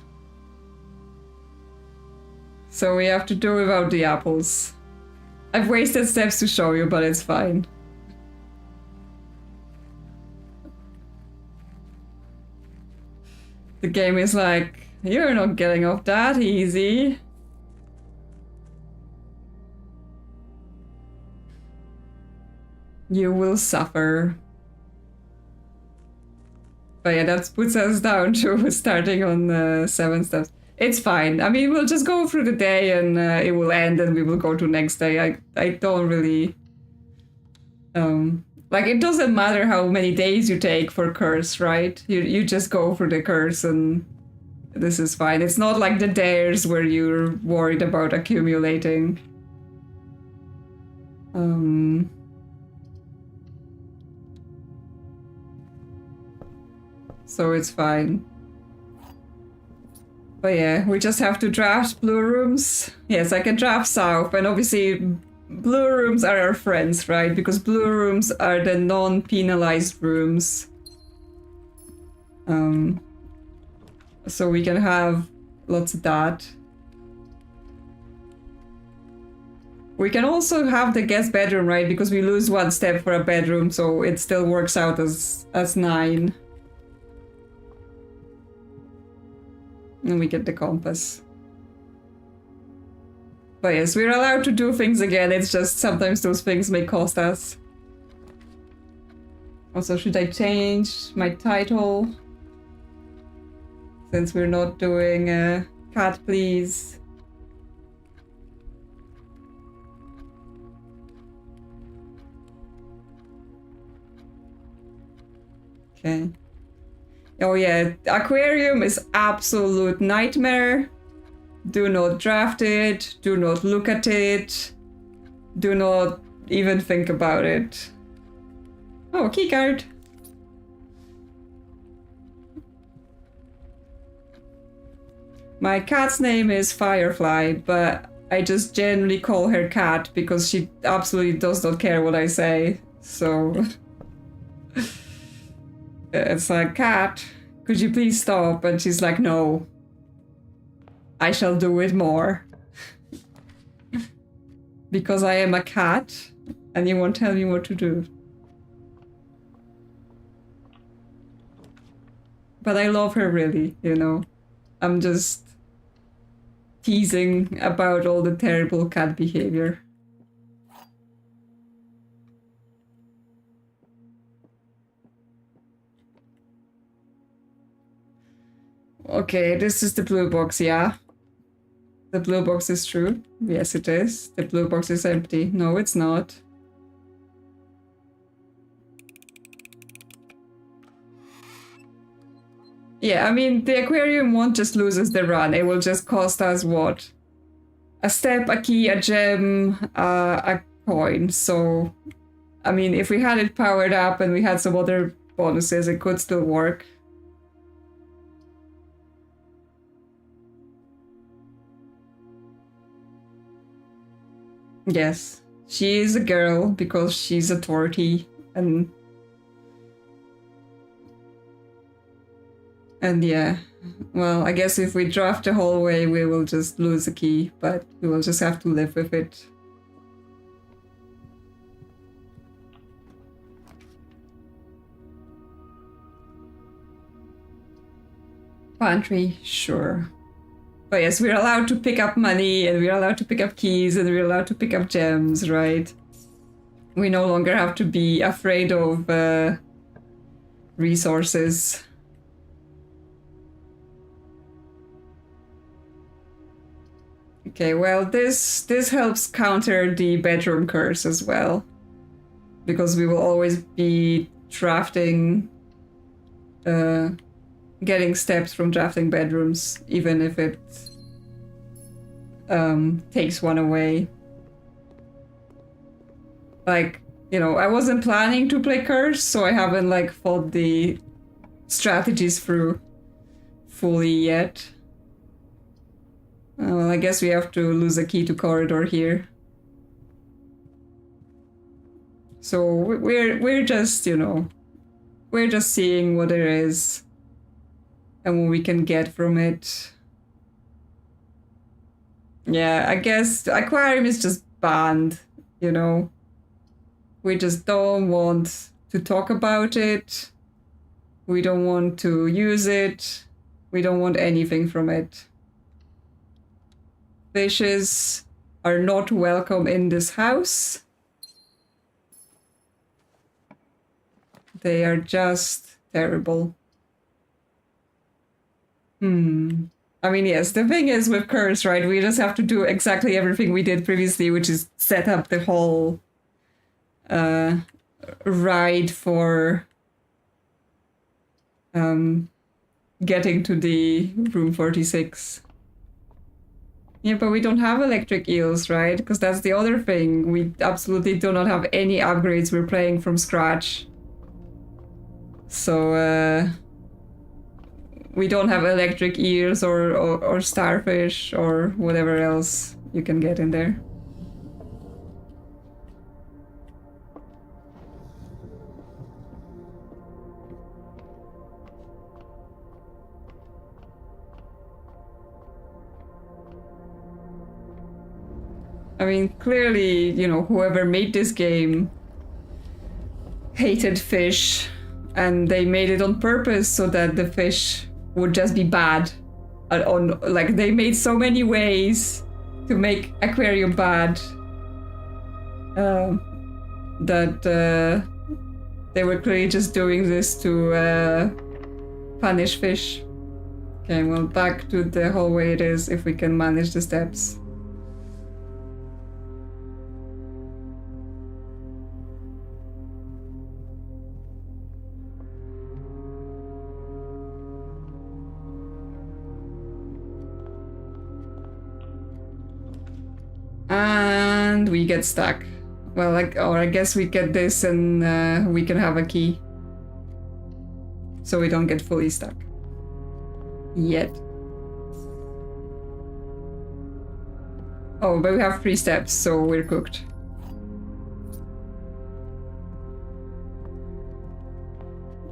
So we have to do without the apples. I've wasted steps to show you, but it's fine. The game is like, you're not getting off that easy. You will suffer. But yeah, that puts us down to starting on 7 steps. It's fine. I mean, we'll just go through the day and it will end and we will go to next day. I don't really... like, it doesn't matter how many days you take for curse, right? You just go for the curse and this is fine. It's not like the dares where you're worried about accumulating. So it's fine. But yeah, we just have to draft blue rooms. Yes, I can draft south, and obviously blue rooms are our friends, right? Because blue rooms are the non-penalized rooms. So we can have lots of that. We can also have the guest bedroom, right? Because we lose 1 step for a bedroom, so it still works out as 9. And we get the compass. But yes, we're allowed to do things again, it's just sometimes those things may cost us. Also, should I change my title? Since we're not doing cat, please. Okay. Oh yeah, aquarium is absolute nightmare. Do not draft it, do not look at it, do not even think about it. Oh, keycard. My cat's name is Firefly, but I just generally call her Cat because she absolutely does not care what I say, so... it's like, cat, could you please stop? And she's like, no, I shall do it more. Because I am a cat and you won't tell me what to do. But I love her really, you know. I'm just teasing about all the terrible cat behavior. Okay, this is the blue box, yeah? The blue box is true. Yes, it is. The blue box is empty. No, it's not. Yeah, I mean, the aquarium won't just lose us the run. It will just cost us what? A step, a key, a gem, a coin. So, I mean, if we had it powered up and we had some other bonuses, it could still work. Yes, she is a girl because she's a tortie, and yeah, well, I guess if we draft the whole way, we will just lose a key, but we will just have to live with it. Pantry, sure. But yes, we're allowed to pick up money, and we're allowed to pick up keys, and we're allowed to pick up gems, right? We no longer have to be afraid of resources. Okay, well, this helps counter the bedroom curse as well. Because we will always be drafting... getting steps from drafting bedrooms, even if it takes one away. Like, you know, I wasn't planning to play Curse, so I haven't like thought the strategies through fully yet. Well, I guess we have to lose a key to corridor here. So we're just, you know, we're just seeing what there is and what we can get from it. Yeah, I guess the aquarium is just banned, you know. We just don't want to talk about it. We don't want to use it. We don't want anything from it. Fishes are not welcome in this house. They are just terrible. I mean, yes, the thing is with Curse, right? We just have to do exactly everything we did previously, which is set up the whole ride for getting to the room 46. Yeah, but we don't have electric eels, right? Because that's the other thing. We absolutely do not have any upgrades. We're playing from scratch. So, we don't have electric eels or starfish or whatever else you can get in there. I mean, clearly, you know, whoever made this game hated fish, and they made it on purpose so that the fish would just be bad. Like, they made so many ways to make aquarium bad that they were clearly just doing this to punish fish. Okay, well, back to the hallway it is, if we can manage the steps. And we get stuck. Well, like, or I guess we get this and we can have a key. So we don't get fully stuck. Yet. Oh, but we have 3 steps, so we're cooked.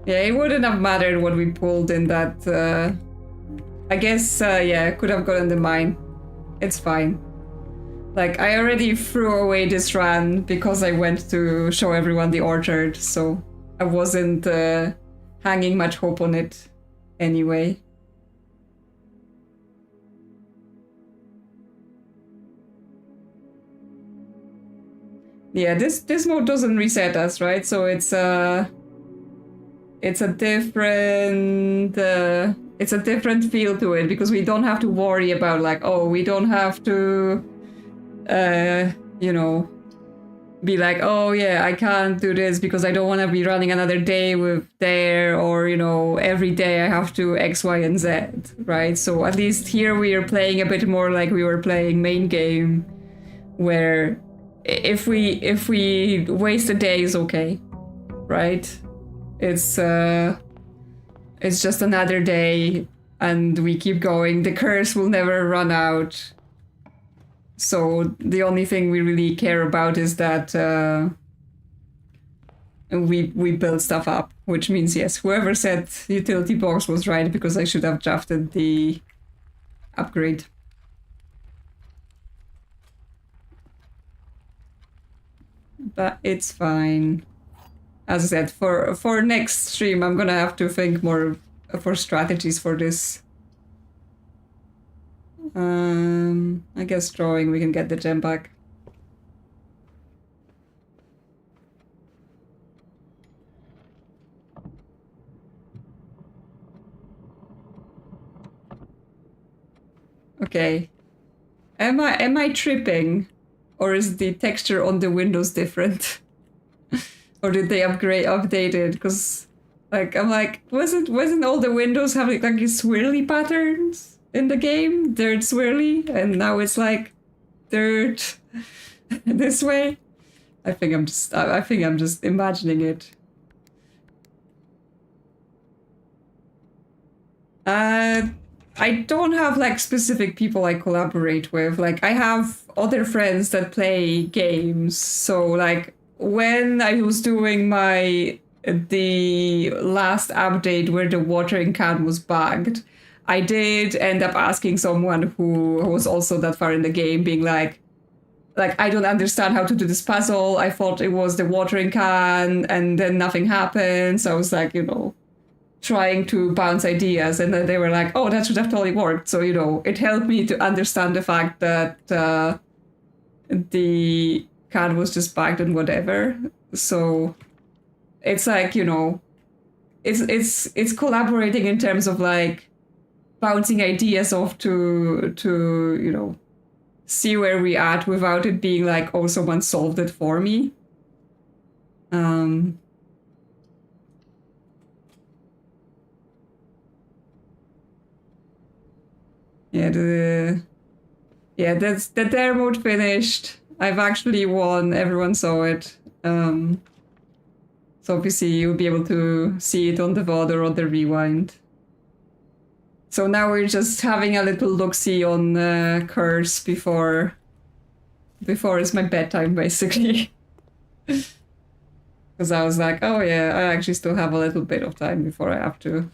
Yeah, it wouldn't have mattered what we pulled in that. I guess, yeah, could have gotten the mine. It's fine. Like, I already threw away this run because I went to show everyone the orchard, so I wasn't hanging much hope on it anyway. Yeah, this mode doesn't reset us, right? So it's a different feel to it because we don't have to worry about like, oh, we don't have to you know, be like, oh yeah, I can't do this because I don't want to be running another day with there, or you know, every day I have to X, Y, and Z, right? So at least here we are playing a bit more like we were playing main game, where if we waste a day is okay, right? It's just another day and we keep going. The curse will never run out. So the only thing we really care about is that we build stuff up, which means yes, whoever said utility box was right because I should have drafted the upgrade. But it's fine. As I said, for next stream, I'm gonna have to think more for strategies for this. I guess drawing, we can get the gem back. Okay. Am I tripping? Or is the texture on the windows different? Or did they update it? Because like I'm like, wasn't all the windows having like these swirly patterns in the game? Dirt swirly, and now it's like dirt this way. I think I'm just imagining it. I don't have like specific people I collaborate with. Like I have other friends that play games. So like when I was doing the last update where the watering can was bugged, I did end up asking someone who was also that far in the game, being like I don't understand how to do this puzzle. I thought it was the watering can, and then nothing happened. So I was like, you know, trying to bounce ideas, and then they were like, oh, that should have totally worked. So, you know, it helped me to understand the fact that the card was just bugged and whatever. So it's like, you know, it's collaborating in terms of like bouncing ideas off to you know, see where we at without it being like, oh, someone solved it for me. Yeah, that's the dare mode finished. I've actually won. Everyone saw it. So obviously you'll be able to see it on the VOD or on the rewind. So now we're just having a little look-see on Curse before it's my bedtime, basically. Because I was like, oh yeah, I actually still have a little bit of time before I have to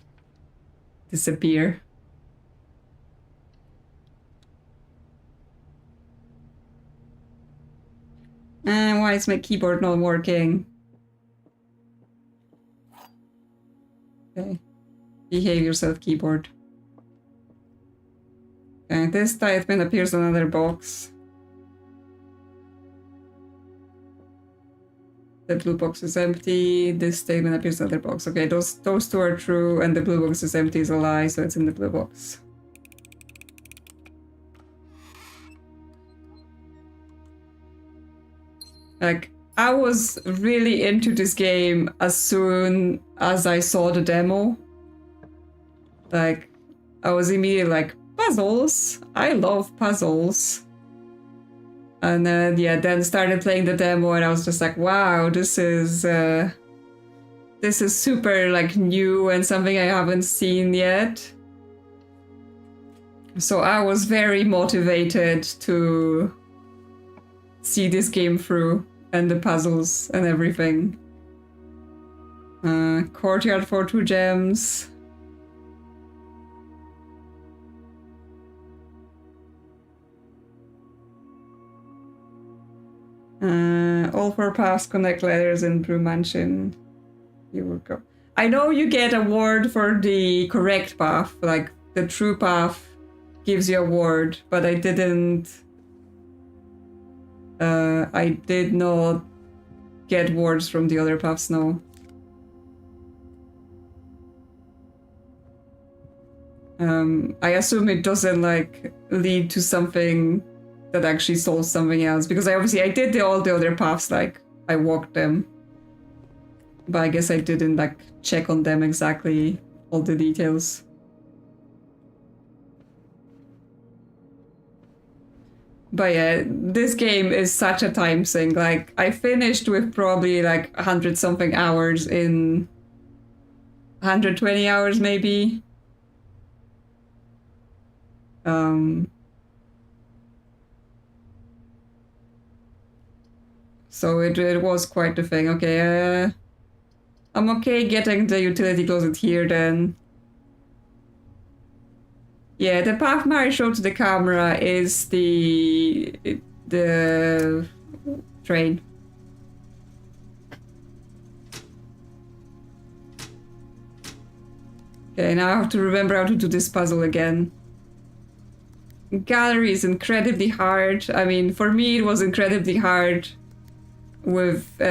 disappear. And why is my keyboard not working? Okay. Behave yourself, keyboard. Okay, this statement appears on another box. The blue box is empty. This statement appears in another box. Okay, those two are true, and the blue box is empty is a lie, so it's in the blue box. Like, I was really into this game as soon as I saw the demo. Like, I was immediately like, puzzles? I love puzzles. And then, yeah, then started playing the demo and I was just like, wow, this is super, like, new and something I haven't seen yet. So I was very motivated to see this game through and the puzzles and everything. Courtyard for 2 gems. All 4 paths connect letters in Brew Mansion. You will go. I know you get a ward for the correct path, like the true path gives you a ward, but I didn't. I did not get wards from the other paths, no. I assume it doesn't like lead to something that actually solves something else, because I did all the other paths, like I walked them, but I guess I didn't like check on them exactly all the details. But yeah, this game is such a time sink. Like I finished with probably like 100 something hours in 120 hours maybe. So it was quite the thing. Okay, I'm okay getting the utility closet here then. Yeah, the path Mary showed to the camera is the train. Okay, now I have to remember how to do this puzzle again. Gallery is incredibly hard. I mean, for me it was incredibly hard with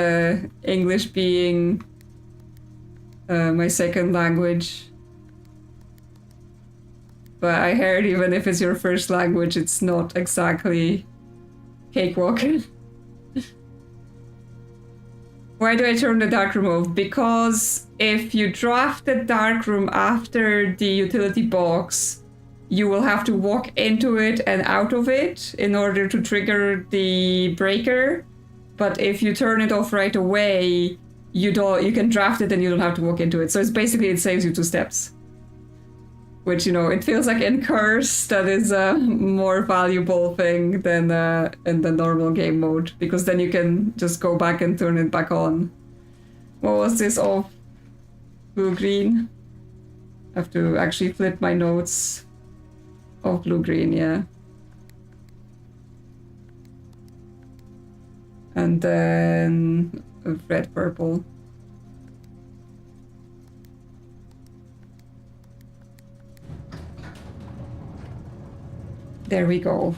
English being my second language. But I heard even if it's your first language, it's not exactly cakewalk. Why do I turn the darkroom off? Because if you draft the darkroom after the utility box, you will have to walk into it and out of it in order to trigger the breaker. But if you turn it off right away, you can draft it and you don't have to walk into it. So it's basically, it saves you 2 steps. Which, you know, it feels like in Curse that is a more valuable thing than in the normal game mode, because then you can just go back and turn it back on. What was this off? Blue-green? I have to actually flip my notes. Off blue-green, yeah. And then red-purple. There we go.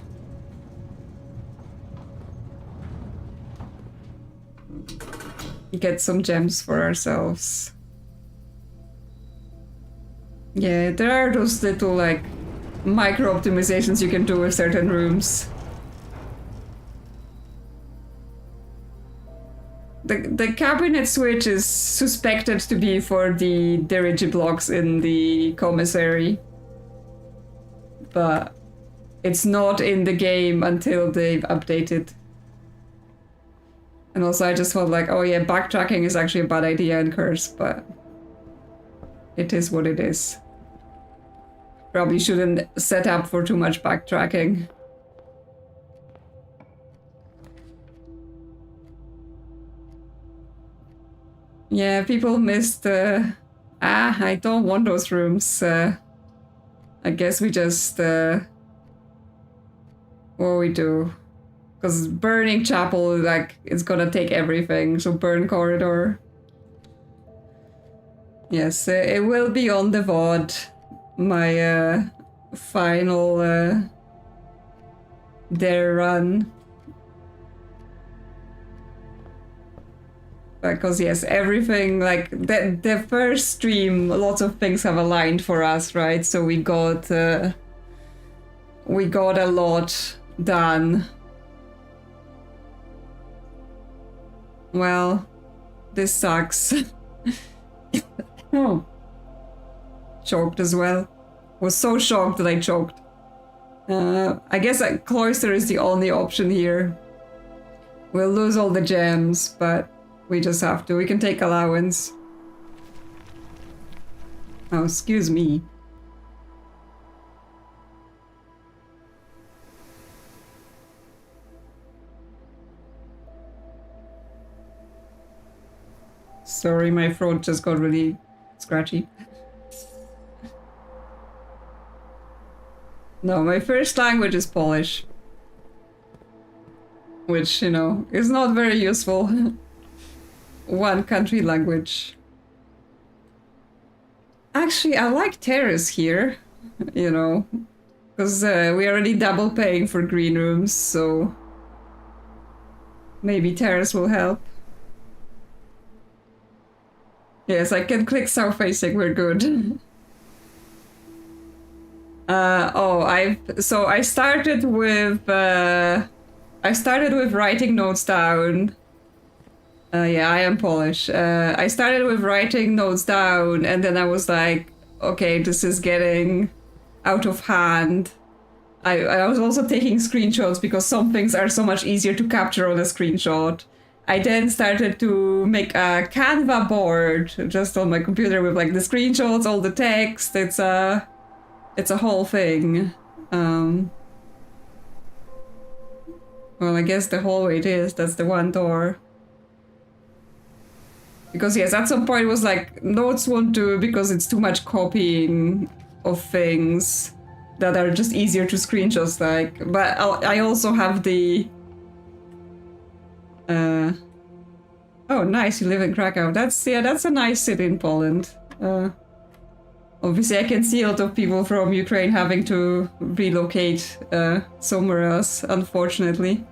Get some gems for ourselves. Yeah, there are those little like micro optimizations you can do with certain rooms. The cabinet switch is suspected to be for the dirigiblocks in the commissary. But it's not in the game until they've updated. And also I just felt like, oh yeah, backtracking is actually a bad idea in Curse, but it is what it is. Probably shouldn't set up for too much backtracking. Yeah, people missed I don't want those rooms. I guess we just what we do. Because burning chapel, like, it's gonna take everything, so burn corridor. Yes, it will be on the VOD. My final dare run. Because yes, everything, like, the first stream, lots of things have aligned for us, right? So we got a lot done. Well, this sucks. Oh. Choked as well. Was so shocked that I choked. I guess Cloister is the only option here. We'll lose all the gems, but we just have to. We can take allowance. Oh, excuse me. Sorry, my throat just got really scratchy. No, my first language is Polish. Which, you know, is not very useful. One country language. Actually, I like terrace here, you know, because we're already double paying for green rooms, so maybe terrace will help. Yes, I can click south facing, we're good. So I started with writing notes down. Yeah, I am Polish. I started with writing notes down, and then I was like, okay, this is getting out of hand. I was also taking screenshots because some things are so much easier to capture on a screenshot. I then started to make a Canva board just on my computer with like the screenshots, all the text. It's a whole thing. Well, I guess the hallway it is. That's the one door. Because yes, at some point it was like, notes won't do because it's too much copying of things that are just easier to screenshots like. But I also have the... Oh, nice, you live in Krakow. That's a nice city in Poland. Obviously, I can see a lot of people from Ukraine having to relocate somewhere else, unfortunately.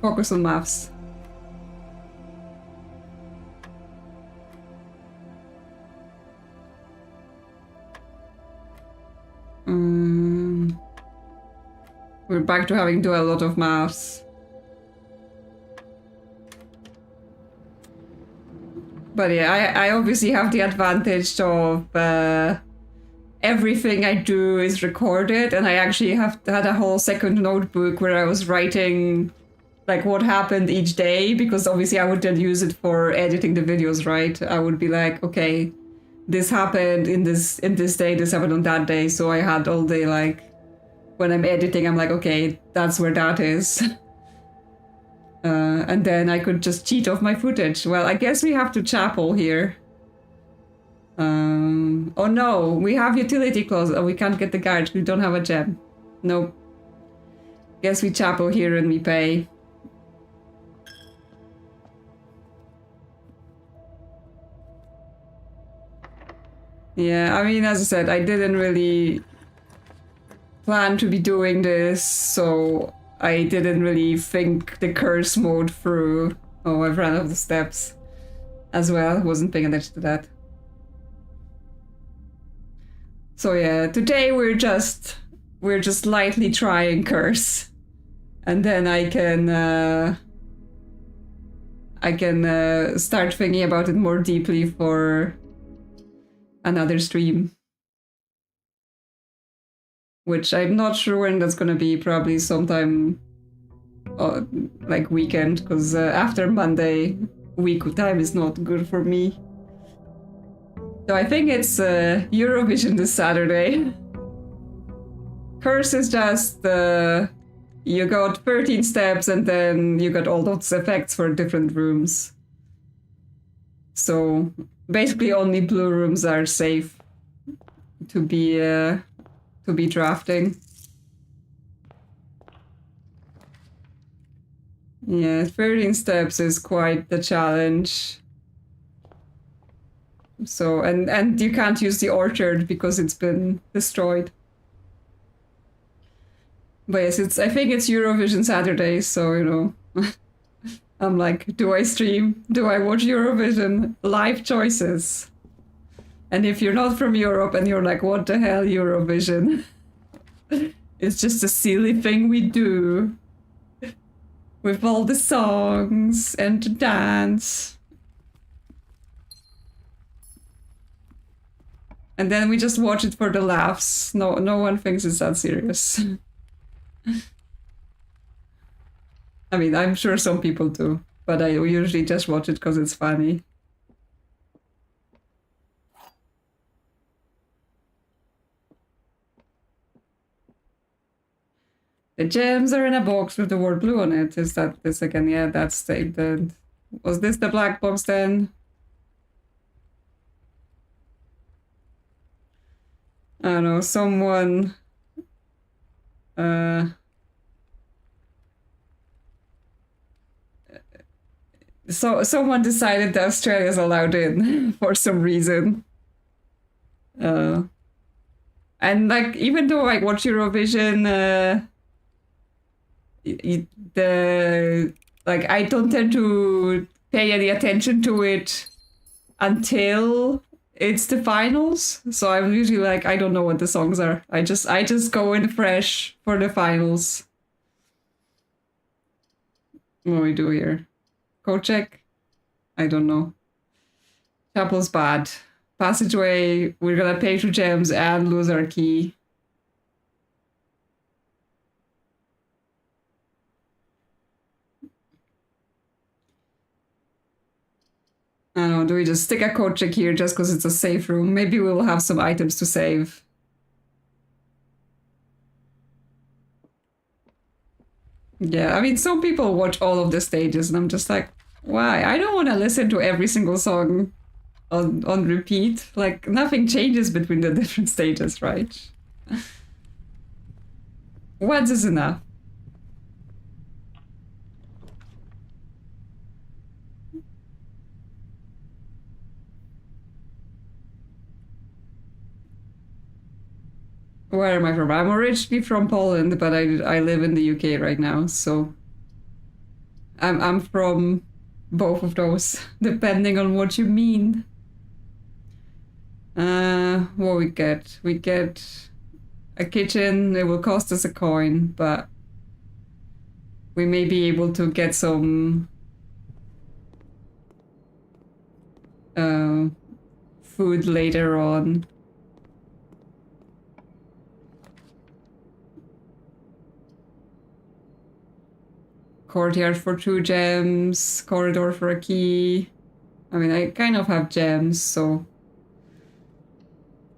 Focus on maths. We're back to having to do a lot of maths. But yeah, I obviously have the advantage of everything I do is recorded, and I actually had a whole second notebook where I was writing like what happened each day, because obviously I would then use it for editing the videos, right? I would be like, okay, this happened in this day, this happened on that day, so I had all day like when I'm editing, I'm like, okay, that's where that is. And then I could just cheat off my footage. Well, I guess we have to chapel here. Oh no, we have utility clause. Oh, we can't get the guard. We don't have a gem. Nope. Guess we chapel here and we pay. Yeah, I mean, as I said, I didn't really plan to be doing this, so I didn't really think the curse mode through. Oh, I've run off the steps as well. Wasn't paying attention to that. So yeah, today we're just lightly trying curse, and then I can start thinking about it more deeply for another stream, which I'm not sure when that's gonna be. Probably sometime like weekend, because after Monday week time is not good for me. So I think it's Eurovision this Saturday. Curse is just you got 13 steps and then you got all those effects for different rooms. So basically only blue rooms are safe to be drafting. Yeah, 13 steps is quite the challenge. So, and you can't use the orchard because it's been destroyed. But yes, I think it's Eurovision Saturday, so, you know, I'm like, do I stream? Do I watch Eurovision? Life choices. And if you're not from Europe and you're like, what the hell, Eurovision? It's just a silly thing we do. With all the songs and the dance. And then we just watch it for the laughs. No one thinks it's that serious. I mean, I'm sure some people do, but I usually just watch it because it's funny. The gems are in a box with the word blue on it. Is that this again? Yeah, that's the... Was this the black box then? I don't know, someone... So someone decided that Australia's allowed in for some reason. And like, even though I watch Eurovision, like I don't tend to pay any attention to it until it's the finals. So I'm usually like, I don't know what the songs are. I just go in fresh for the finals. What do we do here? Code check? I don't know. Chapel's bad. Passageway, we're gonna pay 2 gems and lose our key. I don't know, do we just stick a code check here just because it's a safe room? Maybe we'll have some items to save. Yeah, I mean, some people watch all of the stages and I'm just like, why? I don't want to listen to every single song on repeat. Like, nothing changes between the different stages, right? Once is enough. Where am I from? I'm originally from Poland, but I live in the UK right now, so I'm from both of those, depending on what you mean. What we get? We get a kitchen. It will cost us a coin, but we may be able to get some food later on. Courtyard for 2 gems, corridor for a key. I mean, I kind of have gems, so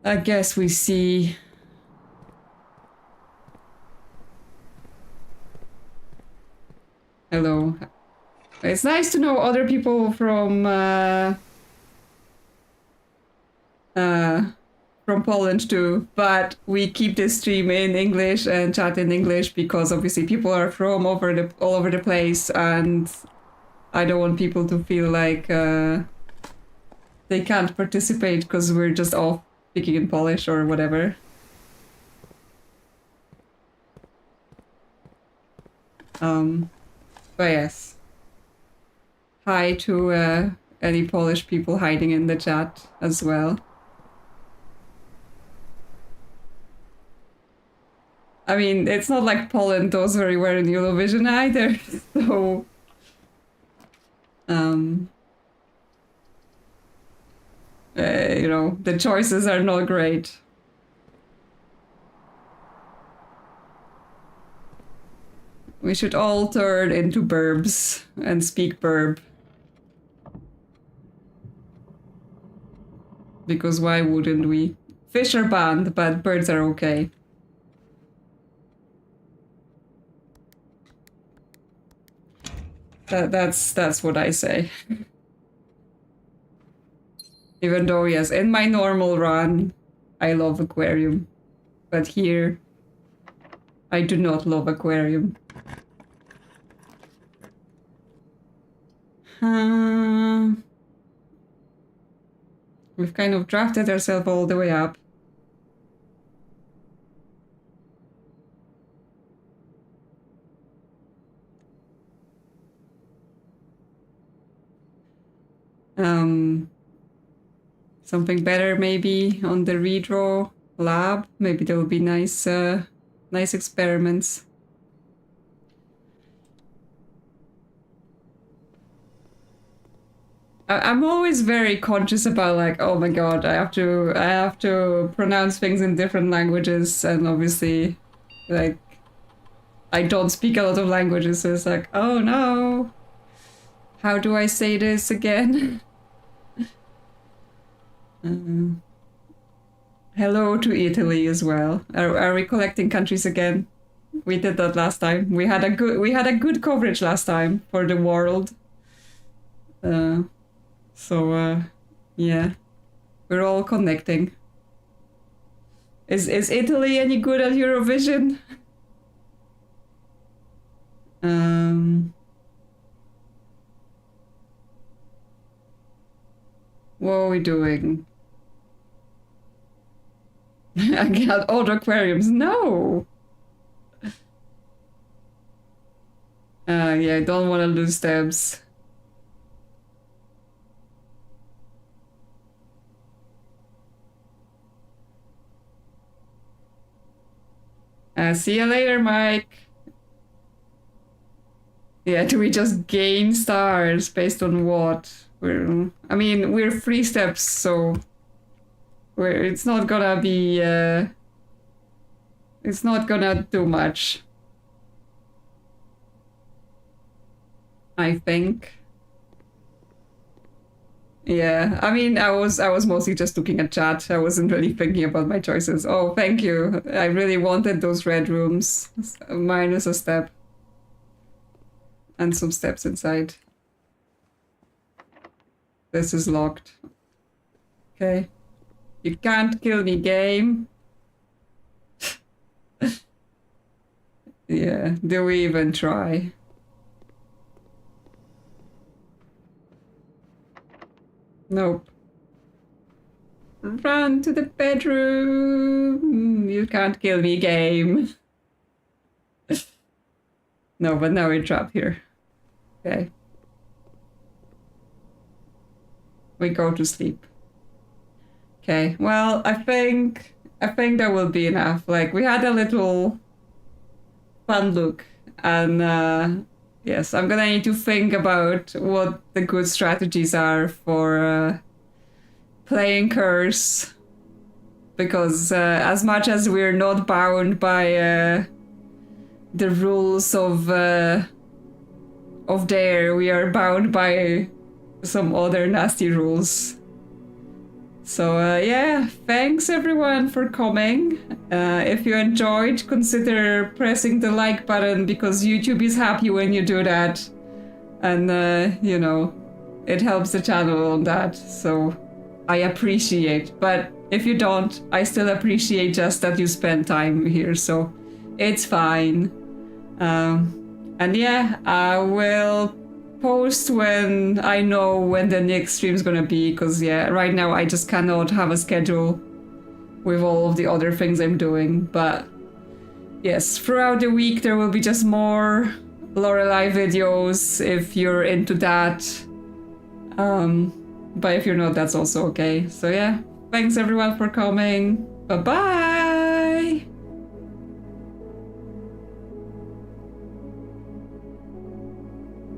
I guess we see. Hello. It's nice to know other people from Poland too, but we keep this stream in English and chat in English because obviously people are from all over the place, and I don't want people to feel like they can't participate because we're just all speaking in Polish or whatever. But yes. Hi to any Polish people hiding in the chat as well. I mean, it's not like Poland does very well in Eurovision either, so... you know, the choices are not great. We should all turn into burbs and speak burb. Because why wouldn't we? Fish are banned, but birds are okay. That's what I say. Even though, yes, in my normal run, I love aquarium. But here, I do not love aquarium. We've kind of drafted ourselves all the way up. Something better maybe on the redraw lab. Maybe there will be nice nice experiments. I'm always very conscious about like, oh my god, I have to pronounce things in different languages, and obviously like I don't speak a lot of languages, so it's like, oh no, how do I say this again? Hello to Italy as well. Are we collecting countries again? We did that last time. We had a good coverage last time for the world. Yeah, we're all connecting. Is Italy any good at Eurovision? What are we doing? I got old aquariums. No. Yeah, I don't want to lose stabs. See you later, Mike. Yeah, do we just gain stars based on what? We're 3 steps, so it's not gonna be it's not gonna do much. I think. Yeah, I mean, I was mostly just looking at chat. I wasn't really thinking about my choices. Oh, thank you. I really wanted those red rooms. Minus a step. And some steps inside. This is locked. Okay. You can't kill me, game. Yeah, do we even try? Nope. Run to the bedroom. You can't kill me, game. No, but now we're trapped here. Okay. We go to sleep. Okay, well, I think that will be enough. Like, we had a little fun look, and yes, I'm gonna need to think about what the good strategies are for playing Curse, because as much as we're not bound by the rules of Dare, we are bound by some other nasty rules. So yeah, thanks everyone for coming. If you enjoyed, consider pressing the like button, because YouTube is happy when you do that. And you know, it helps the channel on that. So I appreciate. But if you don't, I still appreciate just that you spend time here. So it's fine. And yeah, I will post when I know when the next stream is gonna be, because yeah, right now I just cannot have a schedule with all of the other things I'm doing. But yes, throughout the week there will be just more Lorelei videos if you're into that. But if you're not, that's also okay. So yeah, thanks everyone for coming. Bye bye.